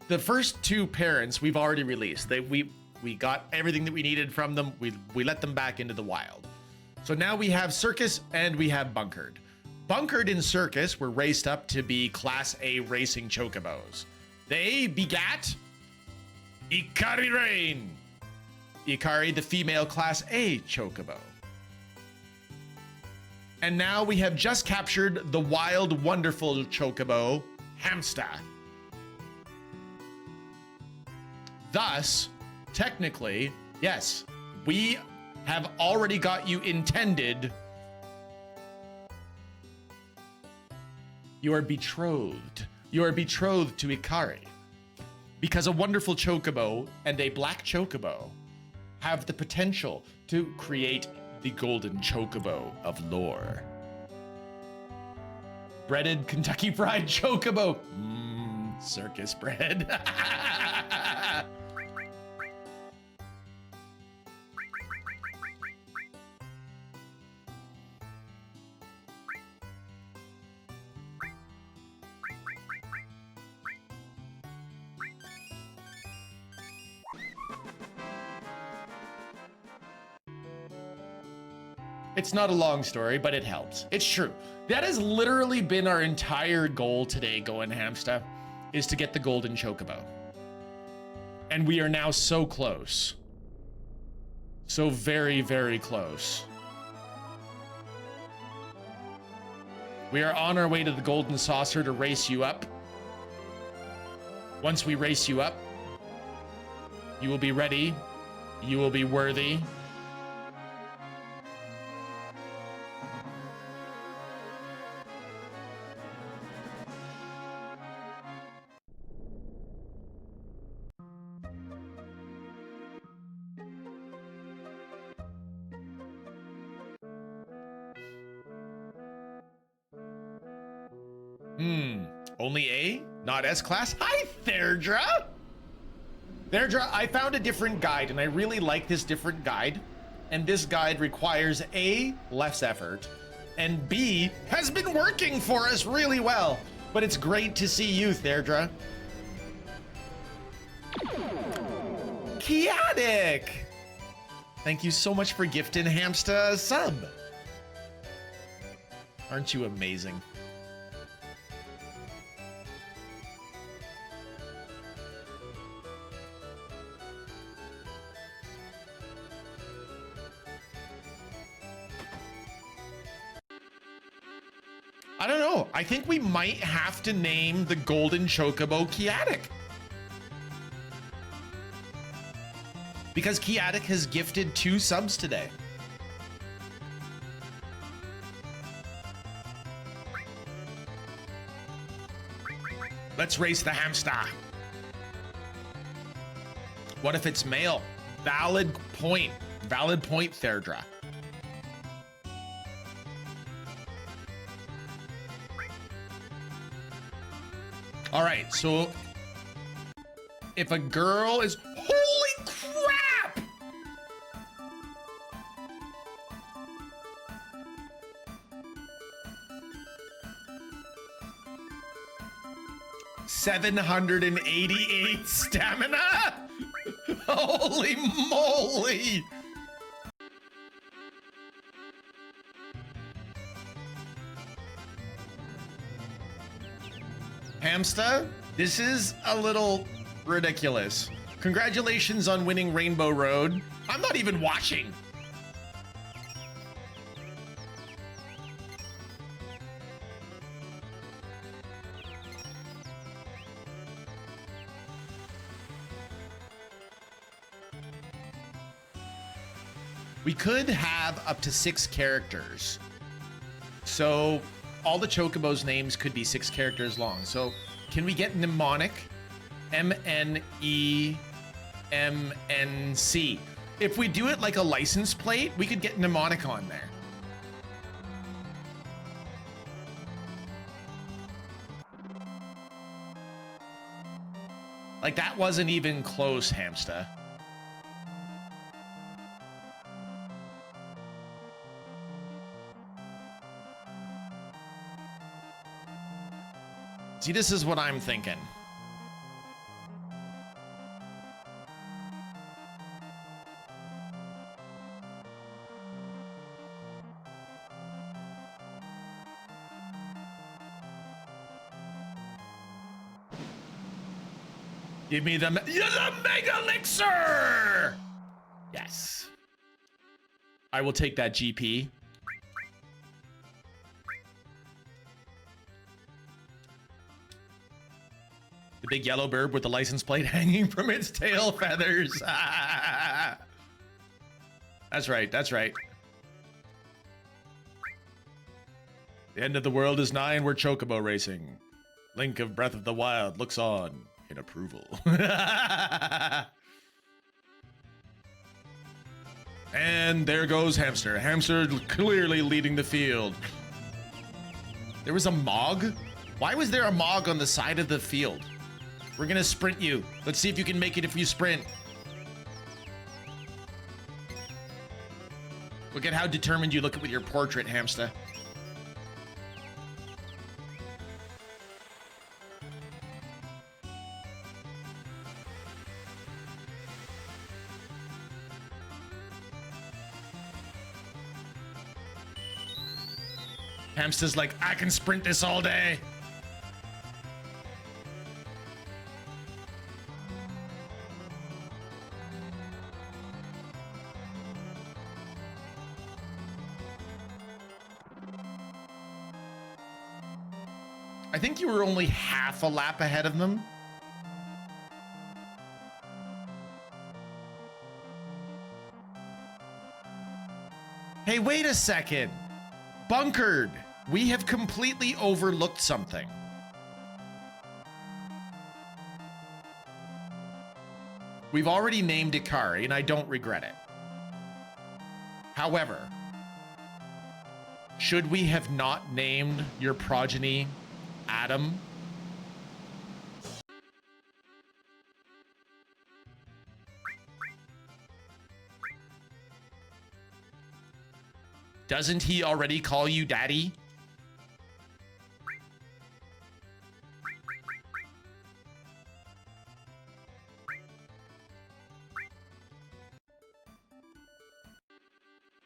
the first two parents we've already released. We got everything that we needed from them. We let them back into the wild. So now we have Circus and we have Bunkered. Bunkered and Circus were raced up to be Class A racing chocobos. They begat Ikari Rain. Ikari, the female Class A chocobo. And now we have just captured the wild, wonderful chocobo, Hamster. Thus, technically, yes, we have already got you intended. You are betrothed. You are betrothed to Ikari. Because a wonderful chocobo and a black chocobo have the potential to create the Golden Chocobo of lore. Breaded Kentucky Fried Chocobo. Circus bread. It's not a long story, but it helps. It's true. That has literally been our entire goal today, Going Hamster, is to get the Golden Chocobo. And we are now so close. So very, very close. We are on our way to the Golden Saucer to race you up. Once we race you up, you will be ready. You will be worthy. Only A? Not S class? Hi, Therdra! Therdra, I found a different guide, and I really like this different guide. And this guide requires A, less effort, and B, has been working for us really well. But it's great to see you, Therdra. Chaotic! Thank you so much for gifting Hamster a sub. Aren't you amazing? I don't know. I think we might have to name the Golden Chocobo Kiatic. Because Kiatic has gifted 2 subs today. Let's race the hamster. What if it's male? Valid point. Valid point, Therdra. All right, so if a girl is... Holy crap! $788 stamina? Holy moly! Hamster, this is a little ridiculous. Congratulations on winning Rainbow Road. I'm not even watching. We could have up to 6 characters. So all the Chocobo's names could be 6 characters long. So can we get mnemonic? MNEMNC. If we do it like a license plate, we could get mnemonic on there. Like that wasn't even close, Hamster. See, this is what I'm thinking. Give me the Mega Elixir! Yes. I will take that GP. The big yellow bird with the license plate hanging from its tail feathers. That's right, that's right. The end of the world is nigh and we're Chocobo racing. Link of Breath of the Wild looks on in approval. And there goes Hamster. Hamster clearly leading the field. There was a Mog? Why was there a Mog on the side of the field? We're gonna sprint you. Let's see if you can make it if you sprint. Look at how determined you look with your portrait, Hamster. Hamster's like, I can sprint this all day. I think you were only half a lap ahead of them. Hey, wait a second. Bunkered. We have completely overlooked something. We've already named Ikari, and I don't regret it. However, should we have not named your progeny Adam? Doesn't he already call you daddy?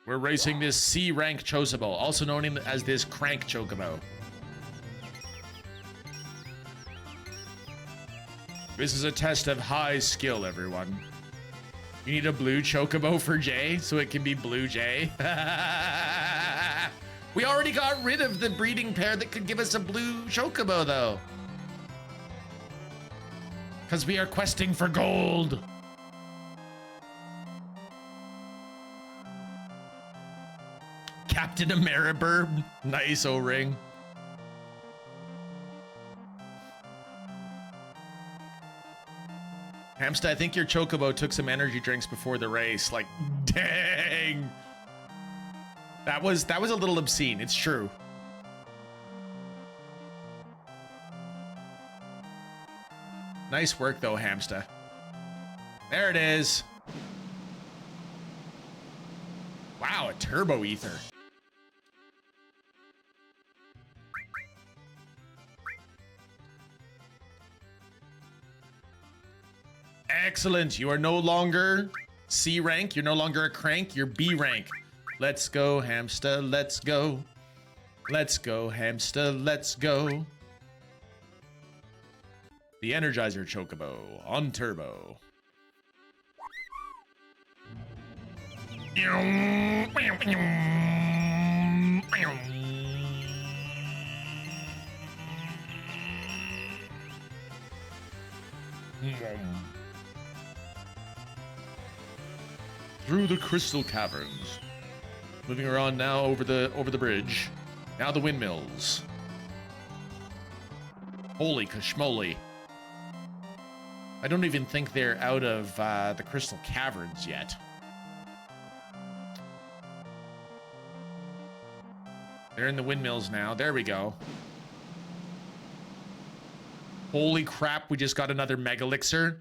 We're racing this C-rank Chocobo, also known as this crank Chocobo. This is a test of high skill, everyone. You need a blue Chocobo for Jay, so it can be Blue Jay. We already got rid of the breeding pair that could give us a blue chocobo, though. Because we are questing for gold. Captain Ameriburb. Nice O-ring. Hamster, I think your chocobo took some energy drinks before the race. Like, dang. That was a little obscene. It's true. Nice work, though, Hamster. There it is. Wow, a turbo ether. Excellent. You are no longer C rank. You're no longer a crank. You're B rank. Let's go, Hamster. Let's go. Let's go, Hamster. Let's go. The Energizer Chocobo on turbo. Through the crystal caverns. Moving around now over the bridge. Now the windmills. Holy kashmoli. I don't even think they're out of the crystal caverns yet. They're in the windmills now. There we go. Holy crap, we just got another Mega Elixir.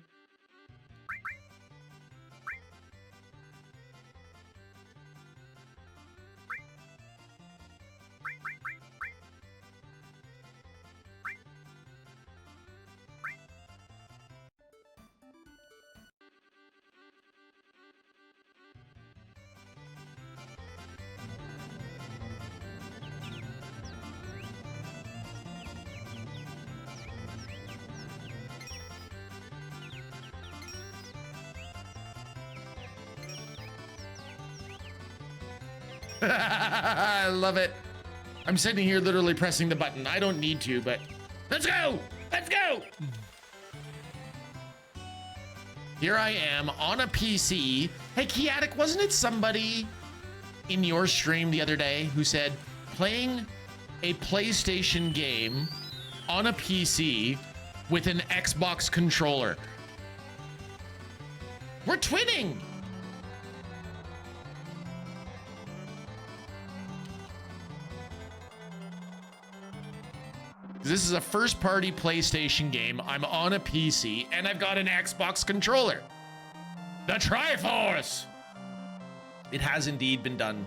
I love it. I'm sitting here literally pressing the button. I don't need to, but let's go. Let's go. Here I am on a PC. Hey, Kiatic, wasn't it somebody in your stream the other day who said playing a PlayStation game on a PC with an Xbox controller? We're twinning. This is a first-party PlayStation game. I'm on a PC, and I've got an Xbox controller. The Triforce! It has indeed been done.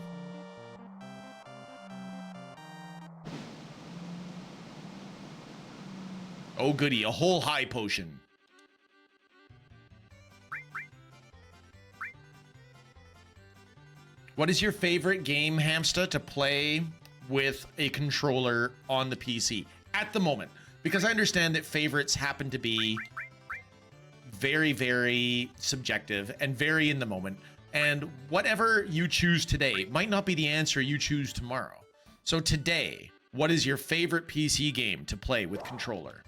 Oh goody, a whole high potion. What is your favorite game, Hamster, to play with a controller on the PC? At the moment, because I understand that favorites happen to be very, very subjective and vary in the moment. And whatever you choose today might not be the answer you choose tomorrow. So today, what is your favorite PC game to play with controller?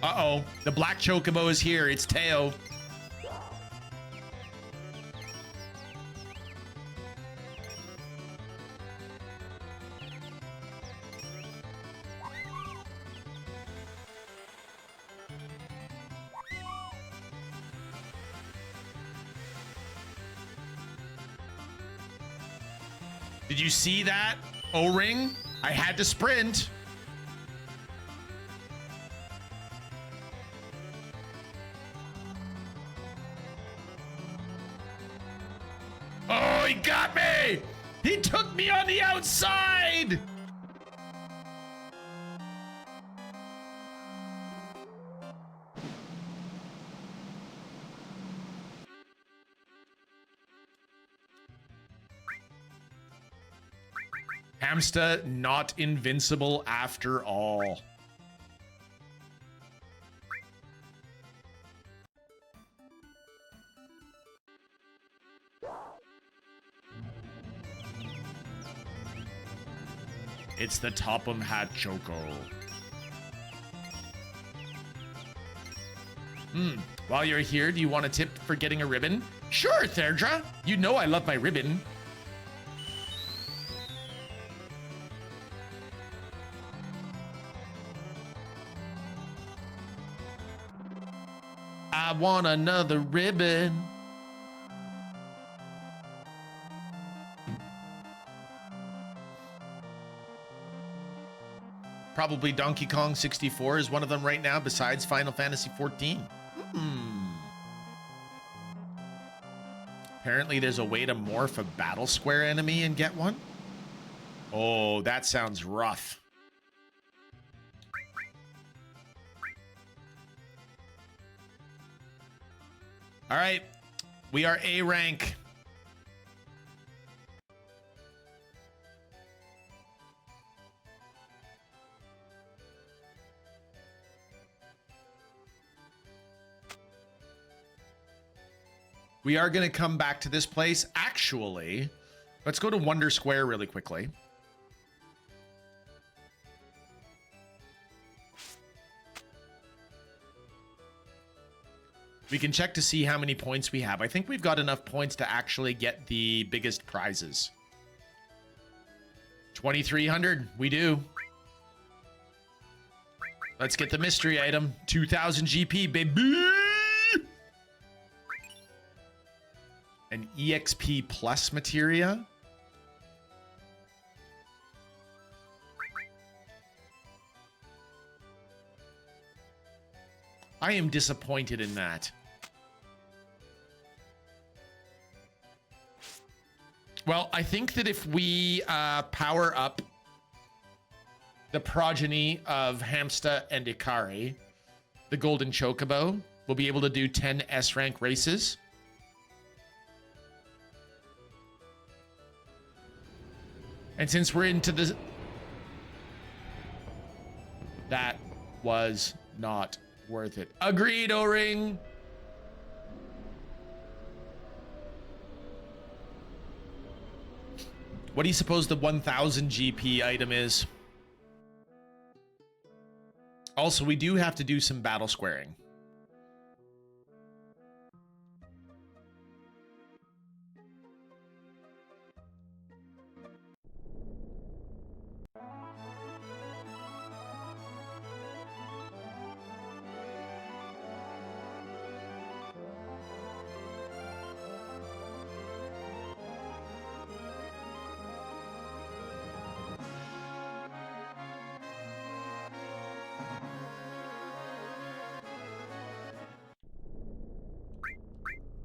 Uh-oh, the black chocobo is here. It's Teo. Did you see that O-ring? I had to sprint. Oh, he got me! He took me on the outside! Hamster not invincible after all. It's the Topham Hat Choco. While you're here, do you want a tip for getting a ribbon? Sure, Therdra. You know I love my ribbon. I want another ribbon. Probably Donkey Kong 64 is one of them right now, besides Final Fantasy 14. Apparently there's a way to morph a Battle Square enemy and get one. Oh, that sounds rough. All right, we are A rank. We are going to come back to this place. Actually, let's go to Wonder Square really quickly. We can check to see how many points we have. I think we've got enough points to actually get the biggest prizes. 2,300. We do. Let's get the mystery item. 2,000 GP, baby. An EXP plus materia. I am disappointed in that. Well, I think that if we power up the progeny of Hamsta and Ikari, the Golden Chocobo, we'll be able to do 10 S-rank races. And since we're into the... That was not worth it. Agreed, O-Ring. What do you suppose the 1,000 GP item is? Also, we do have to do some battle squaring.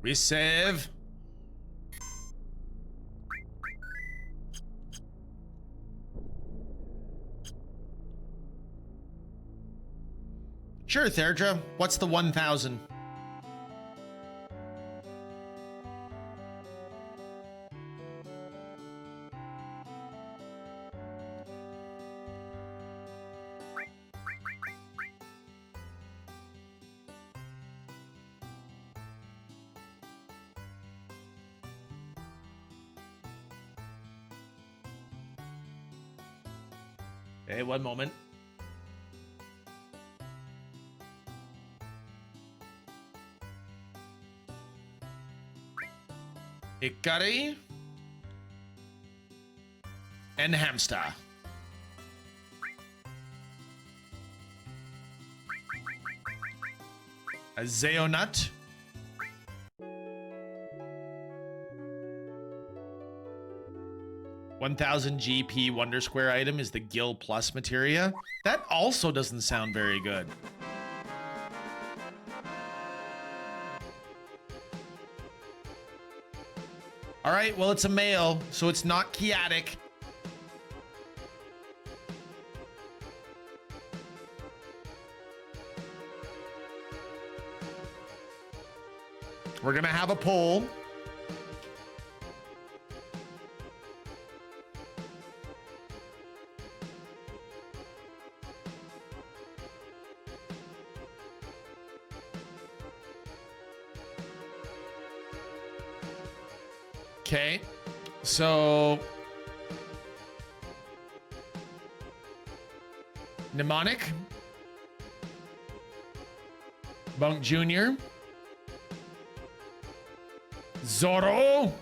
We save. Sure, Therdra. What's the 1,000? Okay, one moment. Ikari and Hamster. A Zeonut. $1,000 GP Wonder Square item is the Gil Plus materia. That also doesn't sound very good. All right, well, it's a male, so it's not chaotic. We're gonna have a poll. Okay, so Mnemonic. Bunk Jr. Zorro.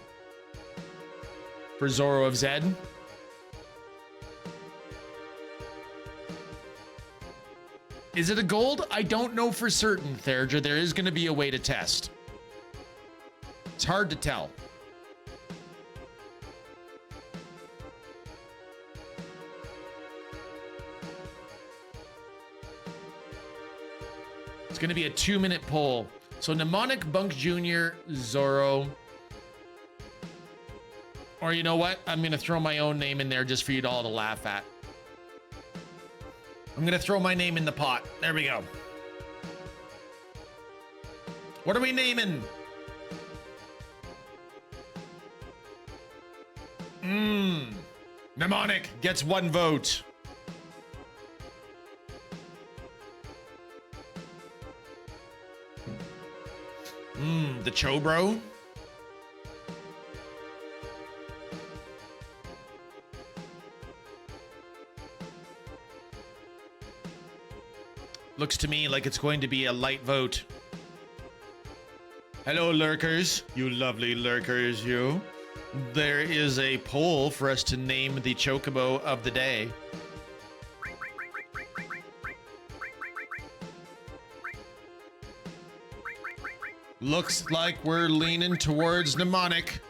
For Zorro of Zed. Is it a gold? I don't know for certain, Therdra. There is going to be a way to test. It's hard to tell. It's going to be a 2-minute poll. So Mnemonic, Bunk Jr., Zorro. Or you know what? I'm going to throw my own name in there just for you all to laugh at. I'm going to throw my name in the pot. There we go. What are we naming? Mnemonic gets 1 vote. The Chobro. Looks to me like it's going to be a light vote. Hello, lurkers. You lovely lurkers, you. There is a poll for us to name the Chocobo of the day. Looks like we're leaning towards Mnemonic.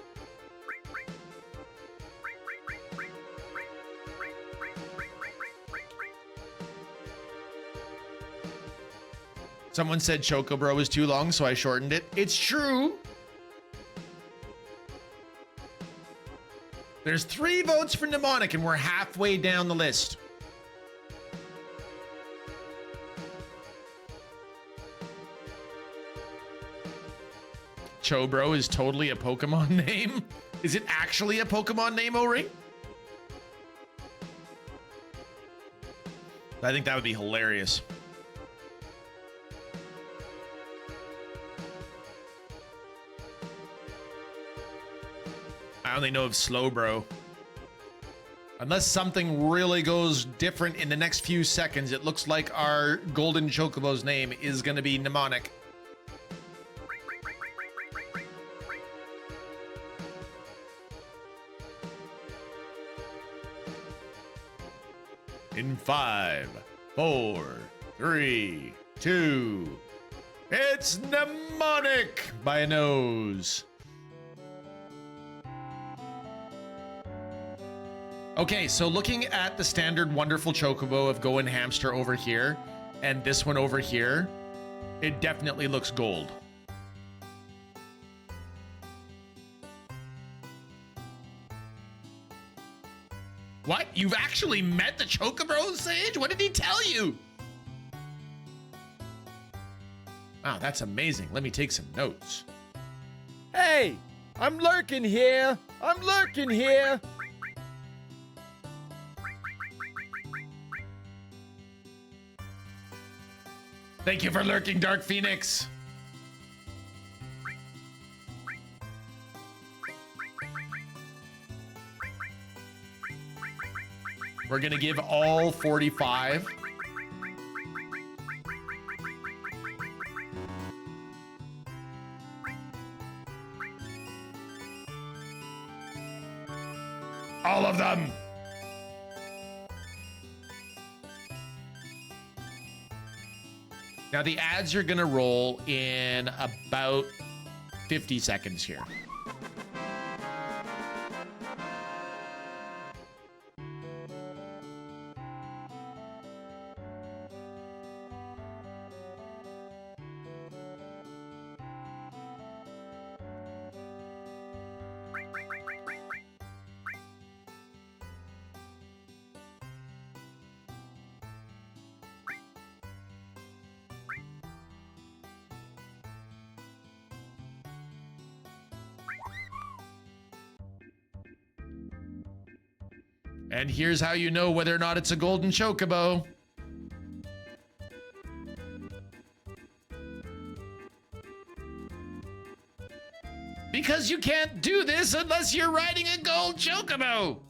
Someone said Chocobro was too long, so I shortened it. It's true. There's 3 votes for Mnemonic, and we're halfway down the list. Chobro is totally a Pokemon name. Is it actually a Pokemon name, O-Ring? I think that would be hilarious. I only know of Slowbro. Unless something really goes different in the next few seconds, it looks like our Golden Chocobo's name is going to be Mnemonic. In 5, 4, 3, 2, it's Mnemonic by a nose. Okay, so looking at the standard wonderful Chocobo of Go and Hamster over here, and this one over here, it definitely looks gold. What? You've actually met the Chocobro, Sage? What did he tell you? Wow, that's amazing. Let me take some notes. Hey, I'm lurking here. I'm lurking here. Thank you for lurking, Dark Phoenix. We're gonna give all 45. All of them. Now the ads are gonna roll in about 50 seconds here. And here's how you know whether or not it's a Golden Chocobo. Because you can't do this unless you're riding a Gold Chocobo.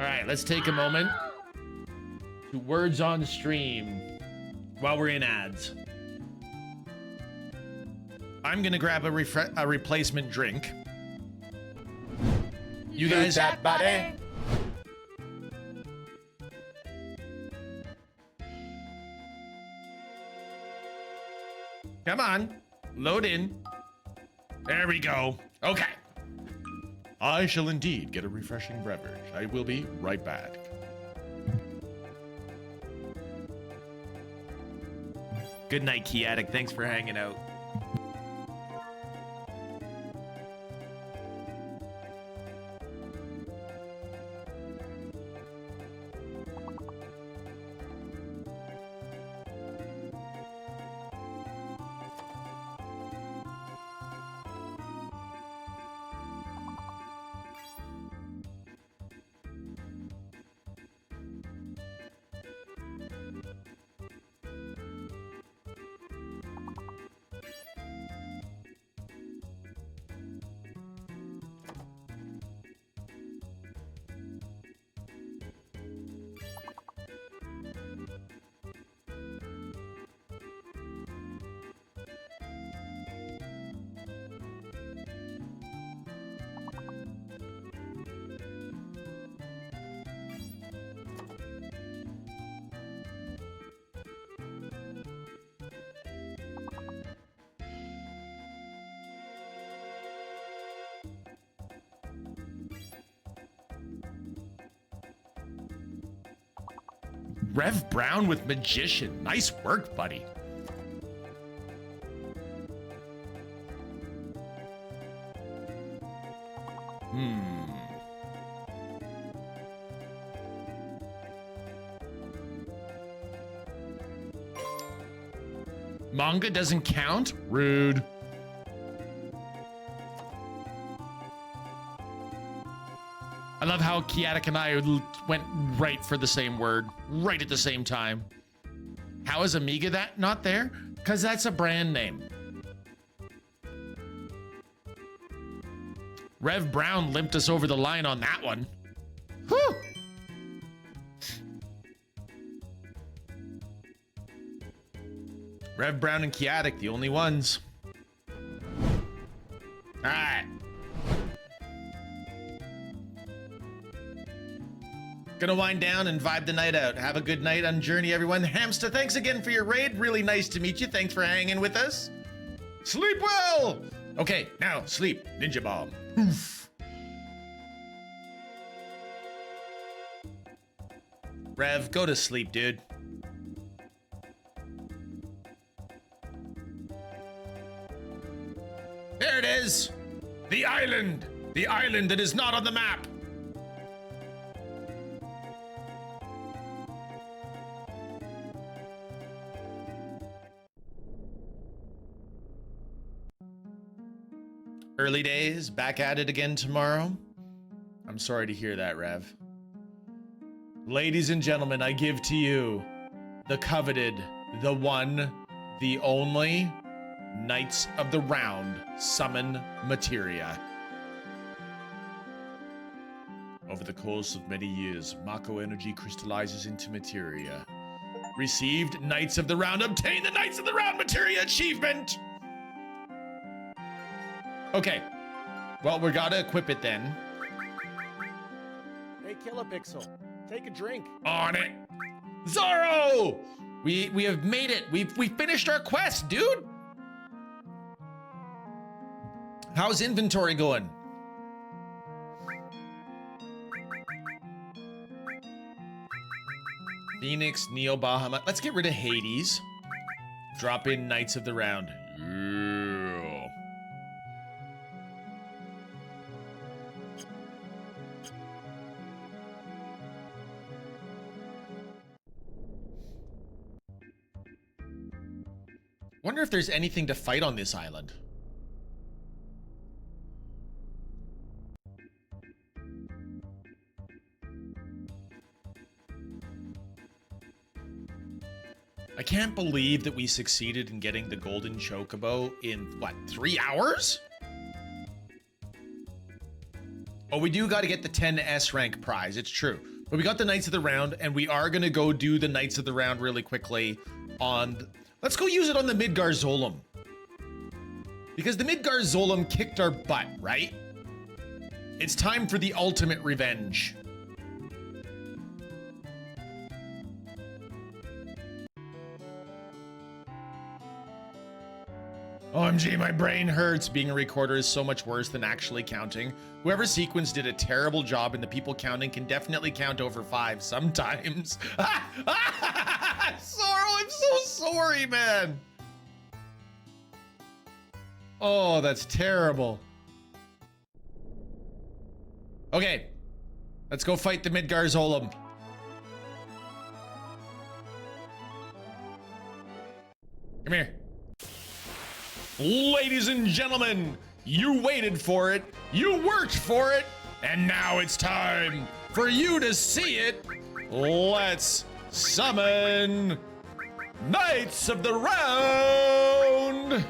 All right, let's take a moment to words on stream while we're in ads. I'm gonna grab a replacement drink. You guys, that, buddy. come on, load in. There we go. Okay. I shall indeed get a refreshing beverage. I will be right back. Good night, Kiatic. Thanks for hanging out. Rev Brown with Magician. Nice work, buddy. Manga doesn't count? Rude. I love how Kiatic and I went right for the same word, right at the same time. How is Amiga that not there? Because that's a brand name. Rev Brown limped us over the line on that one. Whew! Rev Brown and Kiatic, the only ones. All right. Gonna wind down and vibe the night out. Have a good night on Journey, everyone. Hamster, thanks again for your raid. Really nice to meet you. Thanks for hanging with us. Sleep well. Okay, now sleep. Ninja bomb. Oof. Rev, go to sleep, dude. There it is. The island. The island that is not on the map. Early days, back at it again tomorrow. I'm sorry to hear that, Rev. Ladies and gentlemen, I give to you the coveted, the one, the only Knights of the Round summon materia. Over the course of many years, Mako energy crystallizes into materia. Received Knights of the Round, obtain the Knights of the Round materia achievement! Okay, well, we gotta equip it then. Hey, Kilopixel, take a drink. On it. Zorro! We have made it. We finished our quest, dude. How's inventory going? Phoenix, Neo, Bahamut. Let's get rid of Hades. Drop in Knights of the Round. Yeah. Wonder if there's anything to fight on this island. I can't believe that we succeeded in getting the Golden Chocobo in, what, 3 hours? Oh, we do got to get the 10 S rank prize. It's true. But we got the Knights of the Round, and we are gonna go do the Knights of the Round really quickly on... Let's go use it on the Midgar Zolom. Because the Midgar Zolom kicked our butt, right? It's time for the ultimate revenge. OMG, my brain hurts. Being a recorder is so much worse than actually counting. Whoever sequenced did a terrible job, and the people counting can definitely count over 5 sometimes. Sorrow, I'm so sorry, man. Oh, that's terrible. Okay, let's go fight the Midgar Zolom. Come here. Ladies and gentlemen, you waited for it, you worked for it, and now it's time for you to see it. Let's summon Knights of the Round.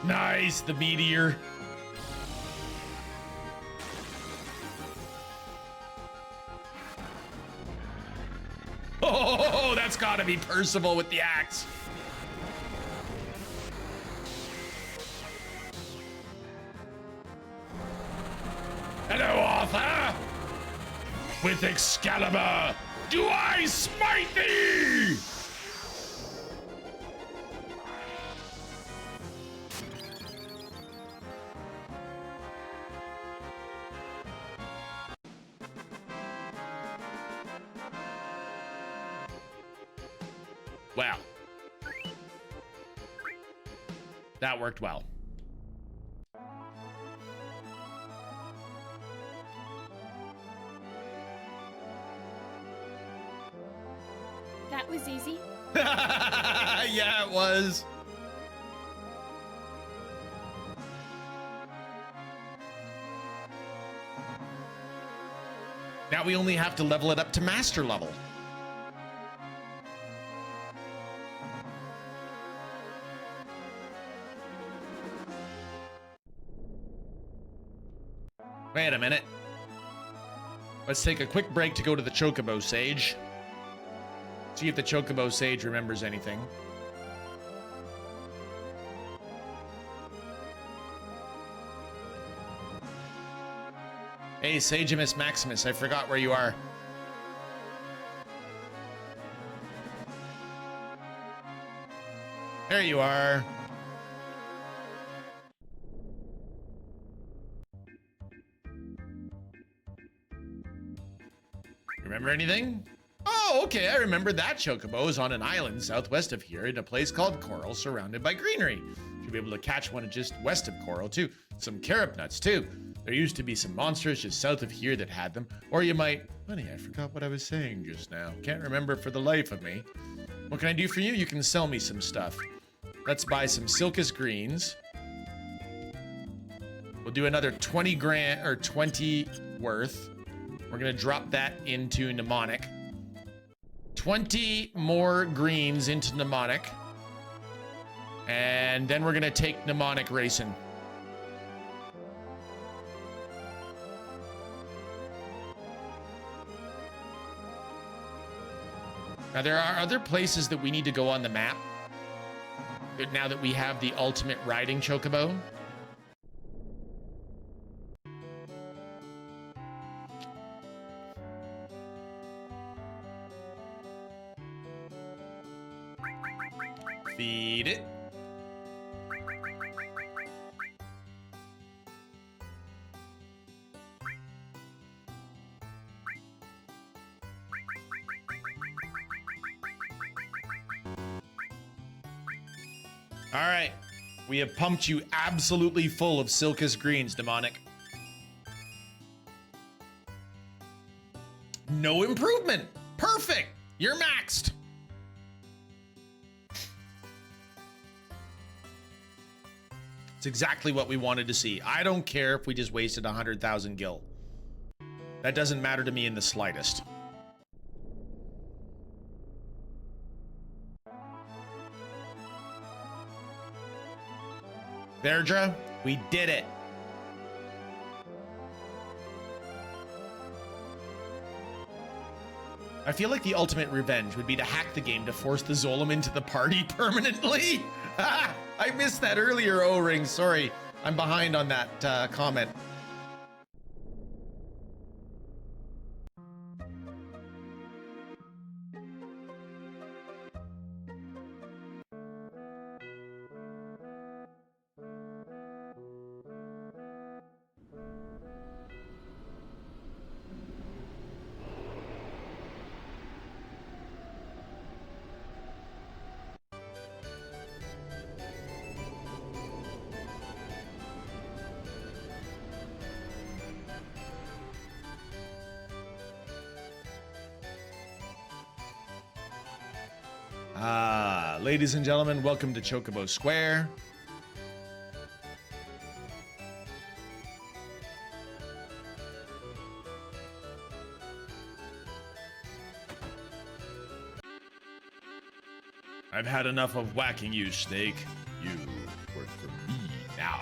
Nice, the meteor. Oh, that's gotta be Percival with the axe. Hello, Arthur. With Excalibur, do I smite thee? Wow. That worked well. That was easy. Yeah, it was. Now we only have to level it up to master level. Wait a minute. Let's take a quick break to go to the Chocobo Sage. See if the Chocobo Sage remembers anything. Hey, Sagemus Maximus, I forgot where you are. There you are. Remember anything? Oh, okay, I remember that Chocobo is on an island southwest of here in a place called Coral, surrounded by greenery. Should be able to catch one just west of Coral, too. Some carob nuts, too. There used to be some monsters just south of here that had them. Or you might... Honey, I forgot what I was saying just now. Can't remember for the life of me. What can I do for you? You can sell me some stuff. Let's buy some Silkus Greens. We'll do another 20 grand, or 20 worth. We're gonna drop that into mnemonic. 20 more greens into mnemonic. And then we're gonna take mnemonic racing. Now there are other places that we need to go on the map. Now that we have the ultimate riding Chocobo. Feed it. All right. We have pumped you absolutely full of Silkus greens, demonic. No improvement. Perfect. You're maxed. It's exactly what we wanted to see. I don't care if we just wasted 100,000 gil. That doesn't matter to me in the slightest. Verdra, we did it. I feel like the ultimate revenge would be to hack the game to force the Zolom into the party permanently. I missed that earlier, O-Ring. Sorry, I'm behind on that comment. Ladies and gentlemen, welcome to Chocobo Square. I've had enough of whacking you, Snake. You work for me now.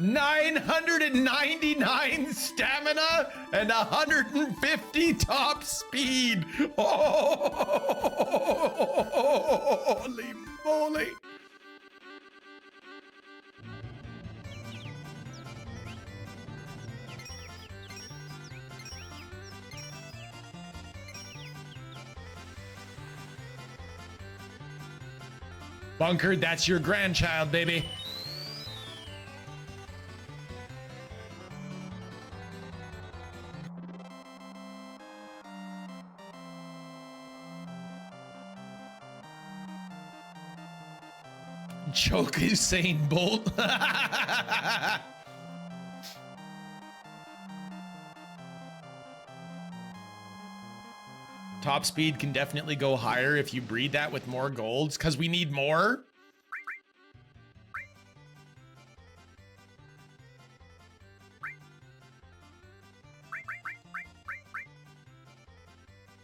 $999 stamina and 150 top speed. Holy moly. Bunkered, that's your grandchild, baby. Choke Usain Bolt. Top speed can definitely go higher if you breed that with more golds, because we need more.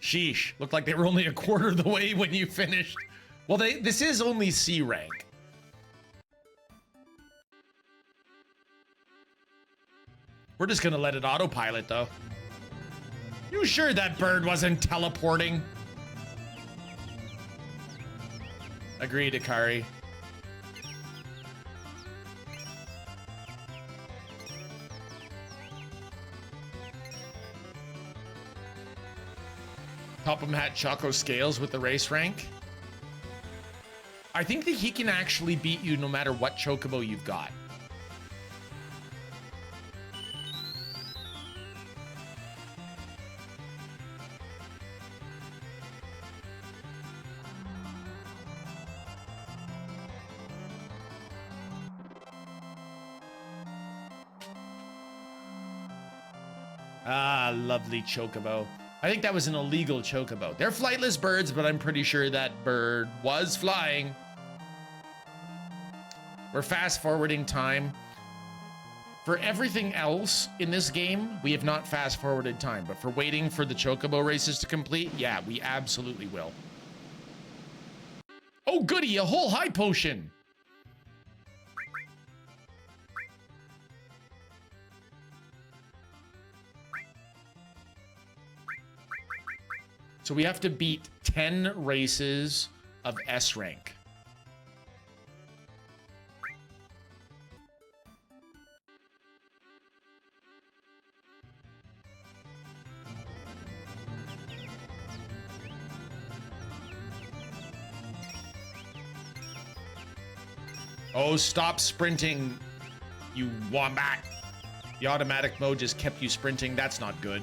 Sheesh, looked like they were only a quarter of the way when you finished. Well, this is only C rank. We're just gonna let it autopilot, though. You sure that bird wasn't teleporting? Agreed, Akari. Topham Hat Choco scales with the race rank. I think that he can actually beat you no matter what Chocobo you've got. Ah, lovely Chocobo. I think that was an illegal Chocobo. They're flightless birds, but I'm pretty sure that bird was flying. We're fast forwarding time. For everything else in this game, we have not fast forwarded time, but for waiting for the Chocobo races to complete, yeah, we absolutely will. Oh, goody, a whole high potion. So we have to beat 10 races of S rank. Oh, stop sprinting, you wombat. The automatic mode just kept you sprinting. That's not good.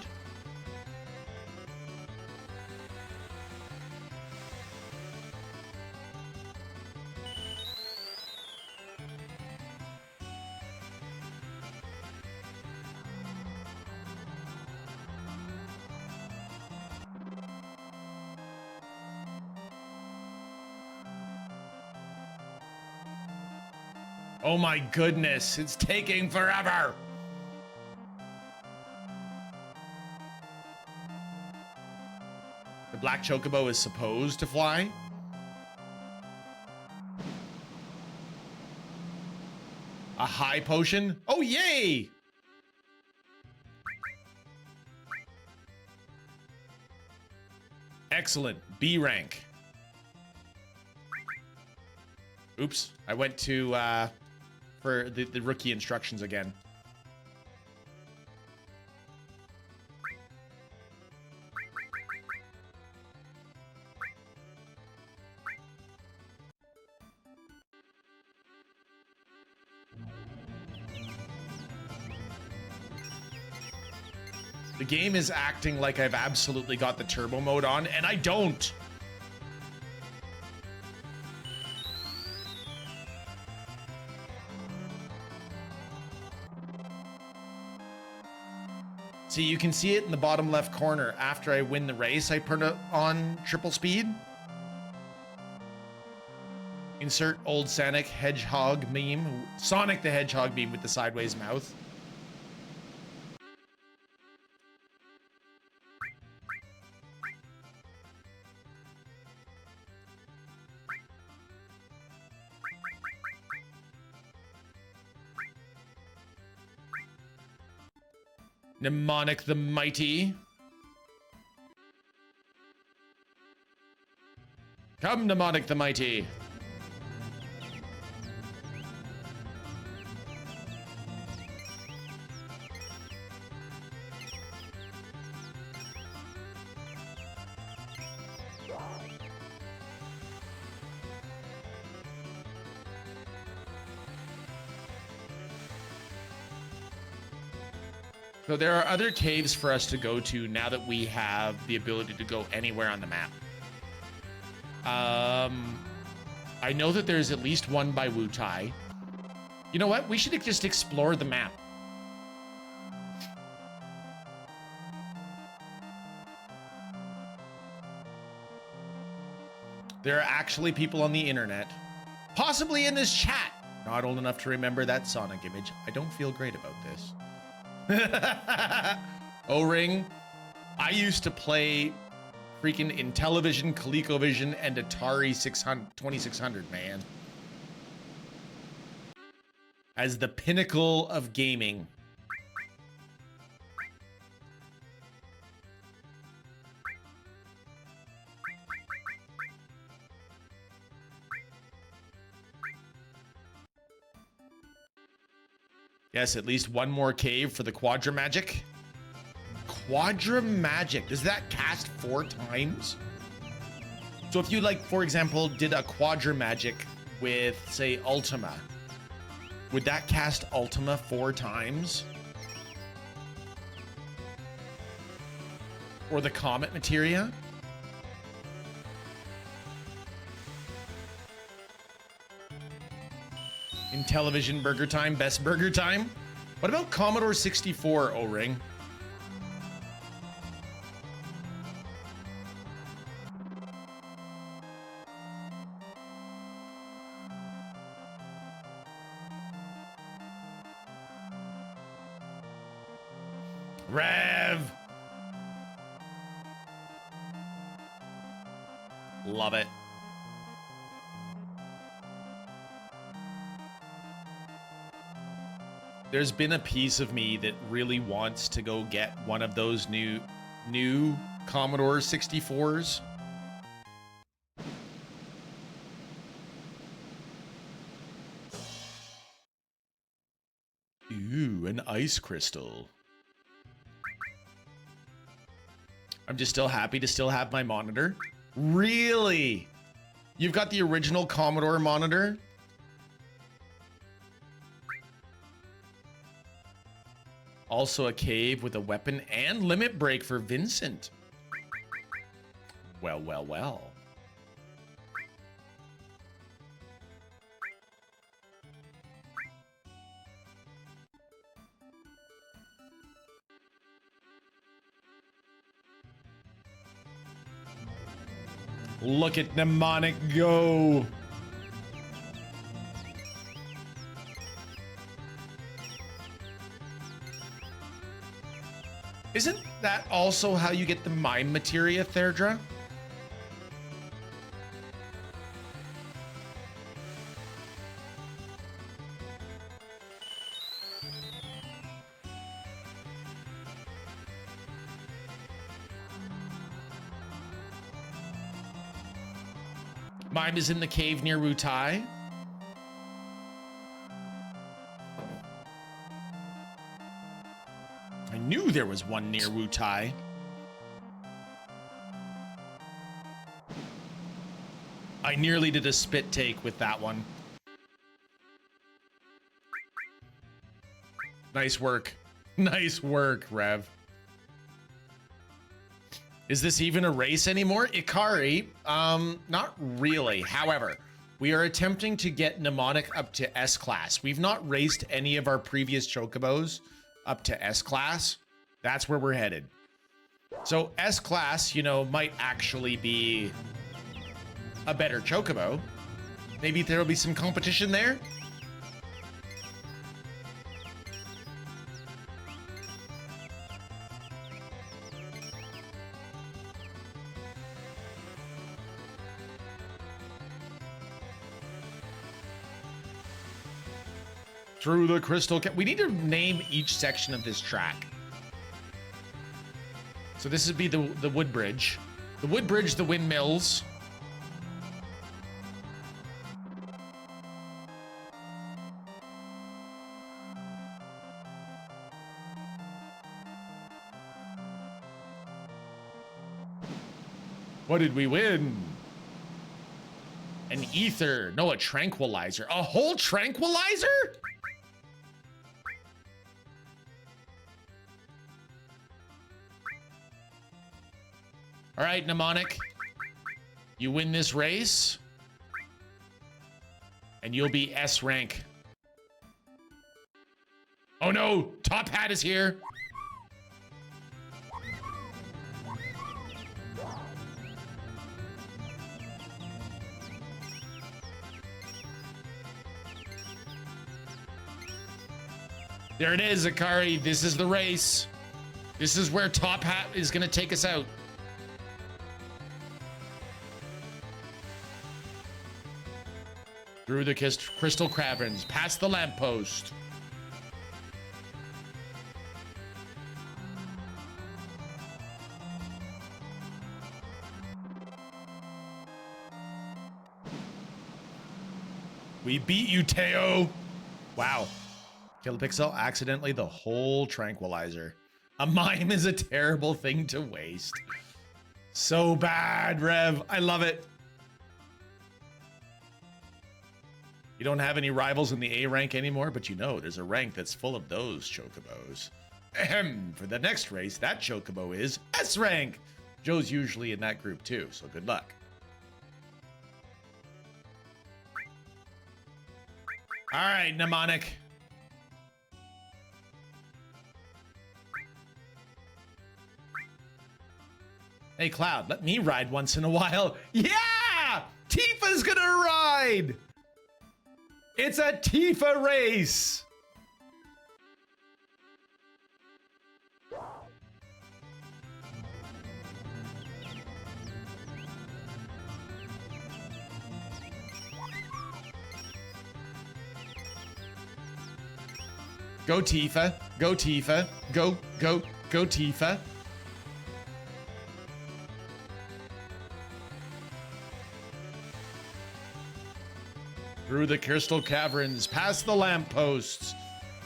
Oh my goodness, it's taking forever. The black chocobo is supposed to fly. A high potion? Oh, yay! Excellent. B rank. Oops, I went to for the rookie instructions again. The game is acting like I've absolutely got the turbo mode on, and I don't. See, you can see it in the bottom left corner. After I win the race, I put it on triple speed. Insert old Sonic Hedgehog meme. Sonic the Hedgehog meme with the sideways mouth. Mnemonic the Mighty. Come, Mnemonic the Mighty. So there are other caves for us to go to now that we have the ability to go anywhere on the map. I know that there's at least one by Wutai. You know what? We should just explore the map. There are actually people on the internet, possibly in this chat, not old enough to remember that Sonic image. I don't feel great about this. O-Ring, I used to play freaking Intellivision, ColecoVision, and Atari 2600, man. As the pinnacle of gaming. Yes, at least one more cave for the Quadra Magic. Quadra Magic, does that cast 4 times? So if you, like, for example, did a Quadra Magic with, say, Ultima, would that cast Ultima 4 times? Or the Comet Materia? Intellivision Burger Time, best burger time? What about Commodore 64, O-Ring? Rev! Love it. There's been a piece of me that really wants to go get one of those new Commodore 64s. Ooh, an ice crystal. I'm just still happy to still have my monitor. Really? You've got the original Commodore monitor? Also a cave with a weapon and limit break for Vincent. Well, well, well. Look at Mnemonic go. Isn't that also how you get the mime materia, Therdra? Mime is in the cave near Wutai. I knew there was one near Wutai. I nearly did a spit take with that one. Nice work. Nice work, Rev. Is this even a race anymore? Ikari, not really. However, we are attempting to get Mnemonic up to S class. We've not raced any of our previous Chocobos up to S class. That's where we're headed. So S class, you know, might actually be a better Chocobo. Maybe there'll be some competition there. Through the crystal. We need to name each section of this track. So this would be the wood bridge. The wood bridge, the windmills. What did we win? An ether. No, a tranquilizer. A whole tranquilizer? All right, Mnemonic, you win this race, and you'll be S rank. Oh no, Top Hat is here. There it is, Akari. This is the race. This is where Top Hat is gonna take us out. Through the crystal caverns, past the lamppost. We beat you, Teo. Wow. Kilopixel, accidentally the whole tranquilizer. A mime is a terrible thing to waste. So bad, Rev. I love it. You don't have any rivals in the A rank anymore, but you know there's a rank that's full of those Chocobos. Ahem. For the next race, that Chocobo is S rank. Joe's usually in that group too, so good luck. All right, Mnemonic. Hey, Cloud, let me ride once in a while. Yeah! Tifa's gonna ride! It's a Tifa race! Go Tifa, go Tifa, go Tifa. Through the crystal caverns, past the lampposts,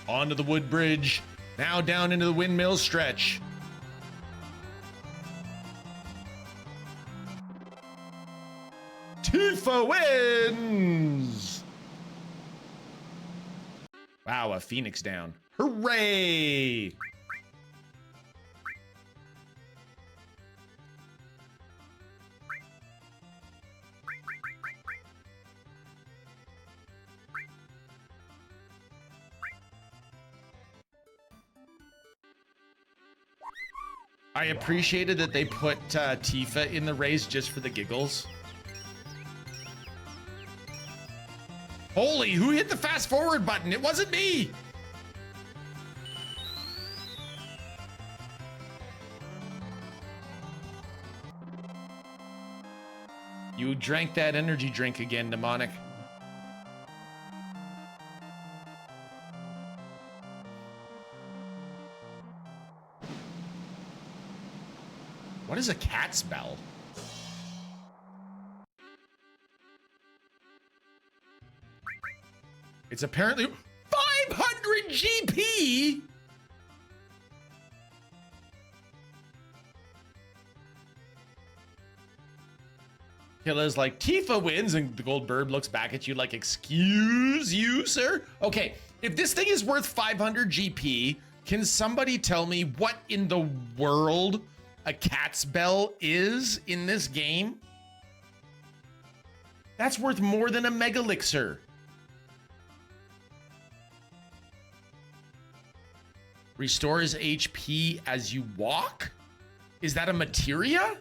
onto the wood bridge, now down into the windmill stretch. Tifa wins! Wow, a phoenix down. Hooray! I appreciated that they put Tifa in the race just for the giggles. Holy, who hit the fast forward button? It wasn't me. You drank that energy drink again, Demonic. What is a cat's bell? It's apparently 500 GP. Kila's like, Tifa wins, and the gold bird looks back at you like, excuse you, sir? Okay, if this thing is worth 500 GP, can somebody tell me what in the world a cat's bell is in this game? That's worth more than a megalixir. Restores HP as you walk? Is that a materia?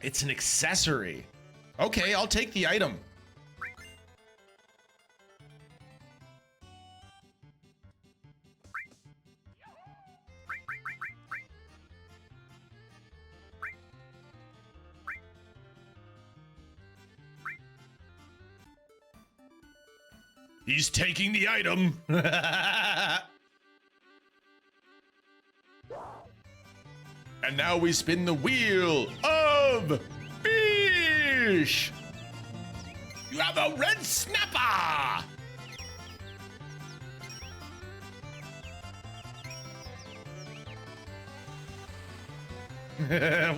It's an accessory. Okay, I'll take the item. He's taking the item. And now we spin the wheel of fish. You have a red snapper.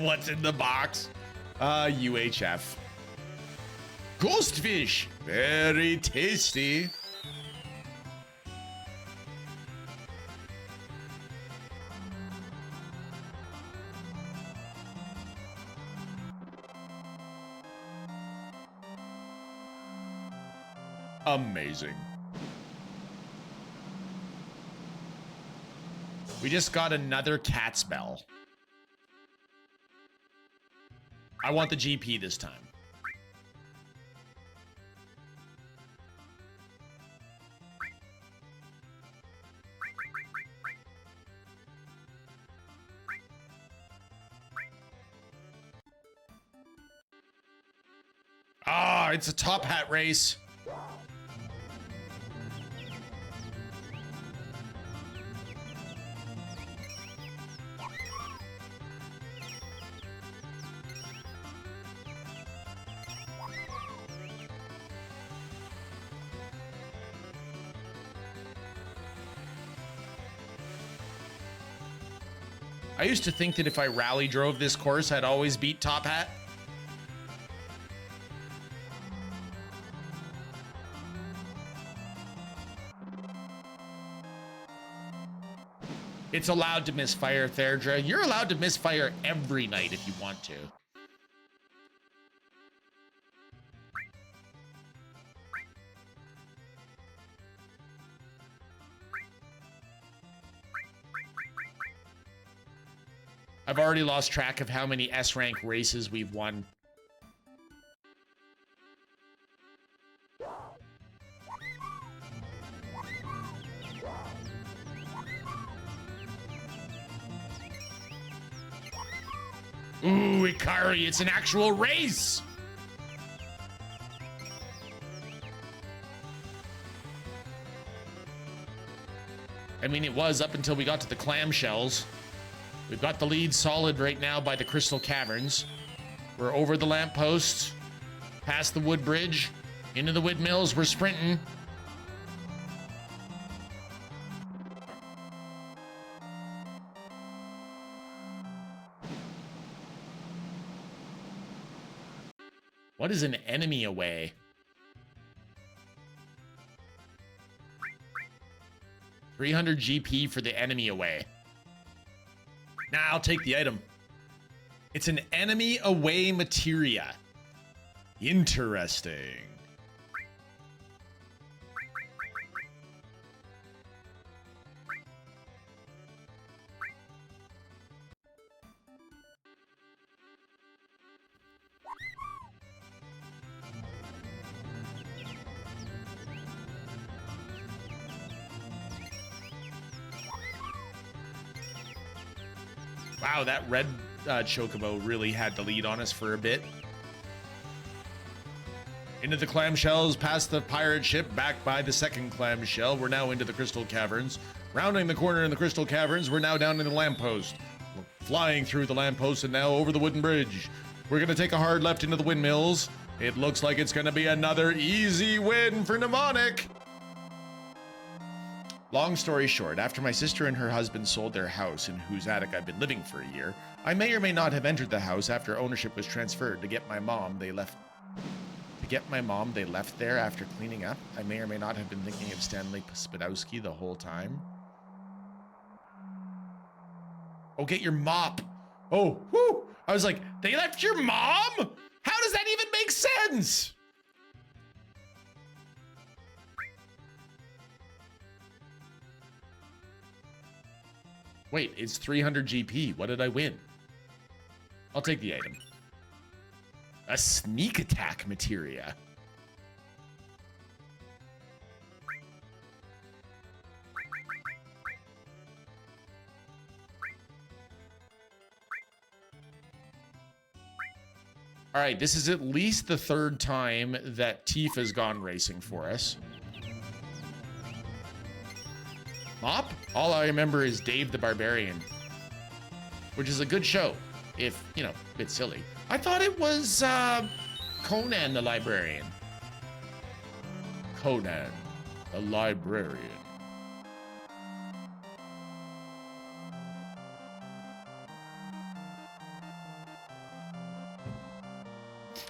What's in the box? UHF. Ghost fish. Very tasty. Amazing. We just got another cat's bell. I want the GP this time. Ah, it's a top hat race. I used to think that if I rally drove this course, I'd always beat Top Hat. It's allowed to misfire, Therdra. You're allowed to misfire every night if you want to. I've already lost track of how many S-rank races we've won. Ooh, Ikari, it's an actual race! I mean, it was up until we got to the clamshells. We've got the lead solid right now by the Crystal Caverns. We're over the lampposts, past the wood bridge, into the windmills. We're sprinting. What is an enemy away? $300 GP for the enemy away. Nah, I'll take the item. It's an enemy away materia. Interesting. Wow, that red chocobo really had the lead on us for a bit. Into the clamshells, past the pirate ship, back by the second clamshell. We're now into the crystal caverns. Rounding the corner in the crystal caverns, we're now down in the lamppost. We're flying through the lamppost and now over the wooden bridge. We're gonna take a hard left into the windmills. It looks like it's gonna be another easy win for Mnemonic. Long story short, after my sister and her husband sold their house in whose attic I've been living for a year, I may or may not have entered the house after ownership was transferred to get my mom. They left there after cleaning up. I may or may not have been thinking of Stanley Spadowski the whole time. Oh, get your mop. Oh, whoo. I was like, they left your mom? How does that even make sense? Wait, it's 300 GP. What did I win? I'll take the item. A sneak attack materia. All right, this is at least the third time that Tifa's gone racing for us. Mop? All I remember is Dave the Barbarian, which is a good show, if, you know, a bit silly. I thought it was Conan the Librarian. Conan the Librarian.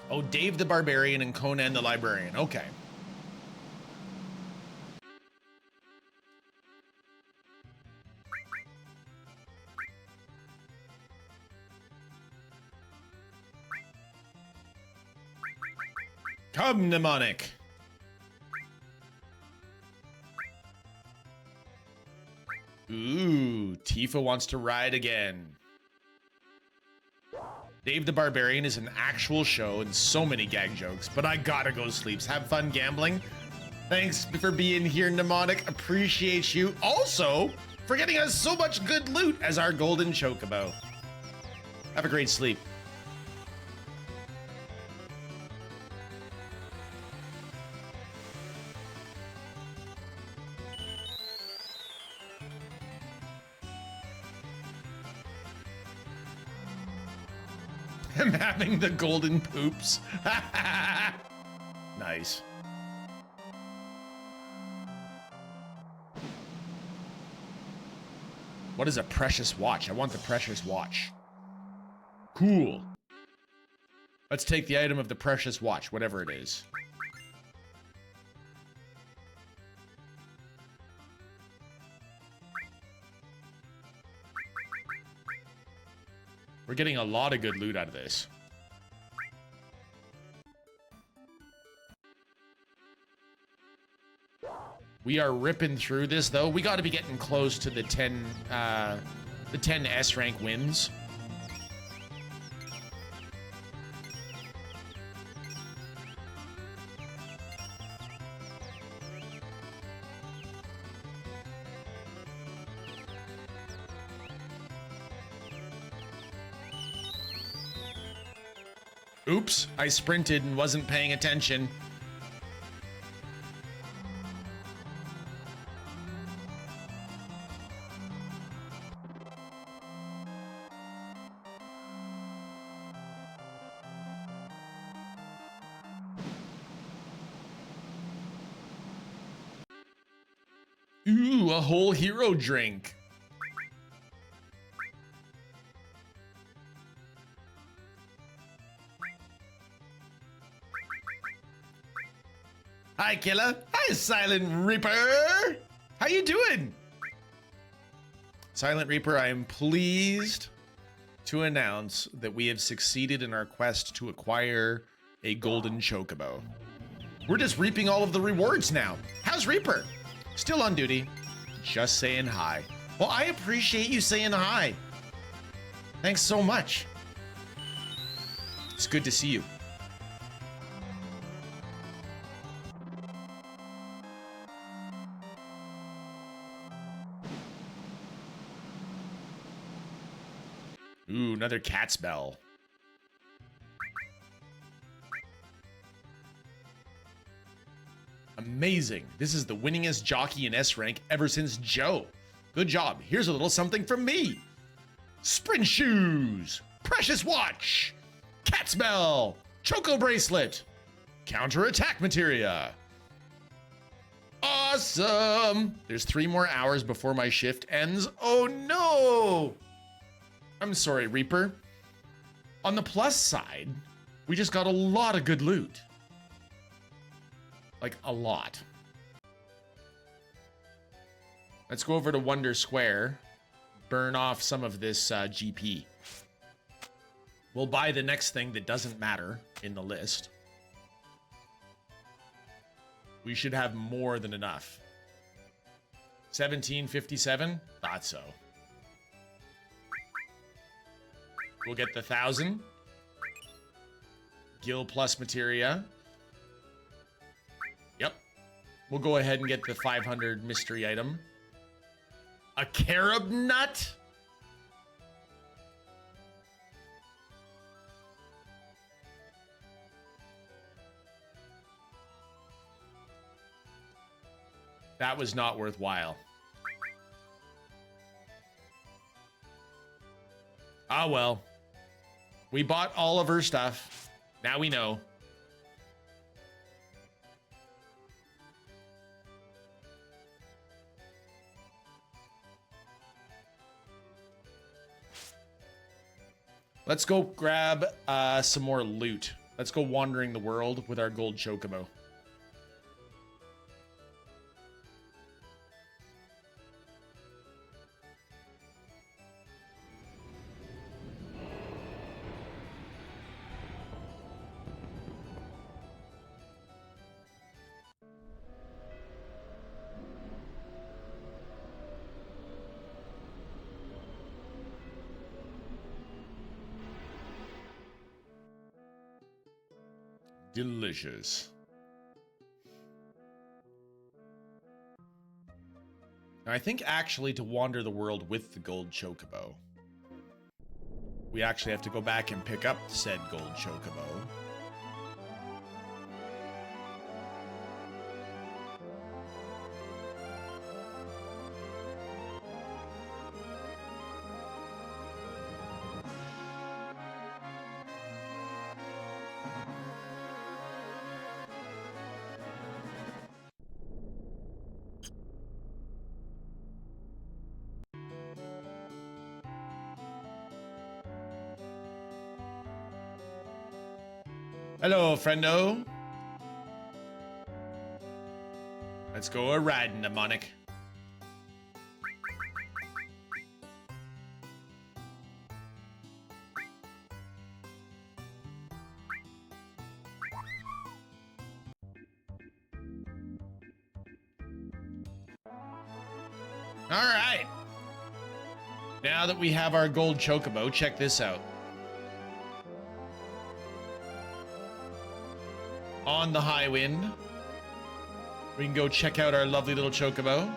Oh, Dave the Barbarian and Conan the Librarian. Okay. Come, Mnemonic. Ooh, Tifa wants to ride again. Dave the Barbarian is an actual show and so many gag jokes, but I gotta go sleeps. Have fun gambling. Thanks for being here, Mnemonic. Appreciate you. Also, for getting us so much good loot as our Golden Chocobo. Have a great sleep. I'm having the golden poops. Nice. What is a precious watch? I want the precious watch. Cool. Let's take the item of the precious watch, whatever it is. We're getting a lot of good loot out of this. We are ripping through this, though. We got to be getting close to the 10 S rank wins. Oops, I sprinted and wasn't paying attention. Ooh, a whole hero drink. Hi, Kila. Hi, Silent Reaper. How you doing? Silent Reaper, I am pleased to announce that we have succeeded in our quest to acquire a Golden Chocobo. We're just reaping all of the rewards now. How's Reaper? Still on duty. Just saying hi. Well, I appreciate you saying hi. Thanks so much. It's good to see you. Ooh, another cat's bell. Amazing. This is the winningest jockey in S rank ever since Joe. Good job. Here's a little something from me. Sprint shoes, precious watch, cat's bell, choco bracelet, counter attack materia. Awesome. There's 3 more hours before my shift ends. Oh no. I'm sorry, Reaper. On the plus side, we just got a lot of good loot. Like, a lot. Let's go over to Wonder Square. Burn off some of this GP. We'll buy the next thing that doesn't matter in the list. We should have more than enough. 1757? Thought so. We'll get the 1,000. Gil plus materia. Yep. We'll go ahead and get the 500 mystery item. A carob nut? That was not worthwhile. Ah, well. We bought all of her stuff. Now we know. Let's go grab some more loot. Let's go wandering the world with our gold chocobo. Delicious. Now, I think actually to wander the world with the gold chocobo, we actually have to go back and pick up said gold chocobo. Hello, friendo. Let's go a riding, mnemonic. All right. Now that we have our gold chocobo, check this out. On the high wind, we can go check out our lovely little chocobo.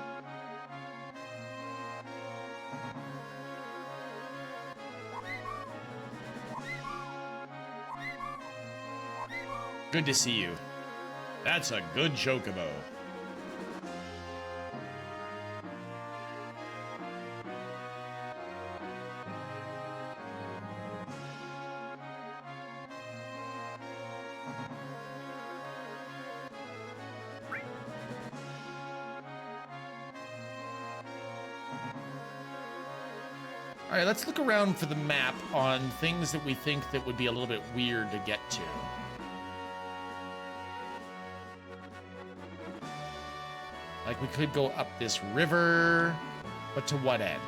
Good to see you. That's a good chocobo. All right, let's look around for the map on things that we think that would be a little bit weird to get to. Like we could go up this river, but to what end?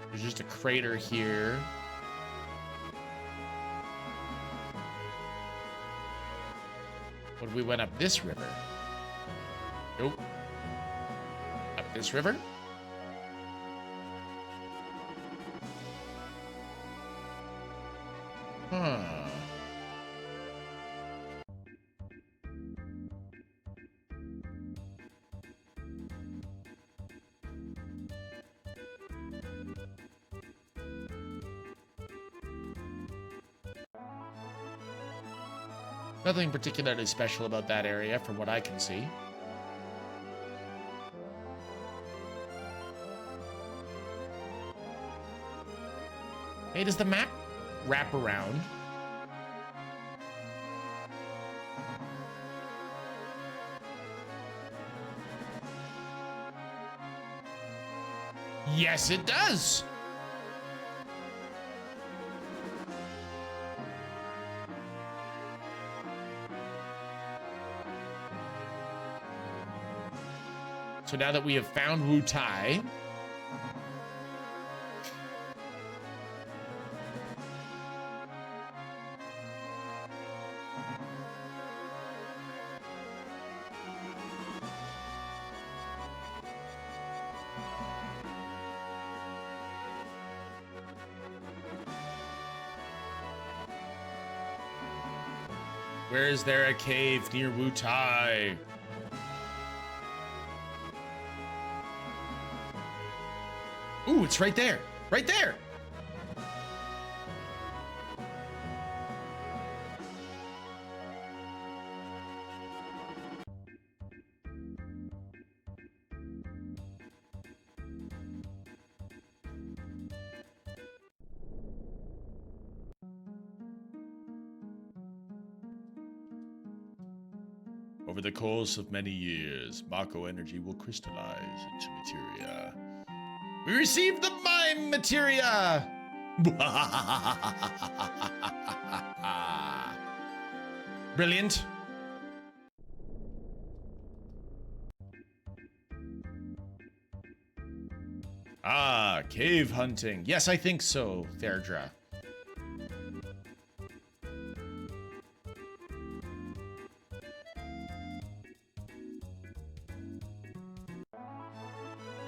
There's just a crater here. What if we went up this river? Nope. Up this river? Huh. Nothing particularly special about that area from what I can see. Hey, does the map wrap around? Yes, it does. So now that we have found Wu Tai, where is there a cave near Wu Tai? Ooh, it's right there. Right there. Over the course of many years, Mako energy will crystallize into materia. We received the mime materia! Brilliant. Ah, cave hunting. Yes, I think so, Therdra.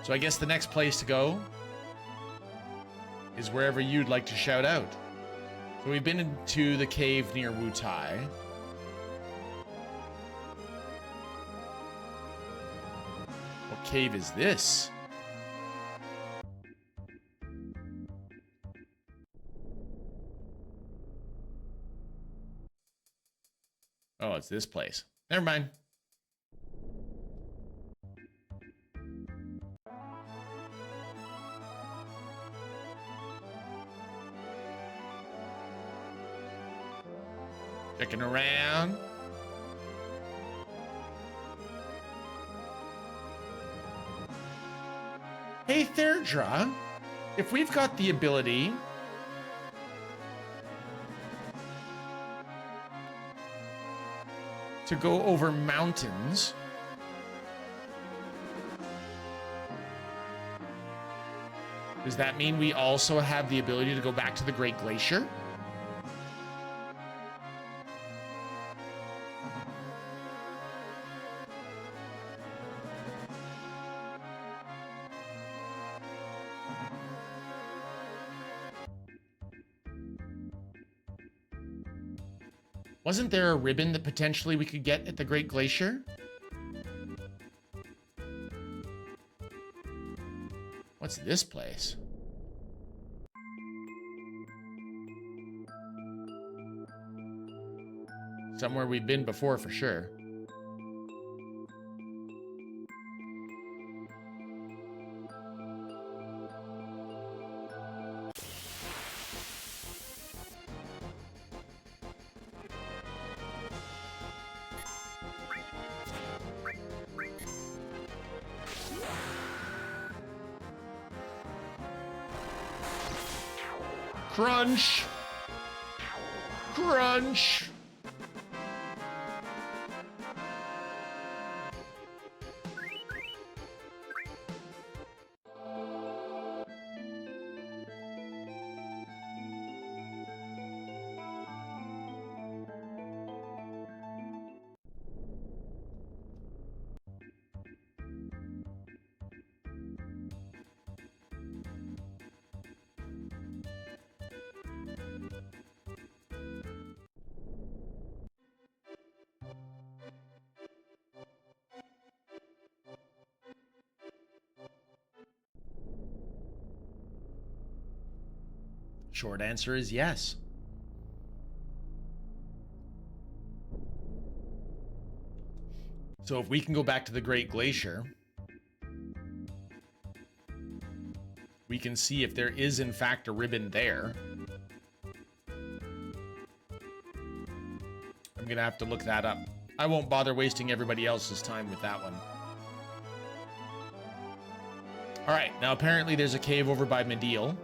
So I guess the next place to go is wherever you'd like to shout out. So we've been into the cave near Wu Tai. What cave is this? Oh, it's this place. Never mind. Checking around. Hey, Therdra, if we've got the ability to go over mountains, does that mean we also have the ability to go back to the Great Glacier? Wasn't there a ribbon that potentially we could get at the Great Glacier? What's this place? Somewhere we've been before for sure. Crunch! Crunch! Short answer is yes. So if we can go back to the Great Glacier, we can see if there is in fact a ribbon there. I'm gonna have to look that up. I won't bother wasting everybody else's time with that one. All right, now apparently there's a cave over by Mediel.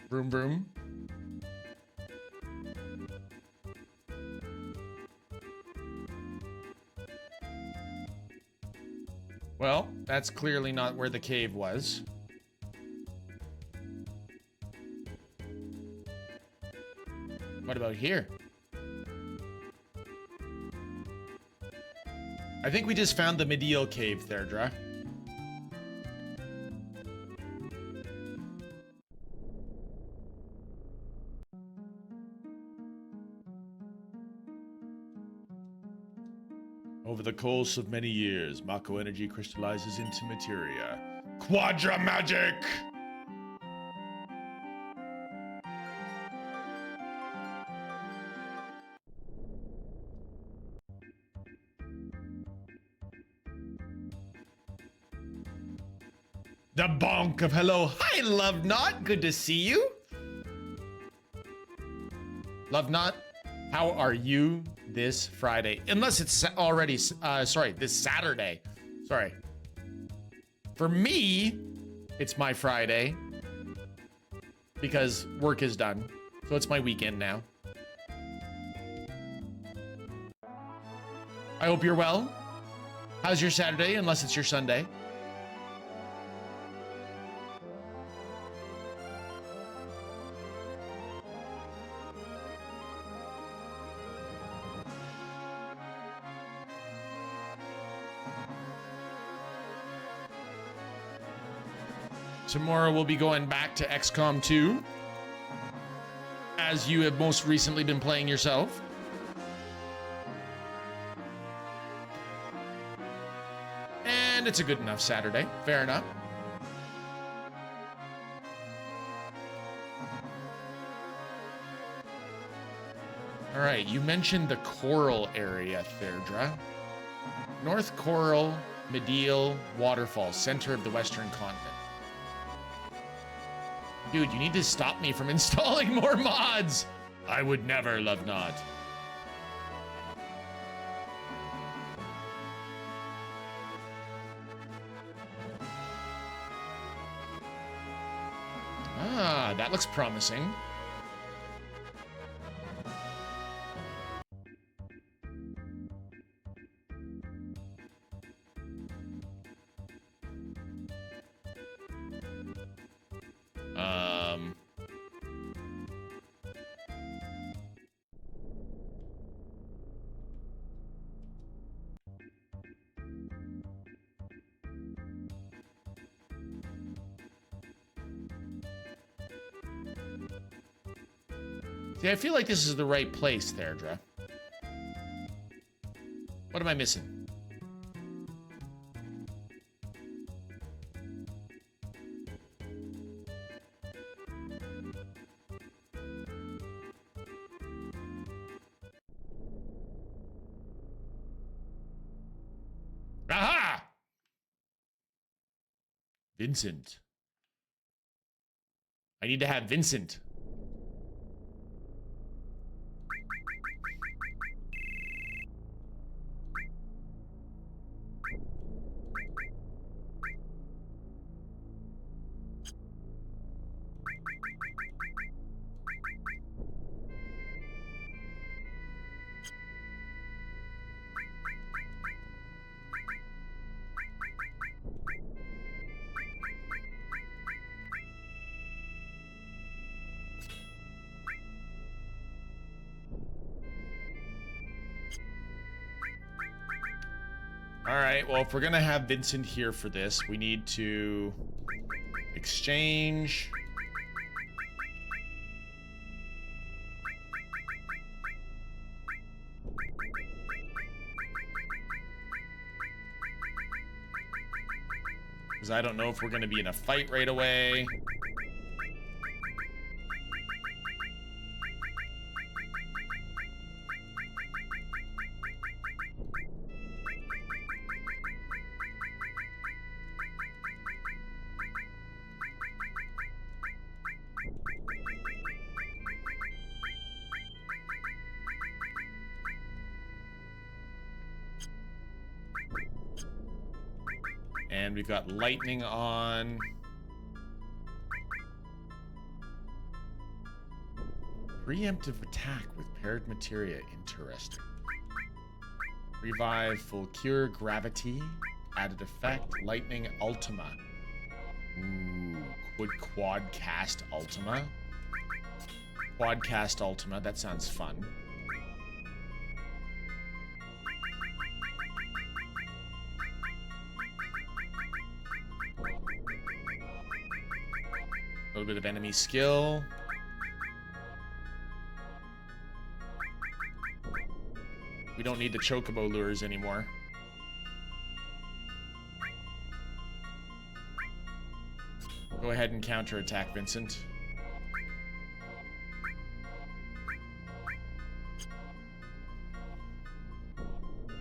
Vroom vroom. Well, that's clearly not where the cave was. What about here? I think we just found the Mediel cave, Therdra. Over the course of many years, Mako energy crystallizes into materia. Quadra magic! The bonk of hello. Hi, Love Knot. Good to see you. Love Knot, how are you this Friday? Unless it's already, this Saturday. Sorry. For me, it's my Friday because work is done. So it's my weekend now. I hope you're well. How's your Saturday, unless it's your Sunday? Tomorrow we'll be going back to XCOM 2, as you have most recently been playing yourself. And it's a good enough Saturday. Fair enough. All right, you mentioned the Coral area, Therdra. North Coral, Mediel, Waterfall, center of the Western Continent. Dude, you need to stop me from installing more mods. I would never, Love Not. Ah, that looks promising. See, I feel like this is the right place, Therdra. What am I missing? Aha! Vincent. I need to have Vincent. All right, well, if we're gonna have Vincent here for this, we need to exchange. Because I don't know if we're gonna be in a fight right away. And we've got lightning on. Preemptive attack with paired materia. Interesting. Revive, full cure, gravity, added effect, lightning, ultima. Ooh, quad cast ultima. Quad cast ultima, that sounds fun. A little bit of enemy skill. We don't need the chocobo lures anymore. Go ahead and counterattack, Vincent.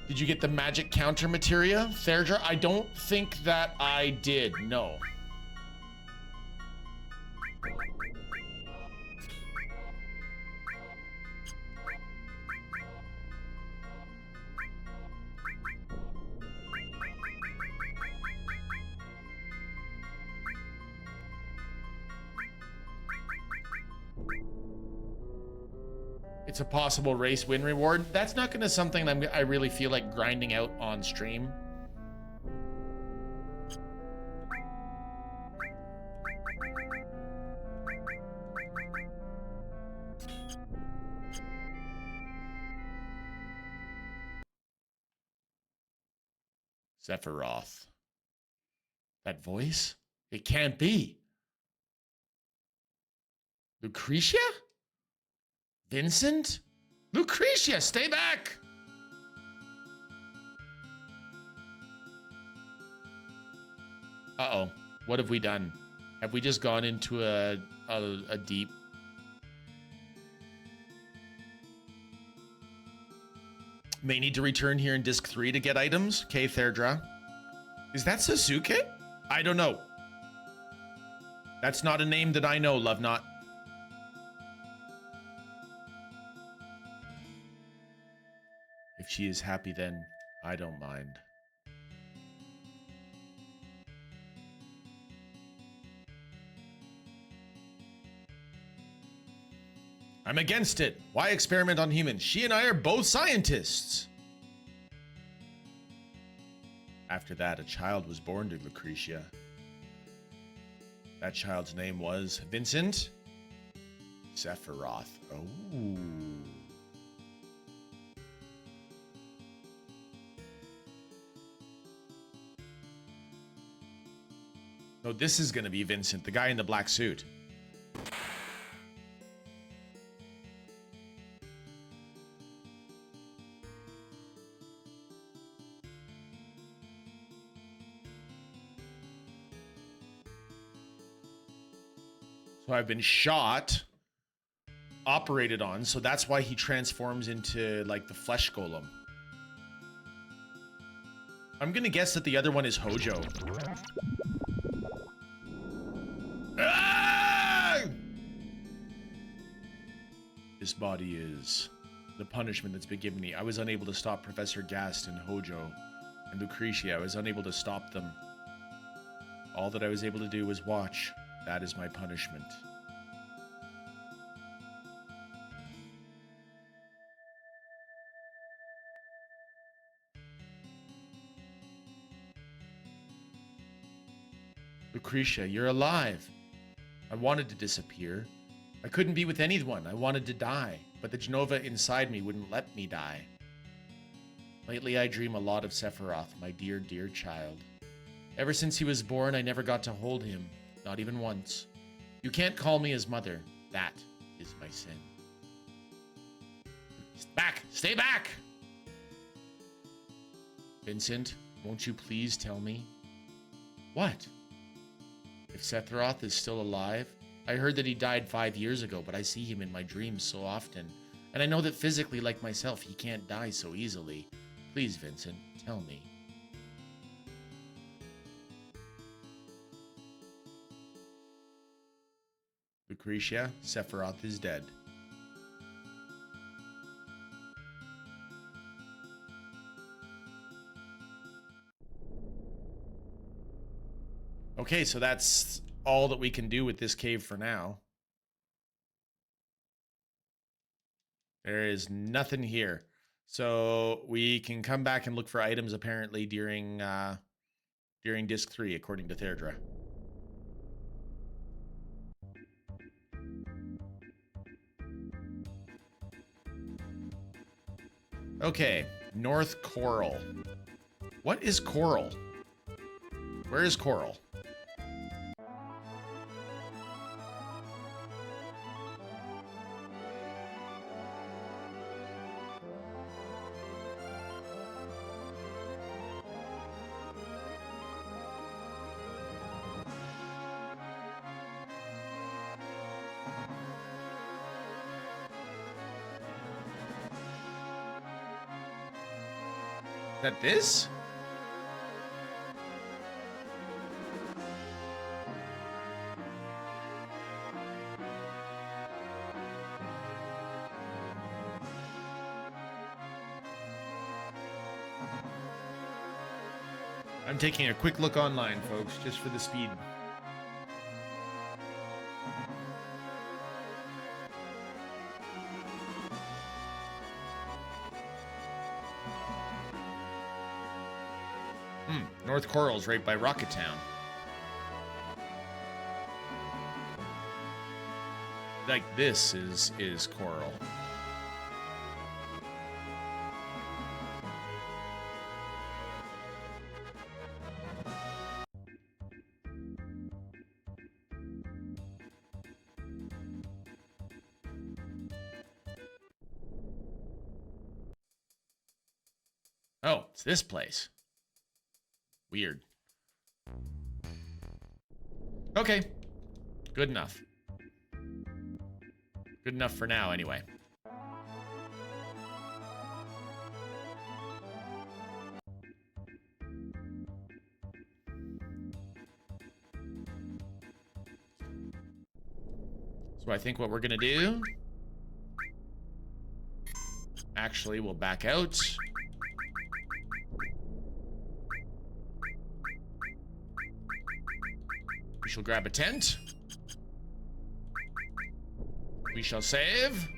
Did you get the magic counter materia, Therdra? I don't think that I did, no. It's a possible race win reward. That's not gonna something I really feel like grinding out on stream. Sephiroth. That voice? It can't be. Lucretia? Vincent? Lucretia, stay back! Uh-oh. What have we done? Have we just gone into a deep... May need to return here in disc 3 to get items? Okay, Therdra. Is that Sasuke? I don't know. That's not a name that I know, Love Not. If she is happy, then I don't mind. I'm against it. Why experiment on humans? She and I are both scientists. After that, a child was born to Lucretia. That child's name was Vincent Sephiroth. Oh. No, this is gonna be Vincent, the guy in the black suit. So I've been shot, operated on, so that's why he transforms into like the flesh golem. I'm gonna guess that the other one is Hojo. Ah! This body is the punishment that's been given me. I was unable to stop Professor Gast and Hojo and Lucretia. I was unable to stop them. All that I was able to do was watch. That is my punishment. Lucretia, you're alive. I wanted to disappear. I couldn't be with anyone. I wanted to die, but the Genova inside me wouldn't let me die. Lately, I dream a lot of Sephiroth, my dear, dear child. Ever since he was born, I never got to hold him, not even once. You can't call me his mother. That is my sin. Back! Stay back! Vincent, won't you please tell me? What? If Sephiroth is still alive? I heard that he died 5 years ago, but I see him in my dreams so often. And I know that physically, like myself, he can't die so easily. Please, Vincent, tell me. Lucretia, Sephiroth is dead. Okay, so that's all that we can do with this cave for now. There is nothing here. So we can come back and look for items apparently during disc 3, according to Therdra. Okay, North Coral. What is Coral? Where is Coral? Is that this? I'm taking a quick look online, folks, just for the speed. North Coral's right by Rocket Town. Like this is Coral. Oh, it's this place. Weird. Okay. Good enough. Good enough for now, anyway. So I think what we're gonna do... Actually, we'll back out. We shall grab a tent. We shall save.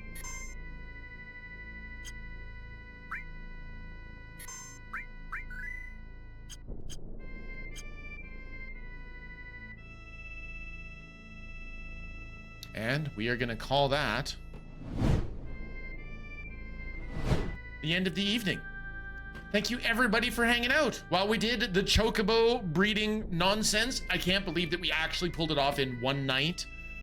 And we are going to call that the end of the evening. Thank you everybody for hanging out. While we did the chocobo breeding nonsense, I can't believe that we actually pulled it off in one night.